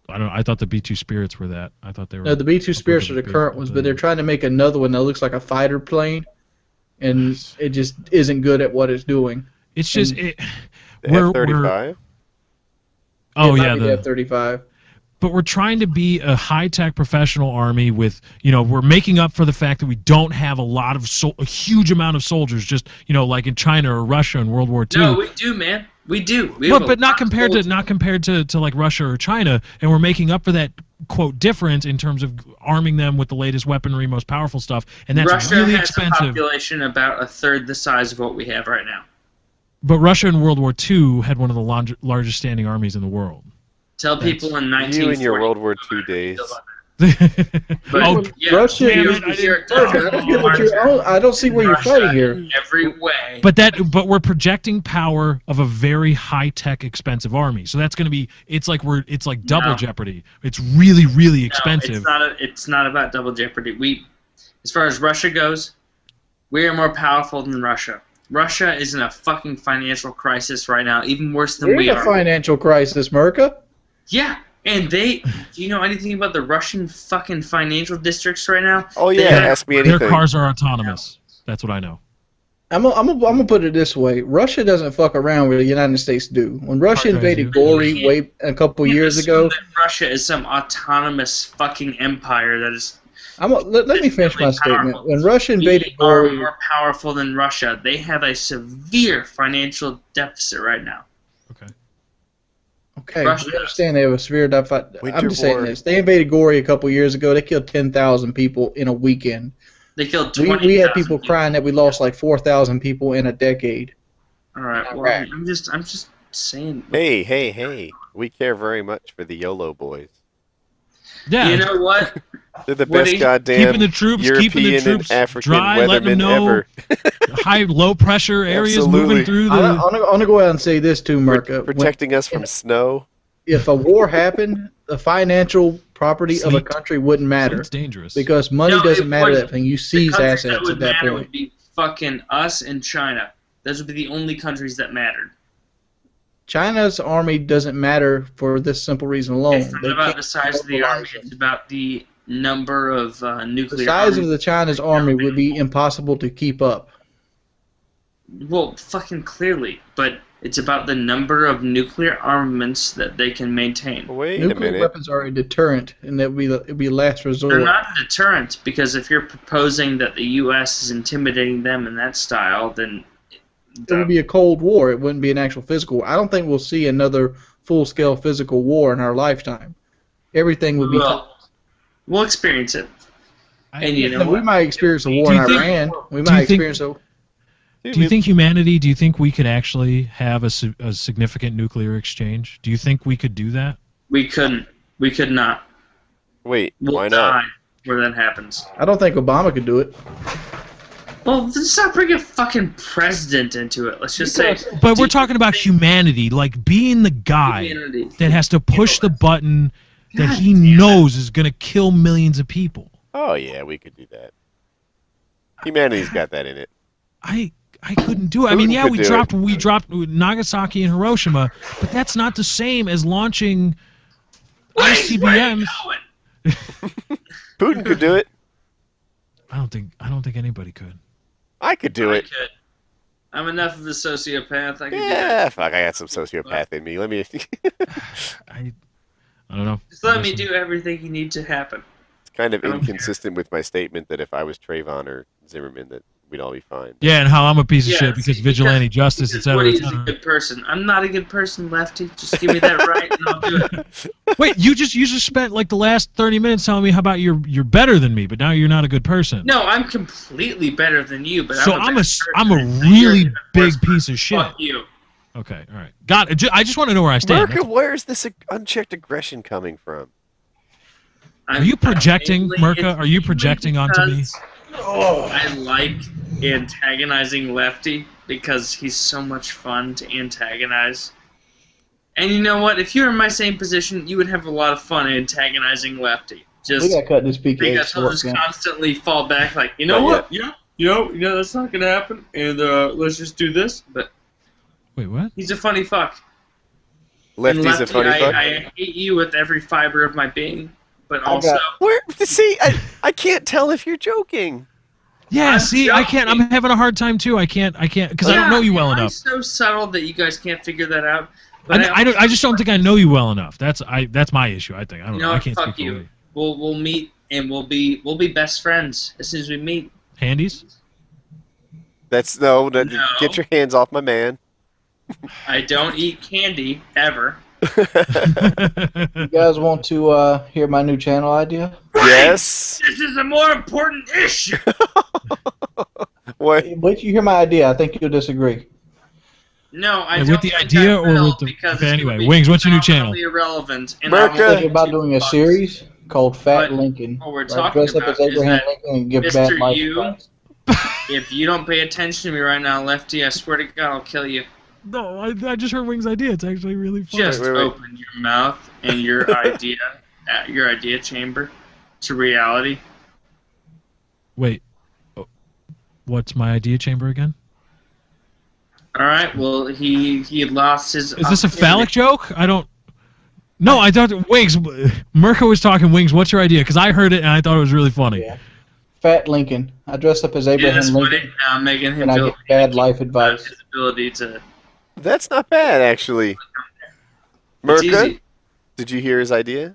I thought the B-2 Spirits were that. I thought they were. No, the B-2 Spirits are the big, current ones, but they're trying to make another one that looks like a fighter plane, and it just isn't good at what it's doing. It's just and- The we're- F-35. Oh It might yeah, be the F-35. but we're trying to be a high-tech professional army with, we're making up for the fact that we don't have a huge amount of soldiers, just, like in China or Russia in World War II. No, we do, man. We do. We have a But not lot of compared to like Russia or China, and we're making up for that quote difference in terms of arming them with the latest weaponry, most powerful stuff, and that's Russia really has a expensive. population about a third the size of what we have right now. But Russia in World War II had one of the largest standing armies in the world. Tell people in 1940. You and your World War II days. But, Oh, yeah, Russia, damn you're- it, I didn't- you're- I don't get what I don't see where you're Russia fighting here. in every way. but we're projecting power of a very high-tech, expensive army. So that's going to be it's like double No. jeopardy. It's really, really No, expensive. it's not about double jeopardy. As far as Russia goes, we are more powerful than Russia. Russia is in a fucking financial crisis right now, even worse than We're we in a are. financial crisis, Murka. Yeah, and do you know anything about the Russian fucking financial districts right now? Oh They yeah, have- ask me Their anything. cars are autonomous. That's what I know. I'm gonna put it this way: Russia doesn't fuck around where the United States do. When Russia Hard drives invaded do. Gori way a couple years Assume ago, that Russia is some autonomous fucking empire that is. let me finish my really statement. powerful. When Russia invaded We are Gori, more powerful than Russia. They have a severe financial deficit right now. Okay. okay, Russia- we understand they have a severe deficit. Winter I'm just saying war. this: they invaded Gori a couple years ago. They killed 10,000 people in a weekend. They killed We 20,000 had people crying that we lost like 4,000 people in a decade. All right. Well, Iraq. I'm just saying. Hey. We care very much for the YOLO boys. Yeah. You know what? They're the Woody, best goddamn keeping the European troops and African dry, let them weathermen know ever. low pressure areas Absolutely. moving through I'm the. going to go ahead and say this too, Murka. Protecting us from snow. If a war happened, the financial property of a Sleet. country wouldn't matter It's dangerous. because money No, doesn't it matter wouldn't. that thing. You the seize countries that assets would at that matter point. would be fucking us and China. Those would be the only countries that mattered. China's army doesn't matter for this simple reason alone. It's not They about can't the size of the mobilize army. them. It's about the number of nuclear. The size of armies. the China's army would be impossible to keep up. Well, fucking clearly, but it's about the number of nuclear armaments that they can maintain. Wait a Nuclear minute. weapons are a deterrent, and that would be last resort. They're not a deterrent because if you're proposing that the U.S. is intimidating them in that style, then It would be a Cold War. It wouldn't be an actual physical war. I don't think we'll see another full-scale physical war in our lifetime. Everything would be. we'll experience it. And you know we what? might experience a war Do in you think- Iran. We do you might think- experience a. Do you think humanity? Do you think we could actually have a significant nuclear exchange? Do you think we could do that? We couldn't. We could not. Wait, We'll why not? die where that happens. I don't think Obama could do it. Well, let's not bring a fucking president into it. Let's just say. But we're talking about humanity, like being the guy Humanity. that has to push the button that God he damn it. knows is going to kill millions of people. Oh yeah, we could do that. Humanity's got that in it. I couldn't do it. I mean, Putin yeah, could we do dropped Nagasaki and Hiroshima, but that's not the same as launching Wait, where are you ICBMs. going? Putin could do it. I don't think anybody could. I could do I it. could. I'm enough of a sociopath. I can do Yeah, that. fuck, I got some sociopath in me. Let me. It's I don't know. Just let me do everything you need to happen. kind of I don't inconsistent with my statement that if I was Trayvon or Zimmerman, that we'd all be fine. Yeah, and how I'm a piece of Yeah, shit because see, vigilante justice, Because etc. Woody is a good person. I'm not a good person, Lefty. Just give me that right, and I'll do it. Wait, you just spent like the last 30 minutes telling me how about you're better than me, but now you're not a good person. No, I'm completely better than you, but So I'm I'm a better person, so really you're the big worst piece of shit. Fuck you. Okay, all right. Got it. I just want to know where I stand. Murka, where's this unchecked aggression coming from? Are you projecting, Mainly Murka? it's Are you projecting onto me? because I like antagonizing Lefty because he's so much fun to antagonize. And you know what? If you were in my same position, you would have a lot of fun antagonizing Lefty. We Just got cut this PK because he'll short, just man. constantly fall back like, you know Not what? You know that's not gonna happen, and let's just do this. But Wait, what? he's a funny fuck. Lefty's And a Lefty, funny fuck. I hate you with every fiber of my being, but I also got- Where? See, I can't tell if you're joking. Yeah, I'm see, I can't. I'm joking. having a hard time too. I can't because I don't know you well I'm enough. so subtle that you guys can't figure that out. But I just don't think I know you well enough. That's my issue. I think I don't You know. know I what? can't Fuck speak for you. Woody. We'll meet and we'll be best friends as soon as we meet. Handies? That's no. No. Get your hands off my man. I don't eat candy ever. You guys want to hear my new channel idea? Yes. This is a more important issue. What? Wait till you hear my idea. I think you'll disagree. No, I With don't the think idea I or will with the- because okay, it's anyway, gonna be Wings, what's your new channel? totally irrelevant. And Murka. I'm thinking about Two doing a bucks. series called Fat But Lincoln. what we're where I talking dress up about as is Abraham that Lincoln and give Mr. bad life You- advice. If you don't pay attention to me right now, Lefty, I swear to God, I'll kill you. No, I just heard Wings' idea. It's actually really fun. Just wait. open your mouth and your idea chamber to reality. Wait, what's my idea chamber again? All right. Well, he lost his. Is this a phallic joke? I don't. No, I thought Wings. Murka was talking Wings. What's your idea? Because I heard it and I thought it was really funny. Yeah. Fat Lincoln. I dress up as Yeah, Abraham that's funny. Lincoln Now I'm making him and I feel give bad life advice. his ability to. That's not bad, actually. It's Murka, easy. did you hear his idea?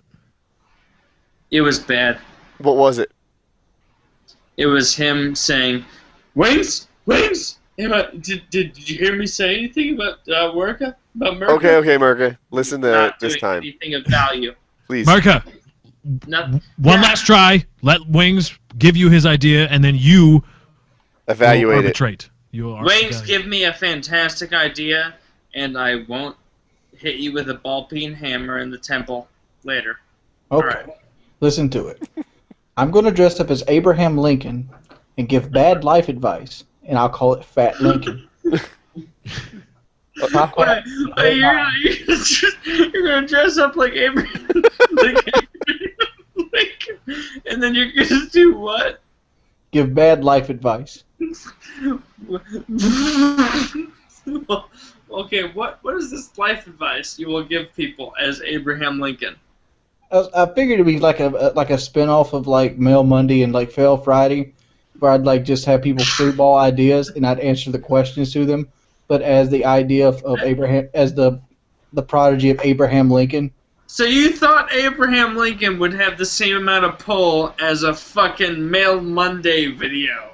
It was bad. What was it? It was him saying, "Wings, Wings." Did you hear me say anything about Murka? About Murka? Okay, Murka. Listen to Not this doing time, anything of value. please. Murka, Not, one last try. Let Wings give you his idea, and then you Evaluate will it. arbitrate. You will Wings evaluate. give me a fantastic idea, and I won't hit you with a ball-peen hammer in the temple later. Okay, Alright. listen to it. I'm going to dress up as Abraham Lincoln and give bad life advice, and I'll call it Fat Lincoln. Wait, you're gonna dress up like Abraham Lincoln, and then you're gonna do what? Give bad life advice. Well, okay, what is this life advice you will give people as Abraham Lincoln? I figured it'd be like a spin-off of like Mail Monday and like Fail Friday, where I'd like just have people freeball ideas and I'd answer the questions to them, but as the idea of Abraham, as the prodigy of Abraham Lincoln. So you thought Abraham Lincoln would have the same amount of pull as a fucking Mail Monday video?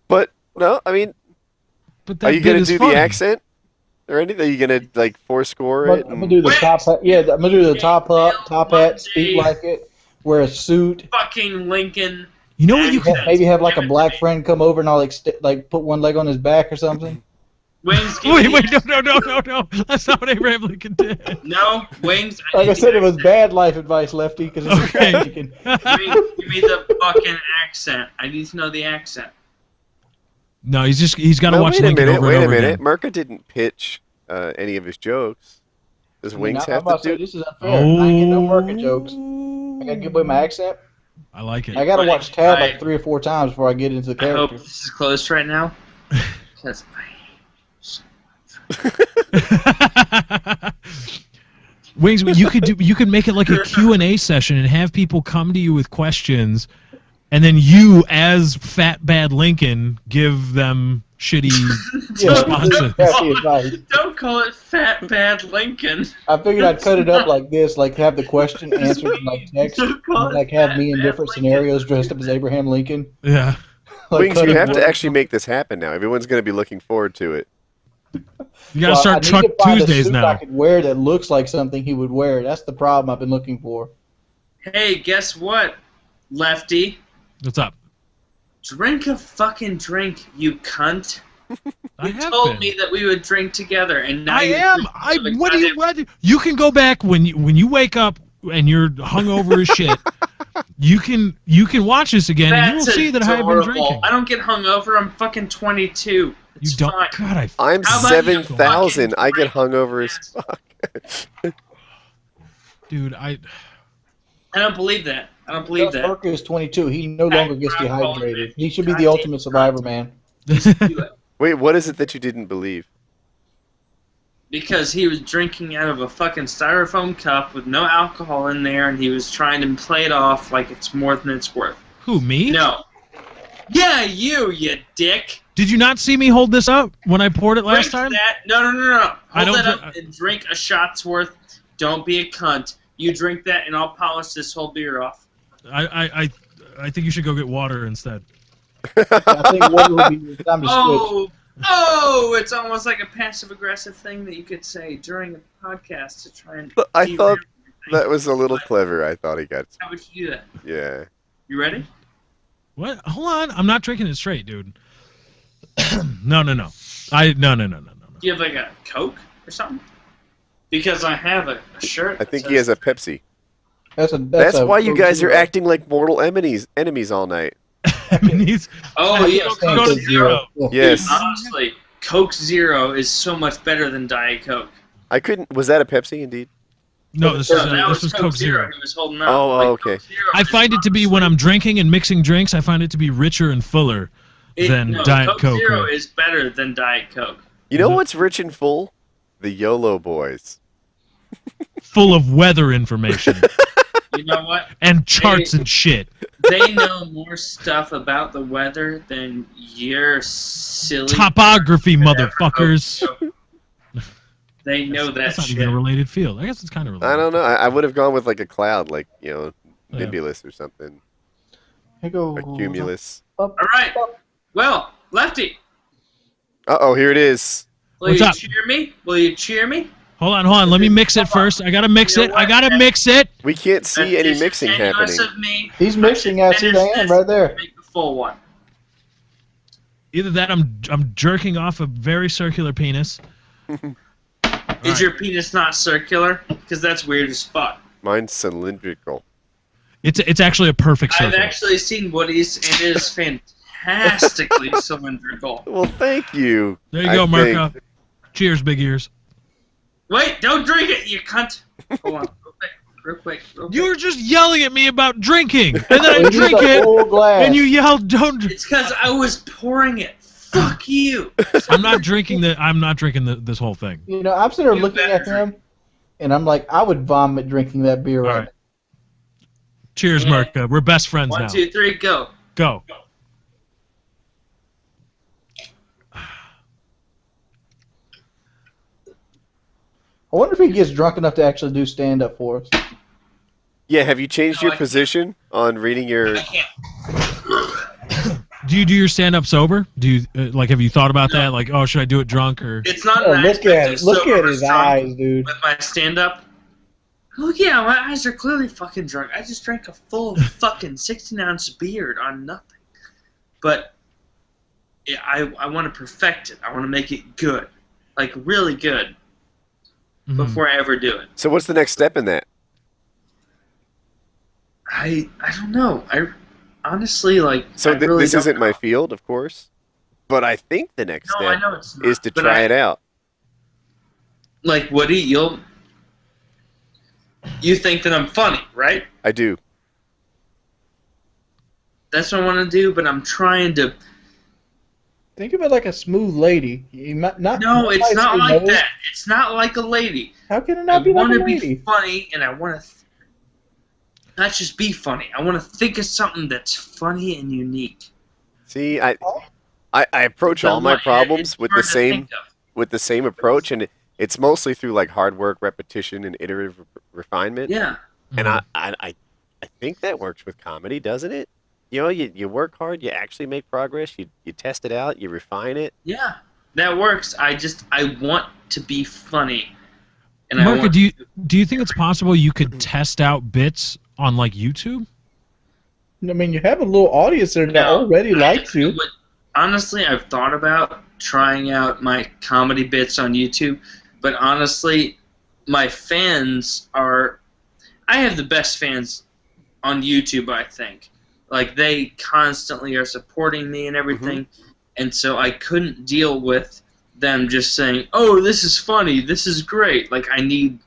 But no, I mean, But that are you bit gonna is do funny. the accent or anything? Are you gonna like four-score I'm it? gonna do the top hat. Yeah, I'm gonna do the top hat, Monday. speak like it, wear a suit. Fucking Lincoln. You know what you accent. can? Maybe have like a Give it to black me. friend come over and I'll like put one leg on his back or something. Wings, give me Wait, the no. That's not what Abraham Lincoln did. No, Wings. Like I said, it was bad life advice, Lefty, because it's Okay. Lincoln. Wings, give me the fucking accent. I need to know the accent. No, he's got to No, watch wait a Lincoln minute. over Wait and a over minute. again. Murka didn't pitch any of his jokes. Does Wings I'm have about to to say do? this is unfair. I ain't getting no Murka jokes. I gotta give away my accent. I like it. I gotta watch Tad I- like 3 or 4 times before I get into the I hope character. this is closed right now. Because Wings, you could make it like a Q&A session and have people come to you with questions, and then you, as Fat Bad Lincoln, give them shitty Yeah, responses. crappy advice. don't call it Fat Bad Lincoln. I figured I'd cut it up like this, like have the question answered in like text, Don't call and it like have Fat me in Bad different Lincoln. scenarios dressed up as Abraham Lincoln. Yeah. Like, Wings, cut you it have to up. actually make this happen now. Everyone's gonna be looking forward to it. You gotta Well, start I need Truck to find a Tuesdays suit I now. could wear that looks like something he would wear. That's the problem I've been looking for. Hey, guess what, Lefty? What's up? Drink a fucking drink, you cunt. I You have told been. me that we would drink together, and now I you're am. drinking What do goddamn- you can go back when you wake up and you're hungover as shit. You can watch this again and you will That's see that I have been adorable. drinking. I don't get hungover. I'm fucking 22. You It's don't. fine. God, I'm How about you 7,000. fucking I get drink? hungover as fuck. dude, I don't believe that. I don't believe that. Murka is 22. He no longer gets dehydrated. He should be the ultimate survivor, man. Wait, what is it that you didn't believe? Because he was drinking out of a fucking styrofoam cup with no alcohol in there, and he was trying to play it off like it's more than it's worth. Who, me? No. Yeah, you dick. Did you not see me hold this up when I poured it last Drink time? that. No. I Hold don't that dr- up and drink a shot's worth. Don't be a cunt. You drink that, and I'll polish this whole beer off. I think you should go get water instead. I think water would be the time to switch. Oh, it's almost like a passive-aggressive thing that you could say during a podcast to try and... I derail thought everything. that was a little clever. I thought he got. How would you do that? Yeah. You ready? What? Hold on. I'm not drinking it straight, dude. No. No. Do you have like a Coke or something? Because I have a shirt. I think he has a Pepsi. That's Why you guys are acting like mortal enemies all night. I mean, Oh, yeah, Coke Coke Zero. Zero. Yes. Honestly, Coke Zero is so much better than Diet Coke. I couldn't. Was that a Pepsi indeed? no, this was Coke Zero. He was holding up. Oh, Like, okay. Coke Zero I is find it to be when I'm drinking and mixing drinks, I find it to be richer and fuller than no, Diet Coke Coke. Zero is better than Diet Coke. You know Mhm. what's rich and full? The YOLO boys. Full of weather information You know what? and charts and shit. They know more stuff about the weather than your silly Topography, ever motherfuckers. hope so. They know that That's not shit. even a related field. I guess it's kind of related. I don't know. I would have gone with like a cloud, like Yeah. nebulous or something. Here goes. A cumulus. All right. Well, Lefty, Oh, here it is. will What's you up? cheer me? Will you cheer me? Hold on. Let me mix it first. I gotta mix You it. know I what? gotta mix it. We can't see any It's mixing disingenuous happening. of me. He's mixing. I see the Finish hand this right there. and Make the full one. Either that, I'm jerking off a very circular penis. Is right. your penis not circular? Because that's weird as fuck. Mine's cylindrical. It's actually a perfect I've circle. actually seen Woody's, and it is fantastically cylindrical. Well, thank you. There you go, I Murka. think- Cheers, big ears. Wait, don't drink it, you cunt. Hold on, real quick. You were just yelling at me about drinking, and then I You need drink a it, full glass. and you yelled, "Don't!" It's because I was pouring it. Fuck you. I'm not drinking this whole thing. You know, I'm sitting there You looking at better him, and I'm like, I would vomit drinking that beer All right right. Cheers, Yeah. Murka. We're best friends 1, now. 2, 3, go. Go. I wonder if he gets drunk enough to actually do stand up for us. Yeah, have you changed No, your I can't. position on reading your... I can't. Do you do your stand up sober? Do you have you thought about that? Like, oh, should I do it drunk or? It's not Oh, an look aspect at of it. Look sober at his drunk eyes, dude. with my stand-up. Look, yeah, my eyes are clearly fucking drunk. I just drank a full fucking 16-ounce beer on nothing. But yeah, I want to perfect it. I want to make it good, like really good, Mhm. before I ever do it. So what's the next step in that? I don't know. I honestly like. So I really this don't isn't know. my field, of course, but I think the next No, I step know it's not. is to but try it out. Like Woody, you think that I'm funny, right? I do. That's what I want to do, but I'm trying to. Think of it like a smooth lady. You might not. No, it's might not say like no. that. It's not like a lady. How can it I not be like want a to be lady? funny, and I want to not just be funny. I want to think of something that's funny and unique. See, I approach all my problems with the same approach, and it's mostly through like hard work, repetition, and iterative refinement. Yeah. And Mhm. I think that works with comedy, doesn't it? You know, you work hard, you actually make progress, you test it out, you refine it. Yeah, that works. I want to be funny. And Murka, do you think it's possible you could test out bits on like YouTube? I mean, you have a little audience there that No, already likes you. Honestly, I've thought about trying out my comedy bits on YouTube, but honestly, my fans are... I have the best fans on YouTube, I think. Like, they constantly are supporting me and everything, and so I couldn't deal with them just saying, "Oh, this is funny, this is great." Like, I need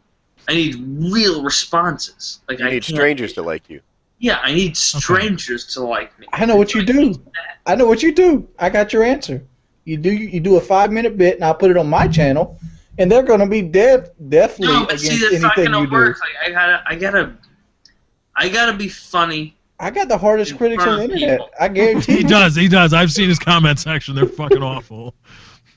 real responses. Like, You I need can't- strangers to like you. Yeah, I need strangers to like me. I know what you do. I know what you do. I got your answer. You do a 5-minute bit, and I'll put it on my channel, and they're going to be deathly No, but against see, that's not anything gonna you do. work. Like, I gotta be funny. I got the hardest In critics on front the of internet. people. I guarantee. He does. He does. I've seen his comment section. They're fucking awful.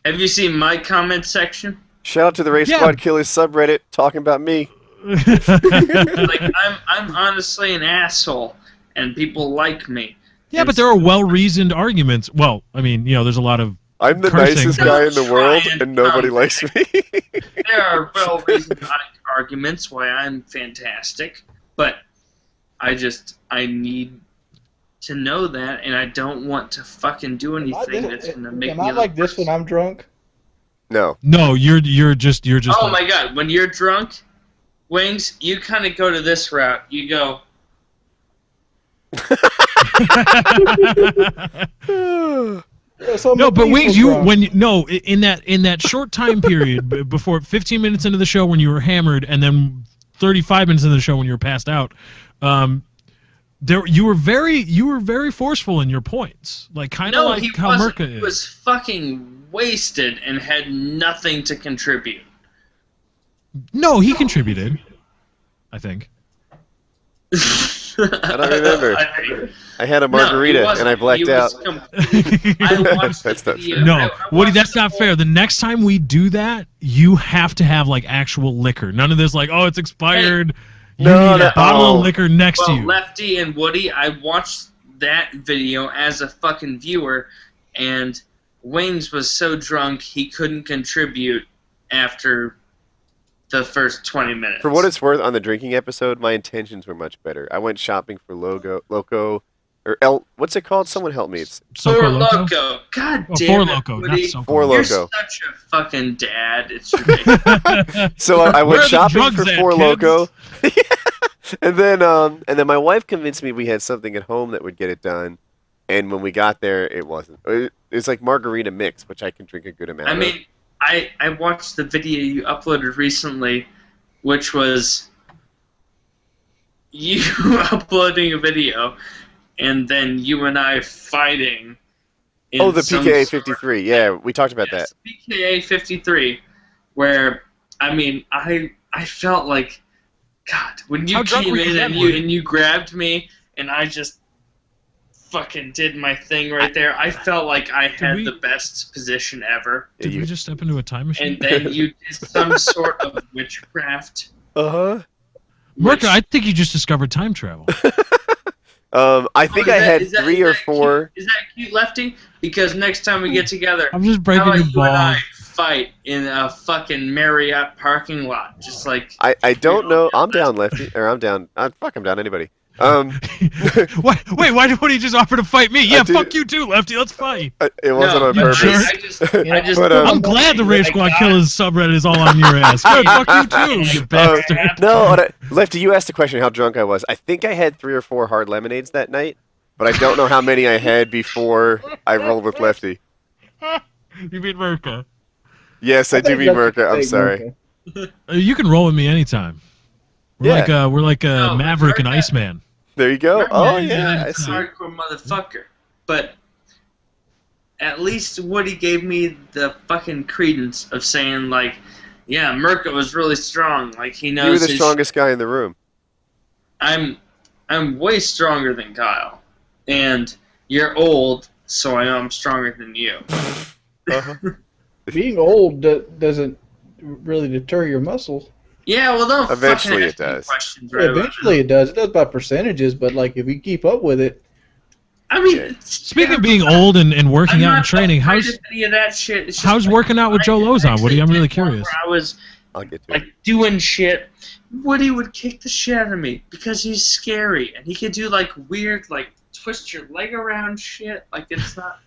Have you seen my comment section? Shout out to the Race Yeah. Squad Killers subreddit talking about me. Like, I'm honestly an asshole, and people like me. Yeah, but there are well-reasoned arguments. Well, I mean, there's a lot of... I'm the Cursing. nicest guy in the Don't world, try and and nobody come. likes me. There are well-reasoned arguments why I'm fantastic, but I need to know that, and I don't want to fucking do anything that's gonna make Am me I look like this worse. when I'm drunk? No. No, you're just... Oh my god, when you're drunk, Wings, you kind of go to this route. You go, No, but Wings, in that short time period before 15 minutes into the show when you were hammered, and then 35 minutes into the show when you were passed out, you were very forceful in your points, like kind of no, like he how wasn't. Murka He is. was fucking wasted and had nothing to contribute. No, he contributed, I think. I don't remember. I had a No, he margarita and wasn't. I blacked He out. was I watched That's the not video. true. No, I Woody, watched that's the not whole- fair. The next time we do that, you have to have like actual liquor. None of this like, oh, it's expired. You No, need no, a bottle oh. of liquor next to Well, you. Lefty and Woody, I watched that video as a fucking viewer, and Wings was so drunk he couldn't contribute after the first 20 minutes. For what it's worth, on the drinking episode, my intentions were much better. I went shopping for Loco, or El. What's it called? Someone help me. It's Four Soco Loco? Loco. God Oh, damn Four it, Loco, not Woody. Soco. Four You're Loco. such a fucking dad. It's ridiculous. So I Where went are the shopping drugs for at, Four kids? Loco, and then my wife convinced me we had something at home that would get it done. And when we got there, it wasn't. It's like margarita mix, which I can drink a good amount I of. mean, I watched the video you uploaded recently, which was you uploading a video, and then you and I fighting. in Oh, the some PKA sort 53. Yeah, we talked about that. PKA 53, where I mean, I felt like, God, when you How drunk came were you in then, and Woody? you grabbed me, and I just fucking did my thing right there. I felt like I had we- the best position ever. Yeah, Did you- we just step into a time machine? And then you did some sort of witchcraft. Uh-huh. Murka, I think you just discovered time travel. I think I had three or four. Is that cute, Lefty? Because next time we get together, I'm just how breaking about your you and I balls. fight in a fucking Marriott parking lot, just like. I don't know. I'm down, Lefty. Or I'm down. Fuck, I'm down. Anybody. Wait, why would he just offer to fight me? Yeah, did fuck it- you too, Lefty. Let's fight. It wasn't No, on you purpose. jerk. I just But, I'm glad the Rave Squad Killers subreddit is all on your ass. Good, fuck you too, you bastard. No, Lefty, you asked the question how drunk I was. I think I had 3 or 4 hard lemonades that night, but I don't know how many I had before I rolled with Lefty. You mean Murka? Yes, I do think mean that's Murka. the I'm thing, sorry. Murka. You can roll with me anytime. We're Yeah. like No, Maverick and Murka- Iceman. There you go. Murka Oh, is yeah, a I see. hardcore motherfucker. But at least Woody gave me the fucking credence of saying, like, yeah, Murka was really strong. Like, he knows You were the his strongest guy in the room. I'm way stronger than Kyle. And you're old, so I know I'm stronger than you. Uh-huh. Being old doesn't really deter your muscles. Yeah, well, don't Eventually fucking it ask me does. questions right about Eventually it does. It does by percentages, but like if you keep up with it, now. I mean, Yeah. Speaking of being old and working I'm out not and training, afraid how's of any of that shit. It's just how's like, working out with Joe I Lozon, Woody? actually I'm really did one curious. where I was I'll get to like it. doing shit. Woody would kick the shit out of me because he's scary and he could do like weird, like twist your leg around shit. Like it's not.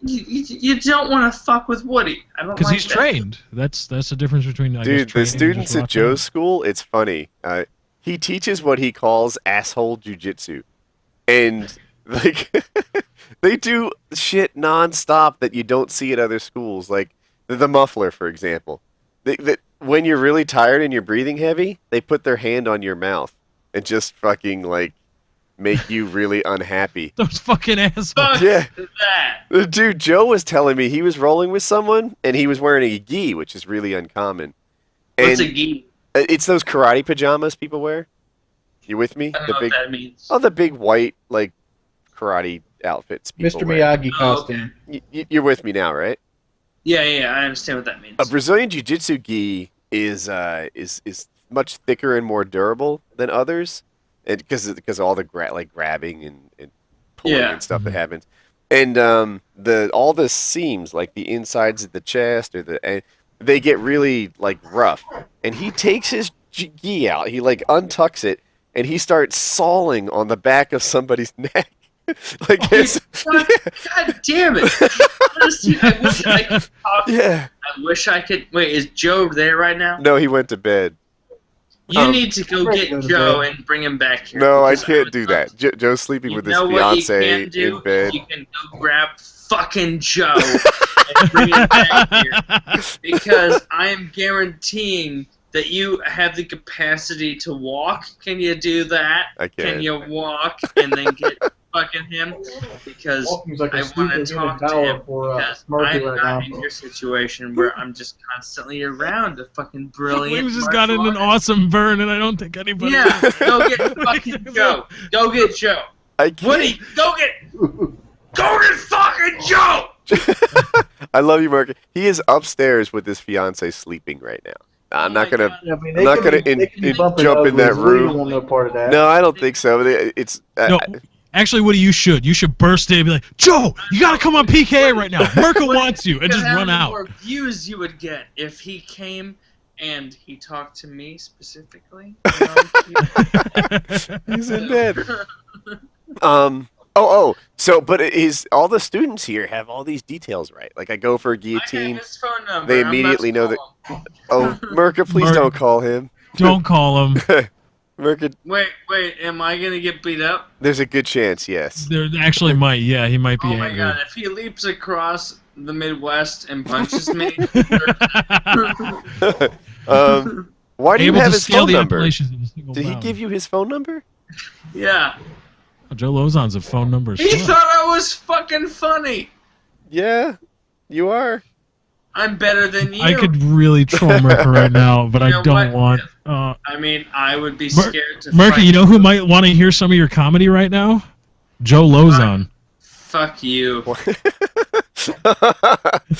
You don't want to fuck with Woody. I don't. Because like he's that. trained. That's the difference between I guess, Dude, the training and students just at rocking Joe's out. school, it's funny. He teaches what he calls asshole jujitsu. And, like, they do shit nonstop that you don't see at other schools. Like, the muffler, for example. When you're really tired and you're breathing heavy, they put their hand on your mouth and just fucking, like, make you really unhappy. Those fucking assholes. Fuck Yeah. that. Dude, Joe was telling me he was rolling with someone, and he was wearing a gi, which is really uncommon. And What's a gi? it's those karate pajamas people wear. You with me? I don't The know big, what that means. oh, the big white like karate outfits. People Mr. wear. Miyagi Oh, costume. You're with me now, right? Yeah, I understand what that means. A Brazilian jiu-jitsu gi is much thicker and more durable than others, and because of all the grabbing and pulling Yeah. and stuff that happens. And all the seams, like the insides of the chest they get really like rough. And he takes his gi out, he like untucks it, and he starts sawing on the back of somebody's neck. Like his, God damn it! Honestly, I wish I could talk. yeah. I wish I could. Wait, is Joe there right now? No, he went to bed. You need to go Right, get go to Joe bed. and bring him back here. No, I because can't would do love that. Joe's sleeping You with his know what you fiance can do? in bed. You can go grab fucking Joe and bring him back here. Because I am guaranteeing that you have the capacity to walk. Can you do that? I Can can. you walk and then get fucking him? Because Walking's like a I want stupid to human talk to power him for because Murky I'm right not now. in your situation where I'm just constantly around a fucking brilliant. We've just got in an martial awesome burn, and I don't think anybody. artist. Yeah, go get fucking Joe. Go get Joe. I can't. Woody, go get fucking Joe. I love you, Mark. He is upstairs with his fiance sleeping right now. I'm Oh not my gonna. God. I mean, I'm not can gonna be- they can be bumping jump in that uglies. We room. don't want no part of that. No, I don't think so. It's No, actually, Woody, you should burst in and be like, Joe, you gotta come on PKA right now. Merkel wants you, and Look just at how run many out. more views you would get if he came and he talked to me specifically. he's in bed. So, but all the students here have all these details right. Like I go for a I have guillotine. his phone number. They I'm about immediately to know that. call him. Oh, Murka, please Murka. don't call him. Don't call him. Murka, Wait, am I gonna get beat up? there's a good chance, yes. There actually might. Yeah, he might be Oh my angry. god, if he leaps across the Midwest and punches me, Why do you Able have to his scale phone the number? Appalachians in a single Did he bound. give you his phone number? yeah. Oh, Joe Lozon's a phone number. He slut. thought I was fucking funny. Yeah, you are. I'm better than you. I could really troll Murka right now, but You I know don't what? want. I mean, I would be Mur- scared to Murka, fight. you know who might want to hear some of your comedy right now? Joe Lozon. Fuck you.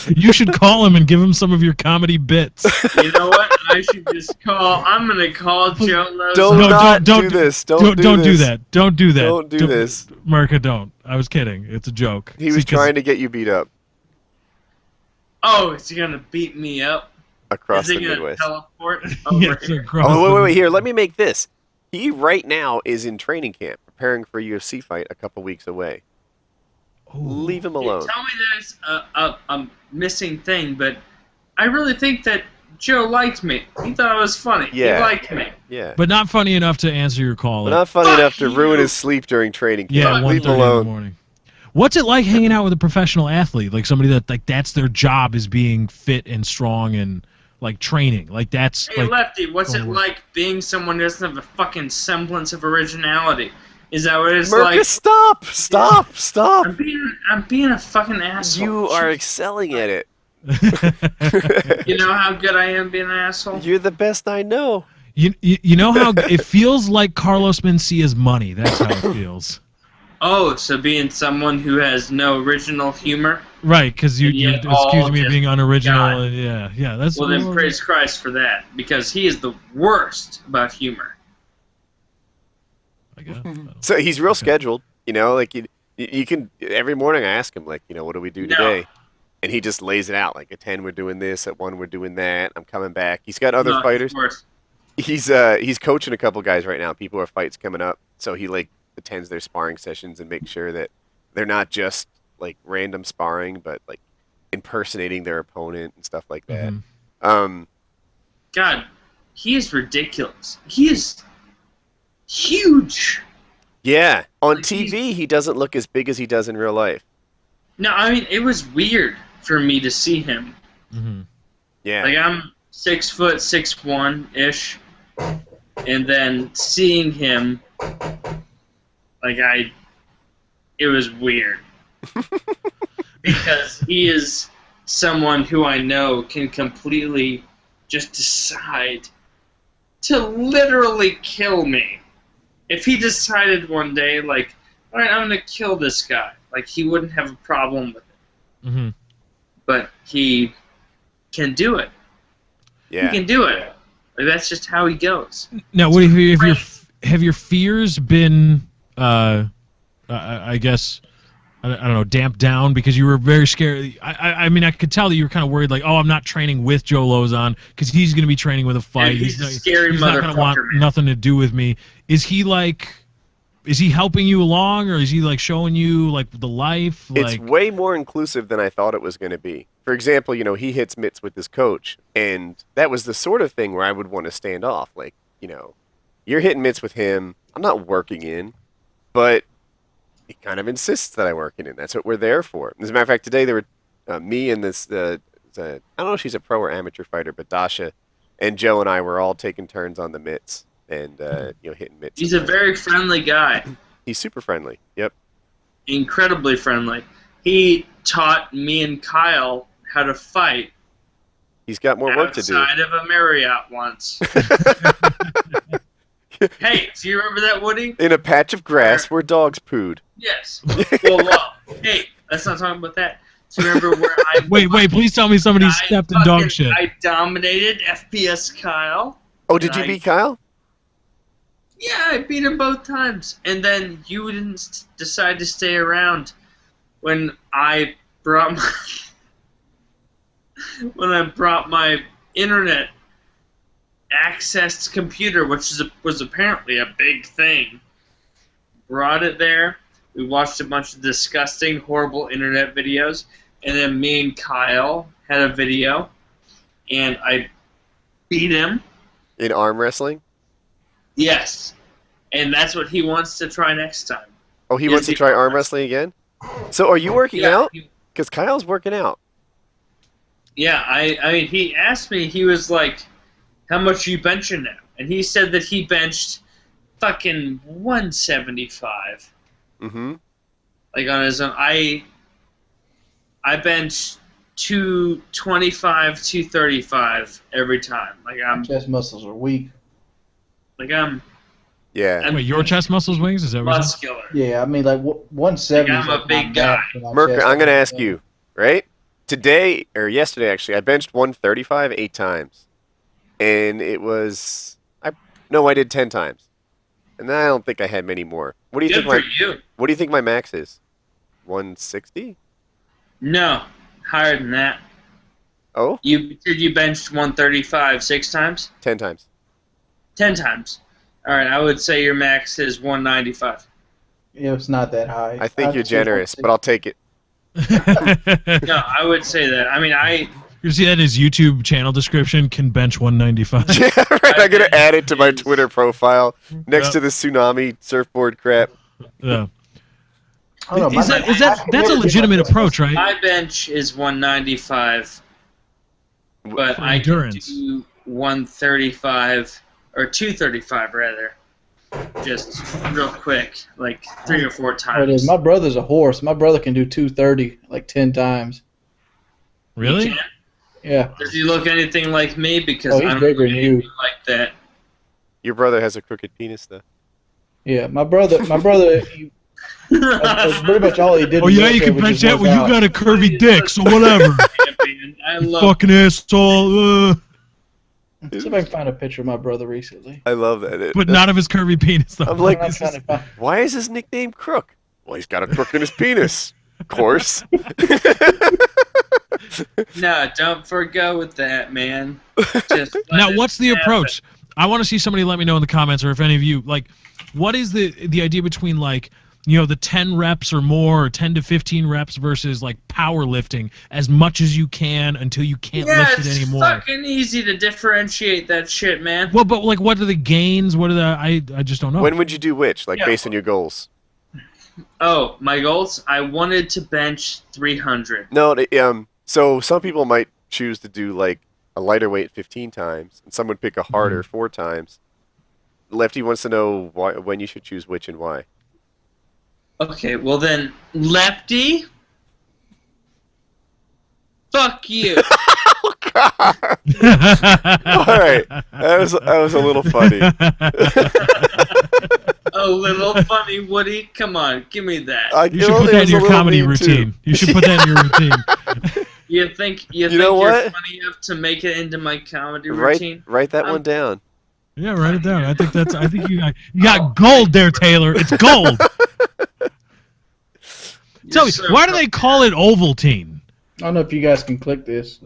You should call him and give him some of your comedy bits. You know what? I should just call. I'm gonna call Joe Lozon. Don't No, not don't do do- this. Don't do this. that. Don't do that. Don't do this. Murka, don't. I was kidding. It's a joke. He was trying to get you beat up Oh, is he gonna beat me up? across Is the he gonna Midwest. teleport over Yes, here? across Oh, the- wait. Here, let me make this. He right now is in training camp, preparing for a UFC fight a couple weeks away. Ooh. Leave him You alone. tell me there's a missing thing, but I really think that Joe liked me. He thought I was funny. Yeah. He liked me. Yeah. But not funny enough to answer your call. But not funny Fuck enough to ruin you. his sleep during training camp. Yeah, Leave 1:30 him in the alone. morning. What's it like hanging out with a professional athlete? Like somebody that like that's their job is being fit and strong and like training. Like that's Hey, like Lefty, what's it Oh. like being someone who doesn't have a fucking semblance of originality? Is that what it's Murka, like? stop. I'm being a fucking asshole. You are excelling at it. You know how good I am being an asshole? You're the best I know. you know how it feels like Carlos Mencia's money. That's how it feels. Oh, so being someone who has no original humor? Right, because you Yeah, accused all me of just being unoriginal. God. And yeah, that's Well, then praise Christ for that, because he is the worst about humor. I guess. So he's real Okay. scheduled. You know, like you can every morning I ask him like, you know, what do we do No. today? And he just lays it out. Like at 10 we're doing this, at 1 we're doing that. I'm coming back. He's got other No, fighters. of course. He's coaching a couple guys right now. People are fights coming up, so he like attends their sparring sessions and makes sure that they're not just like random sparring, but like impersonating their opponent and stuff like that. Mhm. God, he is ridiculous. He is huge. Yeah, on Like, TV he doesn't look as big as he does in real life. No, I mean, it was weird for me to see him. Mhm. Yeah, Like, I'm 6'1" ish, and then seeing him, like, it was weird. Because he is someone who I know can completely just decide to literally kill me. If he decided one day, like, all right, I'm going to kill this guy, like, he wouldn't have a problem with it. Mhm. But he can do it. yeah. He can do it. Like, that's just how he goes. Now, what have your fears been? I guess I don't know, damped down because you were very scared. I mean, I could tell that you were kind of worried, like, oh, I'm not training with Joe Lozon because he's going to be training with a fight. Yeah, he's a scary he's not going to want motherfucker, man. nothing to do with me. Is he helping you along, or is he like showing you like the life? It's Like, way more inclusive than I thought it was going to be. For example, you know, he hits mitts with his coach, and that was the sort of thing where I would want to stand off. Like, you know, you're hitting mitts with him. I'm not working in, but he kind of insists that I work in. That's what we're there for. As a matter of fact, today there were me and this, I don't know if she's a pro or amateur fighter, but Dasha and Joe and I were all taking turns on the mitts and, you know, hitting mitts. He's a very friendly guy. He's super friendly. Yep. Incredibly friendly. He taught me and Kyle how to fight He's got more work to do. outside of a Marriott once. Hey, do you remember that, Woody? In a patch of grass where dogs pooed. Yes. Well, hey, let's not talk about that. Do you remember where I wait, please tell me somebody stepped in dog shit. I dominated FPS Kyle. Oh, did you I- beat Kyle? Yeah, I beat him both times. And then you didn't decide to stay around when I brought my internet accessed computer, which was apparently a big thing. Brought it there, We watched a bunch of disgusting, horrible internet videos, and then me and Kyle had a video, and I beat him. In arm wrestling? Yes, and that's what he wants to try next time. Oh, he Yes, wants to he try arm wants. wrestling again? So are you working Yeah, out? Because Kyle's working out. yeah. I mean, he asked me. He was like, "How much are you benching now?" And he said that he benched fucking 175. Mm-hmm. Like on his own. I bench 225, 235 every time. Chest muscles are weak. Yeah. I'm Wait, your chest muscles wings? Is that what you said? muscular. Yeah, I mean, like 170. Like, I'm a big guy. Murka, I'm going to ask you, right? Today, or yesterday actually, I benched 135 8 times. And it was... No, I did 10 times. And I don't think I had many more. What do you Good think for you. What do you think my max is? 160? No, higher than that. Oh? You benched 135 6 times? 10 times. 10 times. All right, I would say your max is 195. Yeah, it's not that high. I think you're generous, but I'll take it. No, I would say that. I mean, You see that in his YouTube channel description? Can bench 195. Yeah, right. I'm going to add it to my Twitter profile next Yep. to the tsunami surfboard crap. Yeah. I don't know, That's a legitimate approach, right? my bench is 195, but For I endurance. can do 135 or 235 rather, just real quick, like 3 or 4 Oh, it is. times. My brother's a horse. My brother can do 230 like 10 times. Really? You can't? Yeah. Does he look anything like me? Because Oh, I he's don't bigger look than anything you. like that. Your brother has a crooked penis, though. Yeah, my brother, that's pretty much all he did. Oh in yeah, the you can military was bench just that. work Well, you out. got a curvy dick, so whatever. Champion. I You love fucking asshole. See if I can find a picture of my brother recently. I love that. But not of his curvy penis, though. I'm like, I'm trying to find- why is his nickname Crook? Well, he's got a crook in his penis. Of course. No, don't forgo with that, man. Just let Now, it what's the happen. approach? I want to see somebody let me know in the comments, or if any of you like, what is the idea between like, you know, the 10 reps or more, or 10 to 15 reps versus like powerlifting as much as you can until you can't Yeah, lift it it's anymore. fucking easy to differentiate that shit, man. Well, but like, what are the gains? What are the? I just don't know. When would you do which? Like, Yeah. based on your goals? Oh, my goals? I wanted to bench 300. No, so some people might choose to do, like, a lighter weight 15 times, and some would pick a harder 4 times. Lefty wants to know when you should choose which and why. Okay, well then, lefty? Fuck you. Oh, God! All right. That was a little funny. A little funny, Woody. Come on, give me that. You should put that in your comedy routine. You should put that in your routine. You think know you're what? funny enough to make it into my comedy Write routine? that one down. Yeah, write it down. I think you got gold there, Taylor. It's gold. Tell me, so why do they call it Ovaltine? I don't know if you guys can click this.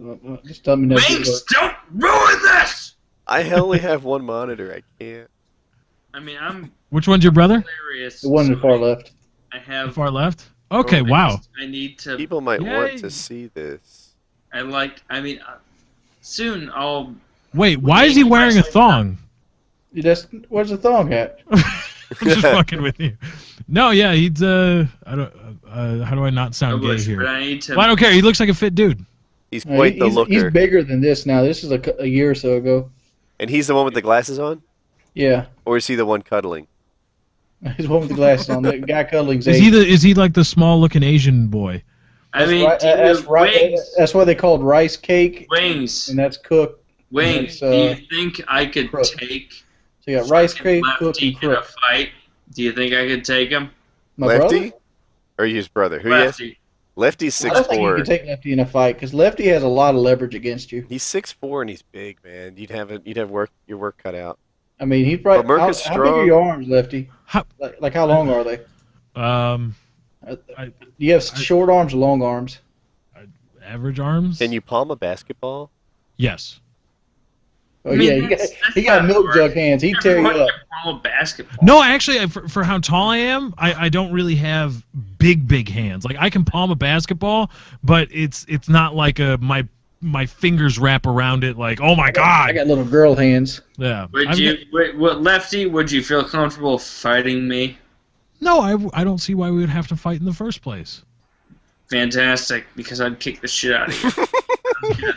Just tell me. Wings, don't ruin this! I only have one monitor. I can't. I mean, I'm Which one's your brother? hilarious. The one in the far left. I have. Far left. Okay, Oh, wow. I need to. People might Yay. want to see this. Soon I'll. Wait, why is he wearing a thong? Where's the thong at? I'm just fucking with you. No, yeah, he's I don't. How do I not sound gay But here? I need to. Well, I don't care. He looks like a fit dude. He's quite the looker. He's bigger than this now. This is a year or so ago. And he's the one with the glasses on? Yeah. Or is he the one cuddling? He's the one with the glasses on. The guy cuddling's Is eight. is he like the small looking Asian boy? I mean, That's wings. That's why they called rice cake, Wings. and that's cooked. Wings. That's, Do you think I could crook. take So you got rice cake, cooked, Lefty and in a crook. fight? Do you think I could take him? My Lefty? brother? Or his brother? Who he is? Lefty. Lefty's I don't think you 6'4". can take Lefty in a fight because Lefty has a lot of leverage against you. He's 6'4" and he's big, man. You'd have your work cut out. I mean, he's probably. But Murka's How big are strong. your arms, Lefty? How- Like how long are they? I- Do you have short arms or long arms? Average arms. Can you palm a basketball? Yes. Oh I mean, yeah, that's he got not milk hard. jug hands. He'd tear you Everyone up. can Small basketball. No, actually, for how tall I am, I don't really have big hands. Like I can palm a basketball, but it's not like my fingers wrap around it. Like, oh my god! I got little girl hands. Yeah. What Lefty? Would you feel comfortable fighting me? No, I don't see why we would have to fight in the first place. Fantastic, because I'd kick the shit out of you.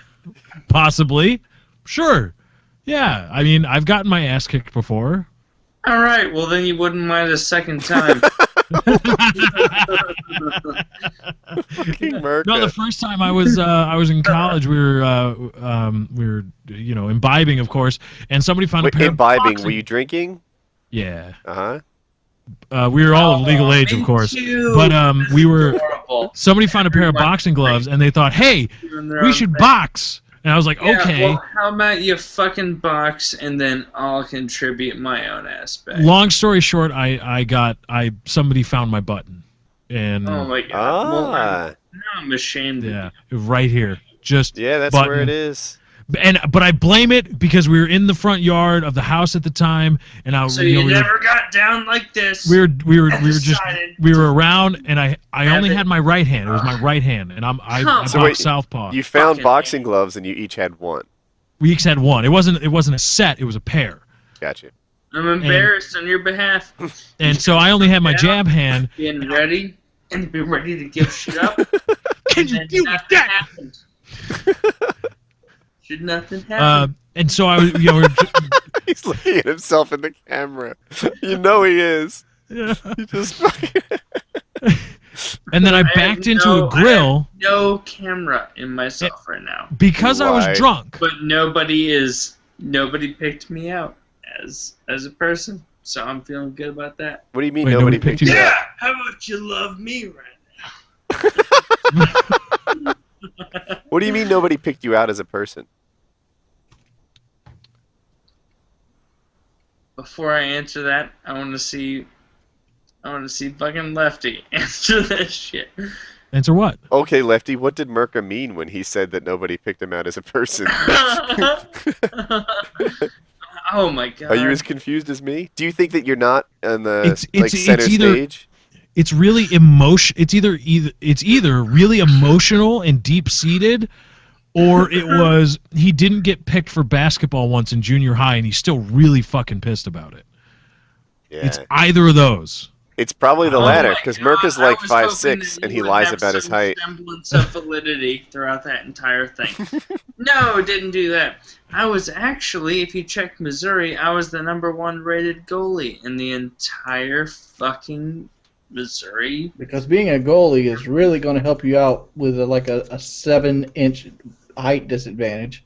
Possibly, sure. Yeah, I mean, I've gotten my ass kicked before. All right, well then you wouldn't mind a second time. Murka. No, the first time I was in college, we were imbibing, of course, and somebody found a pair of boxing. Were you drinking? Yeah. Uh-huh. We were all of legal age, of course, but we were. Horrible. Somebody found a pair of boxing gloves, and they thought, "Hey, we should box." And I was like, Yeah, "Okay." well, how about you fucking box, and then I'll contribute my own aspect. Long story short, somebody found my button, and Oh my god. Well, Ah. now I'm ashamed. yeah, right here, just Yeah, that's button. where it is. But I blame it because we were in the front yard of the house at the time, and So you never got down like this. we were decided around, and I only had my right hand. It was my right hand, and I So bought wait, southpaw. You found Fucking boxing gloves and you each had one. We each had one. It wasn't a set. It was a pair. Gotcha. I'm embarrassed on your behalf. And so I only had my jab hand. Being ready and be ready to give shit up. Can you deal with that? Happened. Should nothing happen? And so I was, He's looking at himself in the camera. You know he is. yeah. He just fucking... And then I backed into a grill. I have no camera in myself right now. Because I Why? was drunk. But nobody picked me out as a person, so I'm feeling good about that. What do you mean Wait, nobody nobody picked you Yeah, up? how about you love me right What do you mean nobody picked you out as a person? Before I answer that, I want to see fucking Lefty answer this shit. Answer what? Okay, Lefty, what did Murka mean when he said that nobody picked him out as a person? Oh my god. Are you as confused as me? Do you think that you're not on the It's center either- stage? It's really emotion. It's either really emotional and deep seated, or it was he didn't get picked for basketball once in junior high and he's still really fucking pissed about it. Yeah. It's either of those. It's probably the Oh latter, my because God, Murka's I like was hoping 5'6", that and you he would lies have about his some height. semblance of validity throughout that entire thing. No, didn't do that. I was actually, if you check Missouri, I was the #1 rated goalie in the entire fucking Missouri. Because being a goalie is really going to help you out with a 7-inch height disadvantage.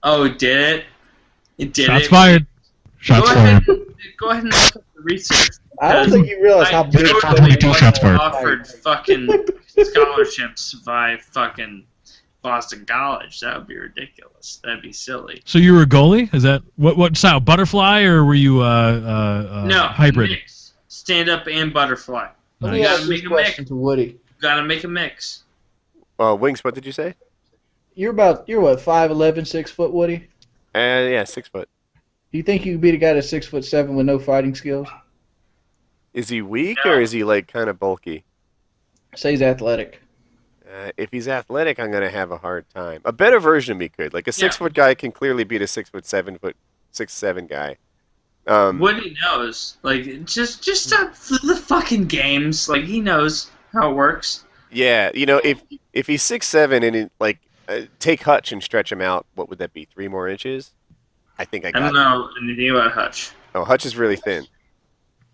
Oh, did it? It did Shots it. fired. Shots fired. Go ahead and look up the research. I don't think you realize how big totally Two shots fired. offered fucking scholarships by fucking Boston College. That would be ridiculous. That'd be silly. So you were a goalie? Is that what style? Butterfly, or were you No, hybrid? mix. Stand up and butterfly. Let Nice. me You ask gotta this make a question mix. to Woody. Gotta make a mix. Wings, what did you say? You're what, 5'11", 6 foot, Woody? Yeah, 6 foot. Do you think you could beat a guy that's 6'7" with no fighting skills? Is he weak, No. or is he like kind of bulky? Say he's athletic. If he's athletic, I'm gonna have a hard time. A better version of me could. Like a 6 foot guy can clearly beat a 6'7" guy. Woody knows. Like, just stop the fucking games. Like, he knows how it works. Yeah, if he's 6'7" and take Hutch and stretch him out, what would that be? 3 more inches? I think I I got don't it. know anything about Hutch. Oh, Hutch is really thin.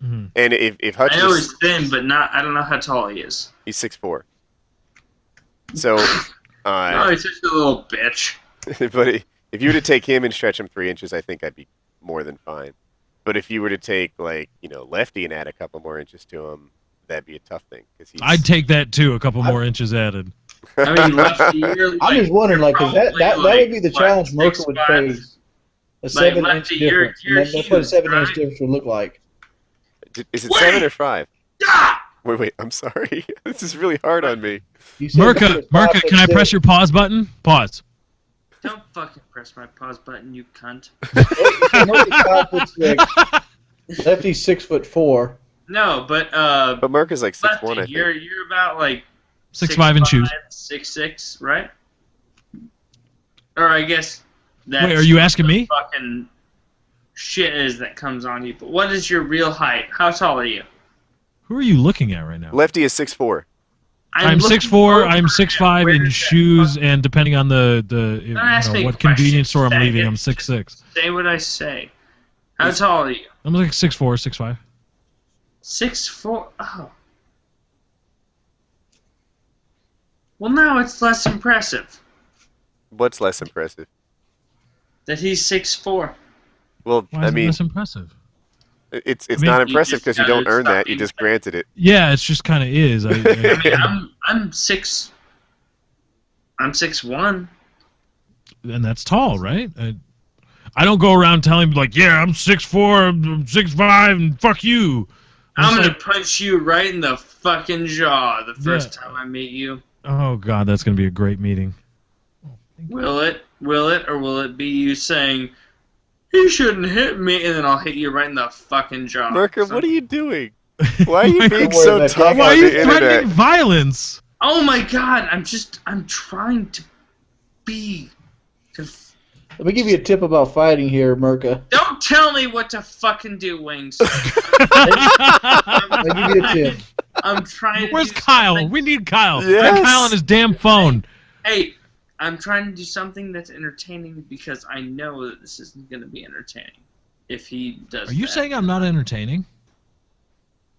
Mhm. And if Hutch I know was, he's thin, but I don't know how tall he is. he's 6'4". So, Oh, he's such a little bitch. but if you were to take him and stretch him 3 inches, I think I'd be more than fine. But if you were to take Lefty and add a couple more inches to him, that'd be a tough thing. I'd take that too. A couple more inches added. I mean, Lefty, you're I'm just wondering, because that would be the challenge Murka would 6'5". face. A 7-inch Lefty, difference. you're And that's what a huge, 7-inch right? difference would look like. Is it Wait! 7 or 5? Ah! Wait, I'm sorry. This is really hard on me. You said Murka, he was can I 5'6". press your pause button? Pause. Don't fucking press my pause button, you cunt. Murka's 5'6". Lefty's 6'4". No, but But Murka's like 6'1", I Lefty, think. you're about like 6'5" in shoes. 6'6", right? Or I guess that's Wait, are you asking me? fucking shit is that comes on you. But what is your real height? How tall are you? Who are you looking at right now? Lefty is 6'4". I'm looking 6'4", over I'm at 6'5" where in is that shoes, fucking- and depending on the you ask know, me what questions, convenience store I'm leaving, faggot. I'm 6'6". Say what I say. How tall are you? I'm like 6'4", 6'5". 6'4". Oh. Well, now it's less impressive What's less impressive? that he's 6'4". Well, Why I is it mean, less impressive? it's I mean, not you impressive just because you gotta don't earn stop that. You being just fat. granted it. Yeah, it's just kind of is. I mean, I'm 6'1". And that's tall, right? I don't go around telling people like, yeah, I'm 6'4", I'm 6'5", and fuck you. I'm just gonna like, punch you right in the fucking jaw the first Yeah. time I meet you. oh god, that's gonna be a great meeting. Will it? Will it? Or will it be you saying, he shouldn't hit me, and then I'll hit you right in the fucking jaw? Murka, what are you doing? Why are you being Don't worry so about tough that. Why on are you the threatening internet? violence? Oh my god, I'm trying to be... Let me give you a tip about fighting here, Murka. Don't tell me what to fucking do, Wings. I'll give you a tip. I'm trying to Where's do Kyle? something- We need Kyle. Yes. Get Kyle on his damn phone. Hey, I'm trying to do something that's entertaining because I know that this isn't going to be entertaining if he does Are you that. saying I'm not entertaining?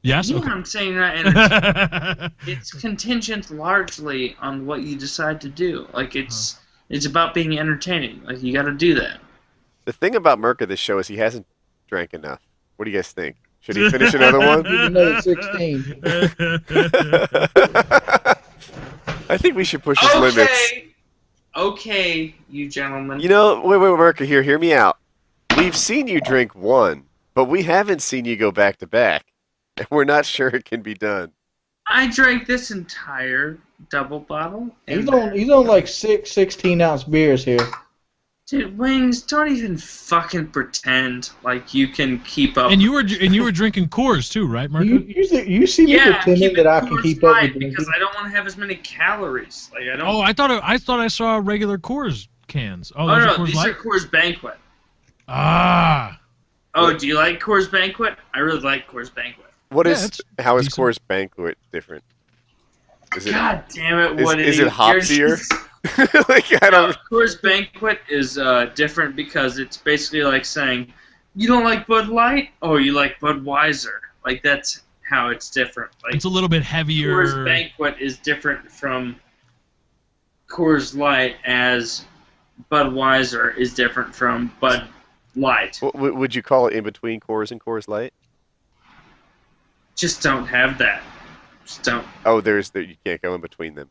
Yes. Yeah, Okay. I'm saying not entertaining. It's contingent largely on what you decide to do. Like, it's about being entertaining. Like, you got to do that. The thing about Murka this show is he hasn't drank enough. What do you guys think? Should he finish another one? Another 16. I think we should push his limits. Okay, you gentlemen. You know, wait, Murka, here, hear me out. We've seen you drink one, but we haven't seen you go back to back. And we're not sure it can be done. I drank this entire double bottle. He's on like 16-ounce beers here. Dude, Wings, don't even fucking pretend like you can keep up. And you were drinking Coors too, right, Marco? You see me yeah, pretending that I can Coors keep up Light with because drinking. I don't want to have as many calories. Like I don't. Oh, I thought I saw regular Coors cans. Oh, Oh those no, are Coors these Light? are Coors Banquet. Ah. Oh, do you like Coors Banquet? I really like Coors Banquet. What Yeah, is? it's How is decent. Coors Banquet different? Is it? God damn it! Is, What is you're it hopsier? Like I don't. Coors Banquet is different because it's basically like saying, you don't like Bud Light? Oh, you like Budweiser. Like that's how it's different. Like It's a little bit heavier. Coors Banquet is different from Coors Light as Budweiser is different from Bud Light. Would you call it in between Coors and Coors Light? Just don't have that. Just don't. Oh, you can't go in between them.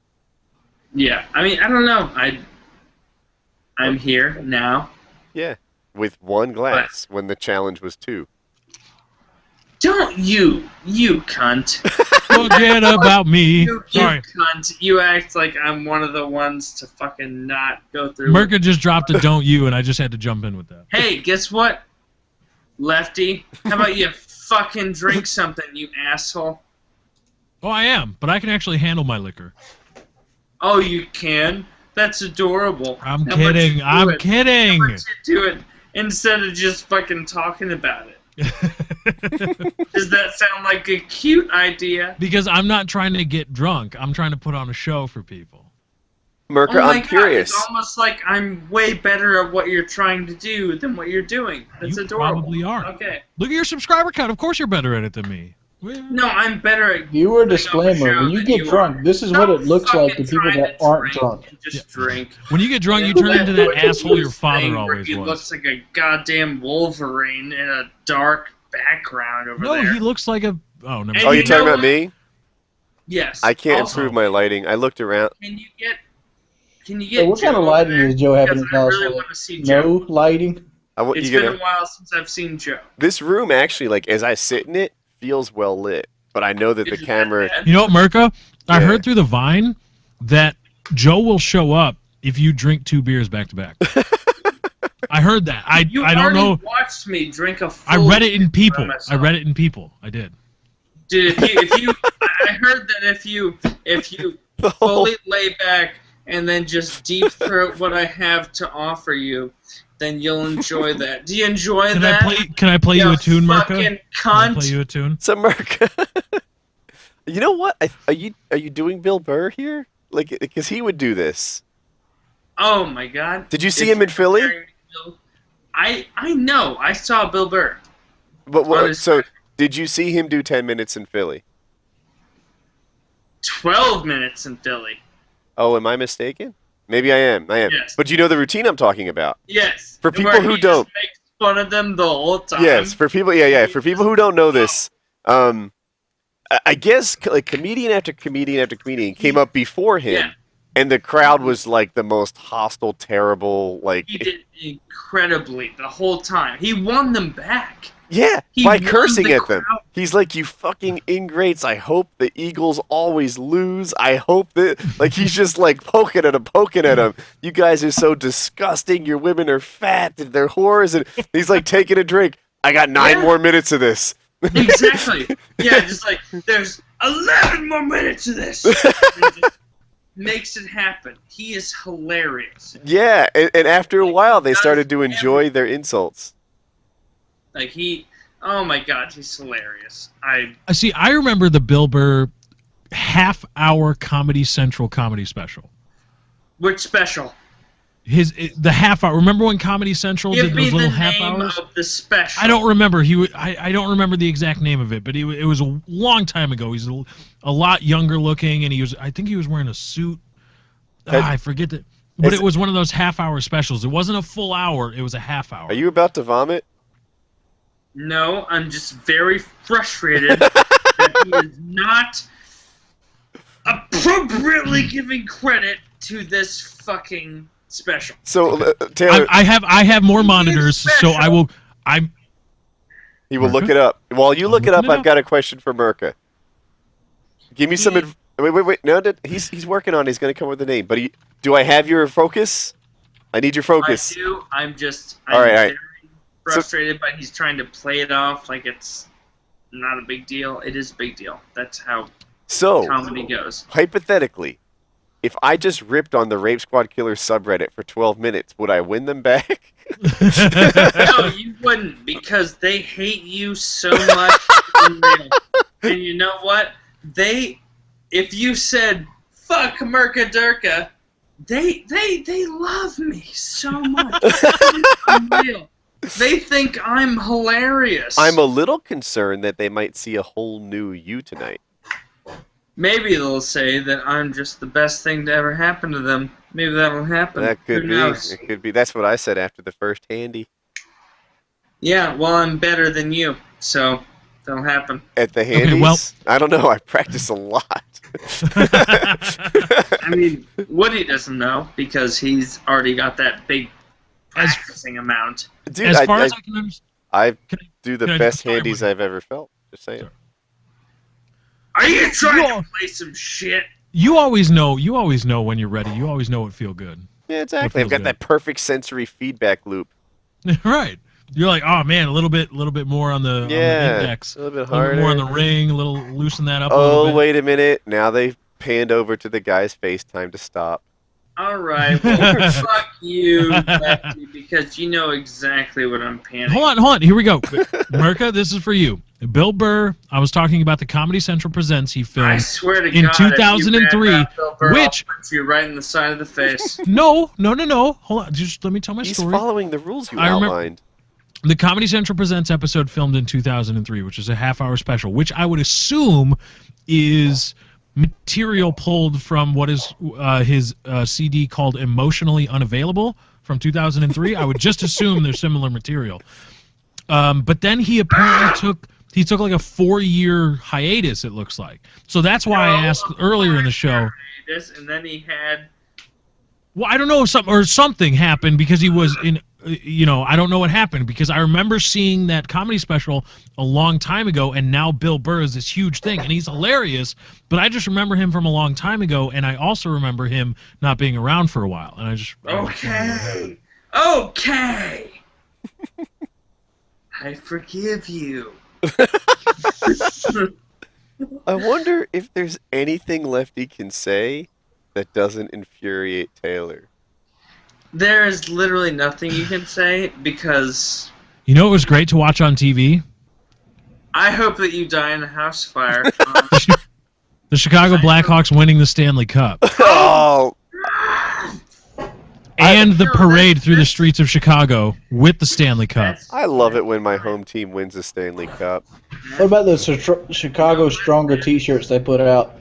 Yeah, I mean, I don't know. I'm here now. Yeah, with one glass when the challenge was 2. Don't you cunt. Forget about me. You Sorry. cunt. You act like I'm one of the ones to fucking not go through. Murka just dropped a "Don't you," and I just had to jump in with that. Hey, guess what, Lefty? How about you fucking drink something, you asshole? Oh, I am, but I can actually handle my liquor. Oh, you can? That's adorable. I'm How about kidding. you do I'm it? kidding. How about you do it instead of just fucking talking about it? Does that sound like a cute idea? Because I'm not trying to get drunk. I'm trying to put on a show for people. Murka, Oh my I'm God, curious. it's almost like I'm way better at what you're trying to do than what you're doing. That's You adorable. probably are. Okay. Look at your subscriber count. Of course you're better at it than me. No, I'm better at Viewer putting up a disclaimer: show when you than get you drunk, are. this is what it Stop looks like to fucking people trying that to aren't drink drunk. and just drink. When you get drunk, you turn into that asshole your father always He was. looks like a goddamn Wolverine in a dark background over No, there. he looks like a. Oh, never And Oh, mind. you're you talking know about what? me? Yes. I can't Also, improve my lighting. I looked around. Can you get? Hey, what kind of Joe lighting over does Joe have in because his I house? really want to see Joe. No lighting. I want It's you been gonna. a while since I've seen Joe. This room actually, like, as I sit in it, feels well lit. But I know that the Is it camera. that bad? You know what, Murka? I Yeah. heard through the Vine that Joe will show up if you drink 2 beers back to back. I heard that. I don't already know. watched me drink a full I read it in People. by myself. I read it in People. I did. Dude, if you, I heard that if you fully lay back and then just deep throat what I have to offer you, then you'll enjoy that. Do you enjoy that? Can I play you a tune, Murka? Fucking Can I play cunt. you a tune? So Murka, you know what? Are you doing Bill Burr here? Like, because he would do this. Oh my God! Did you see him in Philly? I know. I saw Bill Burr. But Honestly. so did you see him do 10 minutes in Philly? 12 minutes in Philly. Oh, am I mistaken? Maybe I am. Yes. But you know the routine I'm talking about. Yes. For people Where who he don't- just makes fun of them the whole time. Yes, for people, yeah. For people who don't know this, I guess like comedian after comedian after comedian came up before him, Yeah. and the crowd was like the most hostile, terrible, like He did incredibly the whole time. He won them back. yeah, He by won cursing the at them. crowd. He's like, "You fucking ingrates! I hope the Eagles always lose. I hope that." Like he's just like poking at him. You guys are so disgusting. Your women are fat. And they're whores. And he's like taking a drink. I got 9 more minutes of this. Exactly. Yeah, just like there's 11 more minutes of this. And just makes it happen. He is hilarious. Yeah, and after a while, they does started to enjoy their insults. Like oh my God, he's hilarious. I see. I remember the Bill Burr half-hour Comedy Central comedy special. Which special? The half hour. Remember when Comedy Central Give did me those the little half name hours? of the special. I don't remember. I don't remember the exact name of it, but it was a long time ago. He's a lot younger looking, and I think he was wearing a suit. I forget that. But it was one of those half-hour specials. It wasn't a full hour. It was a half hour. Are you about to vomit? No, I'm just very frustrated that he is not appropriately giving credit to this fucking special. So Taylor, I have more monitors, so I will. he will look Murka? it up. While you look it up, looking it I've up. got a question for Murka. Give me some. Wait. No, he's working on it. He's going to come up with a name. But do I have your focus? I need your focus. I do. I'm All right. very frustrated, but he's trying to play it off like it's not a big deal. It is a big deal. That's how So, comedy goes. hypothetically, if I just ripped on the Rape Squad Killer subreddit for 12 minutes, would I win them back? No, you wouldn't, because they hate you so much. And you know what? If you said "fuck Murka Durkah," they love me so much. It's unreal. They think I'm hilarious. I'm a little concerned that they might see a whole new you tonight. Maybe they'll say that I'm just the best thing to ever happen to them. Maybe that'll happen. That could Who be. knows? It could be. That's what I said after the first handy. Yeah, well, I'm better than you, so that'll happen. At the handies? well- I don't know. I practice a lot. I mean, Woody doesn't know because he's already got that big As- practicing amount. Dude, As far as I can understand. I Can I- do the can I- best sorry, handies Woody. I've ever felt. Just saying. Sorry. Are you trying You to play some shit? You always know when you're ready. You always know what feel good. Yeah, exactly. I've feels got good? that perfect sensory feedback loop. Right. You're like, oh man, a little bit more on the index, a little bit a little harder. bit more on the ring, a little loosen that up. a little Oh, bit. wait a minute. Now they've panned over to the guy's face. Time to stop. All right, well, fuck you, Lefty, because you know exactly what I'm panicking. Hold on. Here we go. Murka, this is for you. Bill Burr. I was talking about the Comedy Central Presents he I filmed. swear to in God, 2003, if you bad Bill Burr, which- I'll punch you right in the side of the face. No. Hold on. Just let me tell my He's story. following the rules you I remember- outlined. The Comedy Central Presents episode filmed in 2003, which is a half-hour special, which I would assume is material pulled from what is his CD called Emotionally Unavailable from 2003. I would just assume there's similar material. But then he apparently took like a 4-year hiatus, it looks like. So that's why I asked earlier in the show. And then he had... Well, I don't know if something happened because he was in, I don't know what happened because I remember seeing that comedy special a long time ago, and now Bill Burr is this huge thing, and he's hilarious, but I just remember him from a long time ago, and I also remember him not being around for a while, and I just... Okay. Okay. I forgive you. I wonder if there's anything Lefty can say that doesn't infuriate Taylor. There is literally nothing you can say because You know what was great to watch on TV? I hope that you die in a house fire. The Chicago Blackhawks winning the Stanley Cup. Oh, And the parade through the streets of Chicago with the Stanley Cup. I love it when my home team wins the Stanley Cup. What about the Chicago Stronger T-shirts they put out?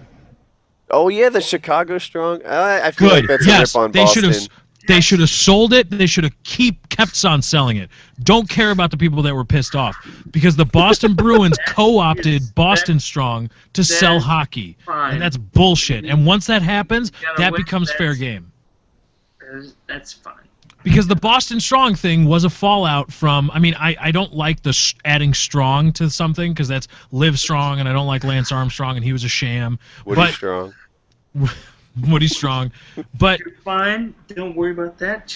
Oh yeah, the Chicago Strong. I feel like Good. that's Yes, a rip on they should Boston. have. They should have sold it. They should have kept on selling it. Don't care about the people that were pissed off because the Boston Bruins co-opted Boston Strong to sell hockey, fine. and that's bullshit. And once that happens, gotta that win becomes that. fair game. That's fine. Because the Boston Strong thing was a fallout from. I mean, I don't like the adding strong to something because that's Live Strong, and I don't like Lance Armstrong, and he was a sham. Woody but Strong. Woody Strong, but You're fine. Don't worry about that.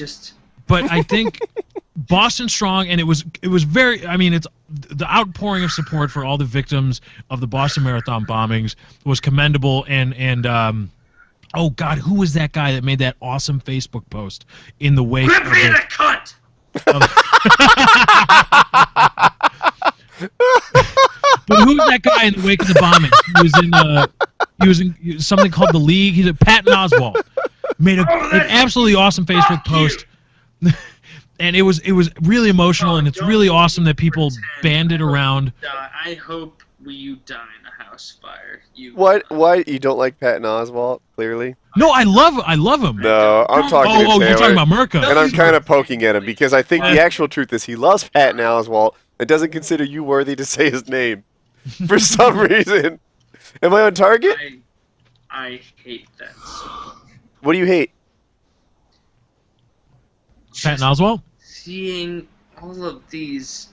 But I think Boston Strong, and it was very. I mean, it's the outpouring of support for all the victims of the Boston Marathon bombings was commendable. And oh God, who was that guy that made that awesome Facebook post in the wake Quit of being the, a cunt. But who was that guy in the wake of the bombings? He was in something called the League. He's Patton Oswalt made an absolutely awesome Facebook post. And it was really emotional, and it's really awesome that people banded around. I hope you die in a house fire. What? Why you don't like Patton Oswalt? Clearly. No, I love him. No, I'm talking to Taylor. You're talking about Murka. And I'm kind of poking at him because I think the actual truth is he loves Patton Oswalt and doesn't consider you worthy to say his name for some reason. Am I on target? I hate that. What do you hate? Patton Oswalt? Seeing all of these.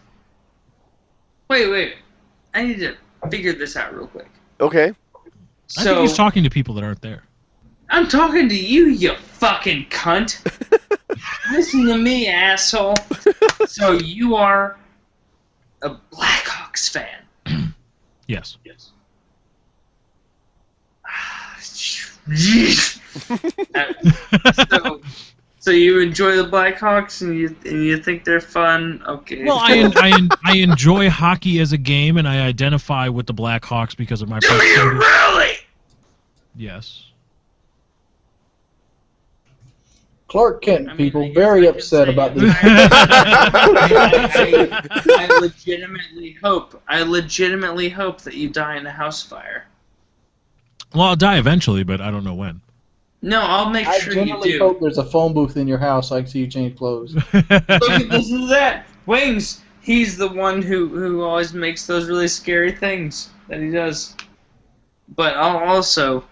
Wait. I need to figure this out real quick. Okay. I think he's talking to people that aren't there. I'm talking to you, you fucking cunt. Listen to me, asshole. So you are a Blackhawks fan. Yes. So you enjoy the Blackhawks and you think they're fun? Okay. Well, I enjoy hockey as a game, and I identify with the Blackhawks because of my. Do you really? Yes. Clark Kent I people guess very I can upset say about it. this. I legitimately hope that you die in a house fire. Well, I'll die eventually, but I don't know when. No, I'll make I sure you generally do. hope there's a phone booth in your house so I can see you change clothes. Look at listen to that. Wings, he's the one who always makes those really scary things that he does. But I'll also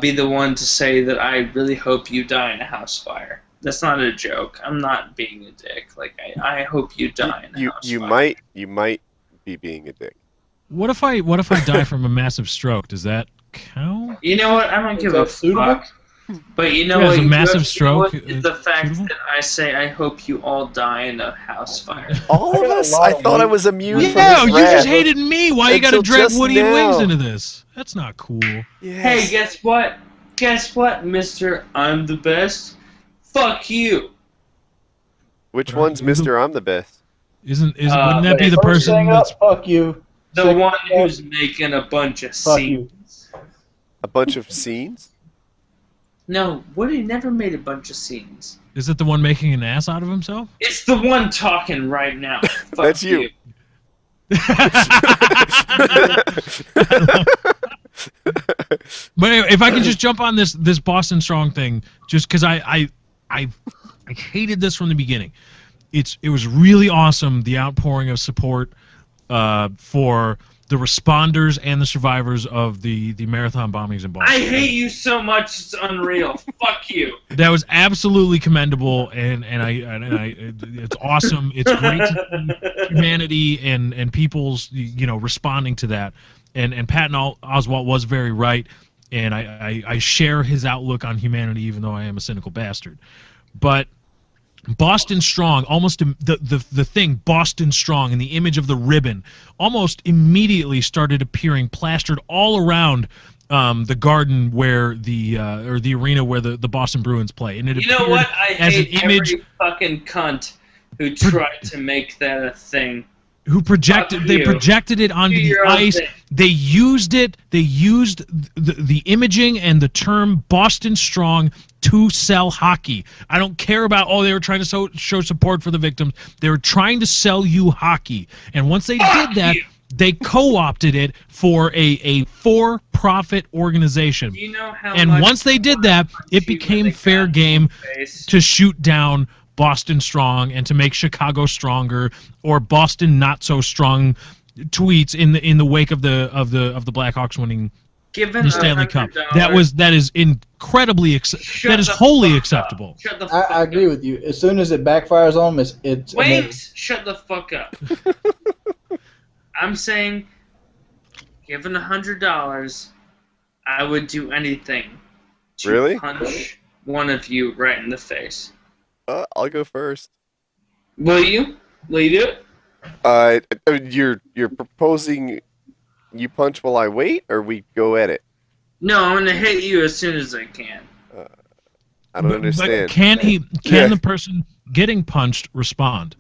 be the one to say that I really hope you die in a house fire. That's not a joke. I'm not being a dick. Like I hope you die in a house fire. You might be being a dick. What if I die from a massive stroke? Does that count? You know what? I don't give that a suitable? fuck. But you know Yeah, what? is a you massive know stroke, what? The fact suitable? that I say I hope you all die in a house fire. All of got a us? lot I of thought I weight. was immune from Yeah, this you just wrath. hated me. Why you got to Until drag just Woody and now. Wings into this? That's not cool. Yes. Hey, guess what? Guess what, Mr. I'm the best? Fuck you. Which one's Mr. I'm the best? Wouldn't that be the First person thing up, that's fuck you. The Second one thing up, who's making a bunch of fuck you. scenes. A bunch of scenes? No, Woody never made a bunch of scenes. is it the one making an ass out of himself? It's the one talking right now. Fuck That's you. But anyway, if I could just jump on this Boston Strong thing, just because I hated this from the beginning. It was really awesome, the outpouring of support for the responders and the survivors of the marathon bombings in Boston. I hate you so much, it's unreal. Fuck you. That was absolutely commendable, and it's awesome. It's great to see humanity and people's responding to that. And Patton Oswalt was very right, and I share his outlook on humanity, even though I am a cynical bastard. But Boston Strong, almost the thing Boston Strong and the image of the ribbon almost immediately started appearing plastered all around the garden where or the arena where the Boston Bruins play, and it You know appeared what? I as an hate image. every fucking cunt who tried to make that a thing. Who projected? Fuck They you. projected it onto Do the your own ice. thing. They used it. They used the imaging and the term Boston Strong to sell hockey. I don't care about they were trying to show support for the victims. They were trying to sell you hockey. And once they did that, you. they co-opted it for a for-profit organization. Do you know how And much once they did that, it when became they fair got game in the face? to shoot down Boston Strong and to make Chicago stronger, or Boston not so strong tweets in the wake of the Blackhawks winning Given the Stanley Cup. $100, That is incredibly that is the wholly fuck up. acceptable. Shut the fuck I agree up. with you. As soon as it backfires on them, it's amazing. Wait, shut the fuck up. I'm saying, given $100, I would do anything to Really? punch one of you right in the face. I'll go first. Will you? Will you do it? You're proposing you punch while I wait, or we go at it? No, I'm gonna hit you as soon as I can. I don't understand. But can the person getting punched respond?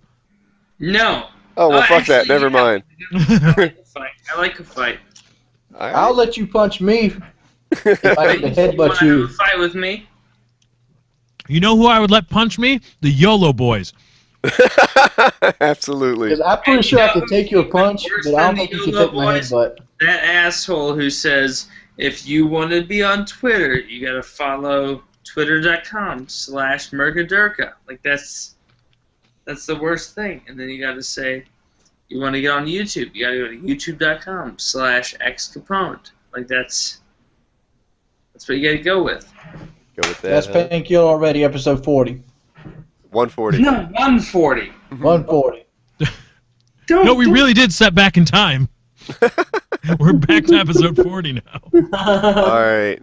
No. Oh well, fuck that. actually, Never yeah. mind. I like a fight. I like a fight. I'll let you punch me if I get to You wanna headbutt have you. a fight with me? You know who I would let punch me? The YOLO boys. Absolutely. Because I'm pretty And sure you I know can take you a who's punch, worse but I don't than think the you can YOLO take my boys? headbutt. That asshole who says, if you want to be on Twitter, you gotta follow twitter.com/Murka Durkah. Like, that's the worst thing. And then you gotta say, you want to get on YouTube, you gotta go to youtube.com/xcapone. Like, that's what you gotta go with. Go with that. That's huh? Painkiller already, episode 40. 140. No, 140. 140. No, we really did set back in time. We're back to episode 40 now. All right.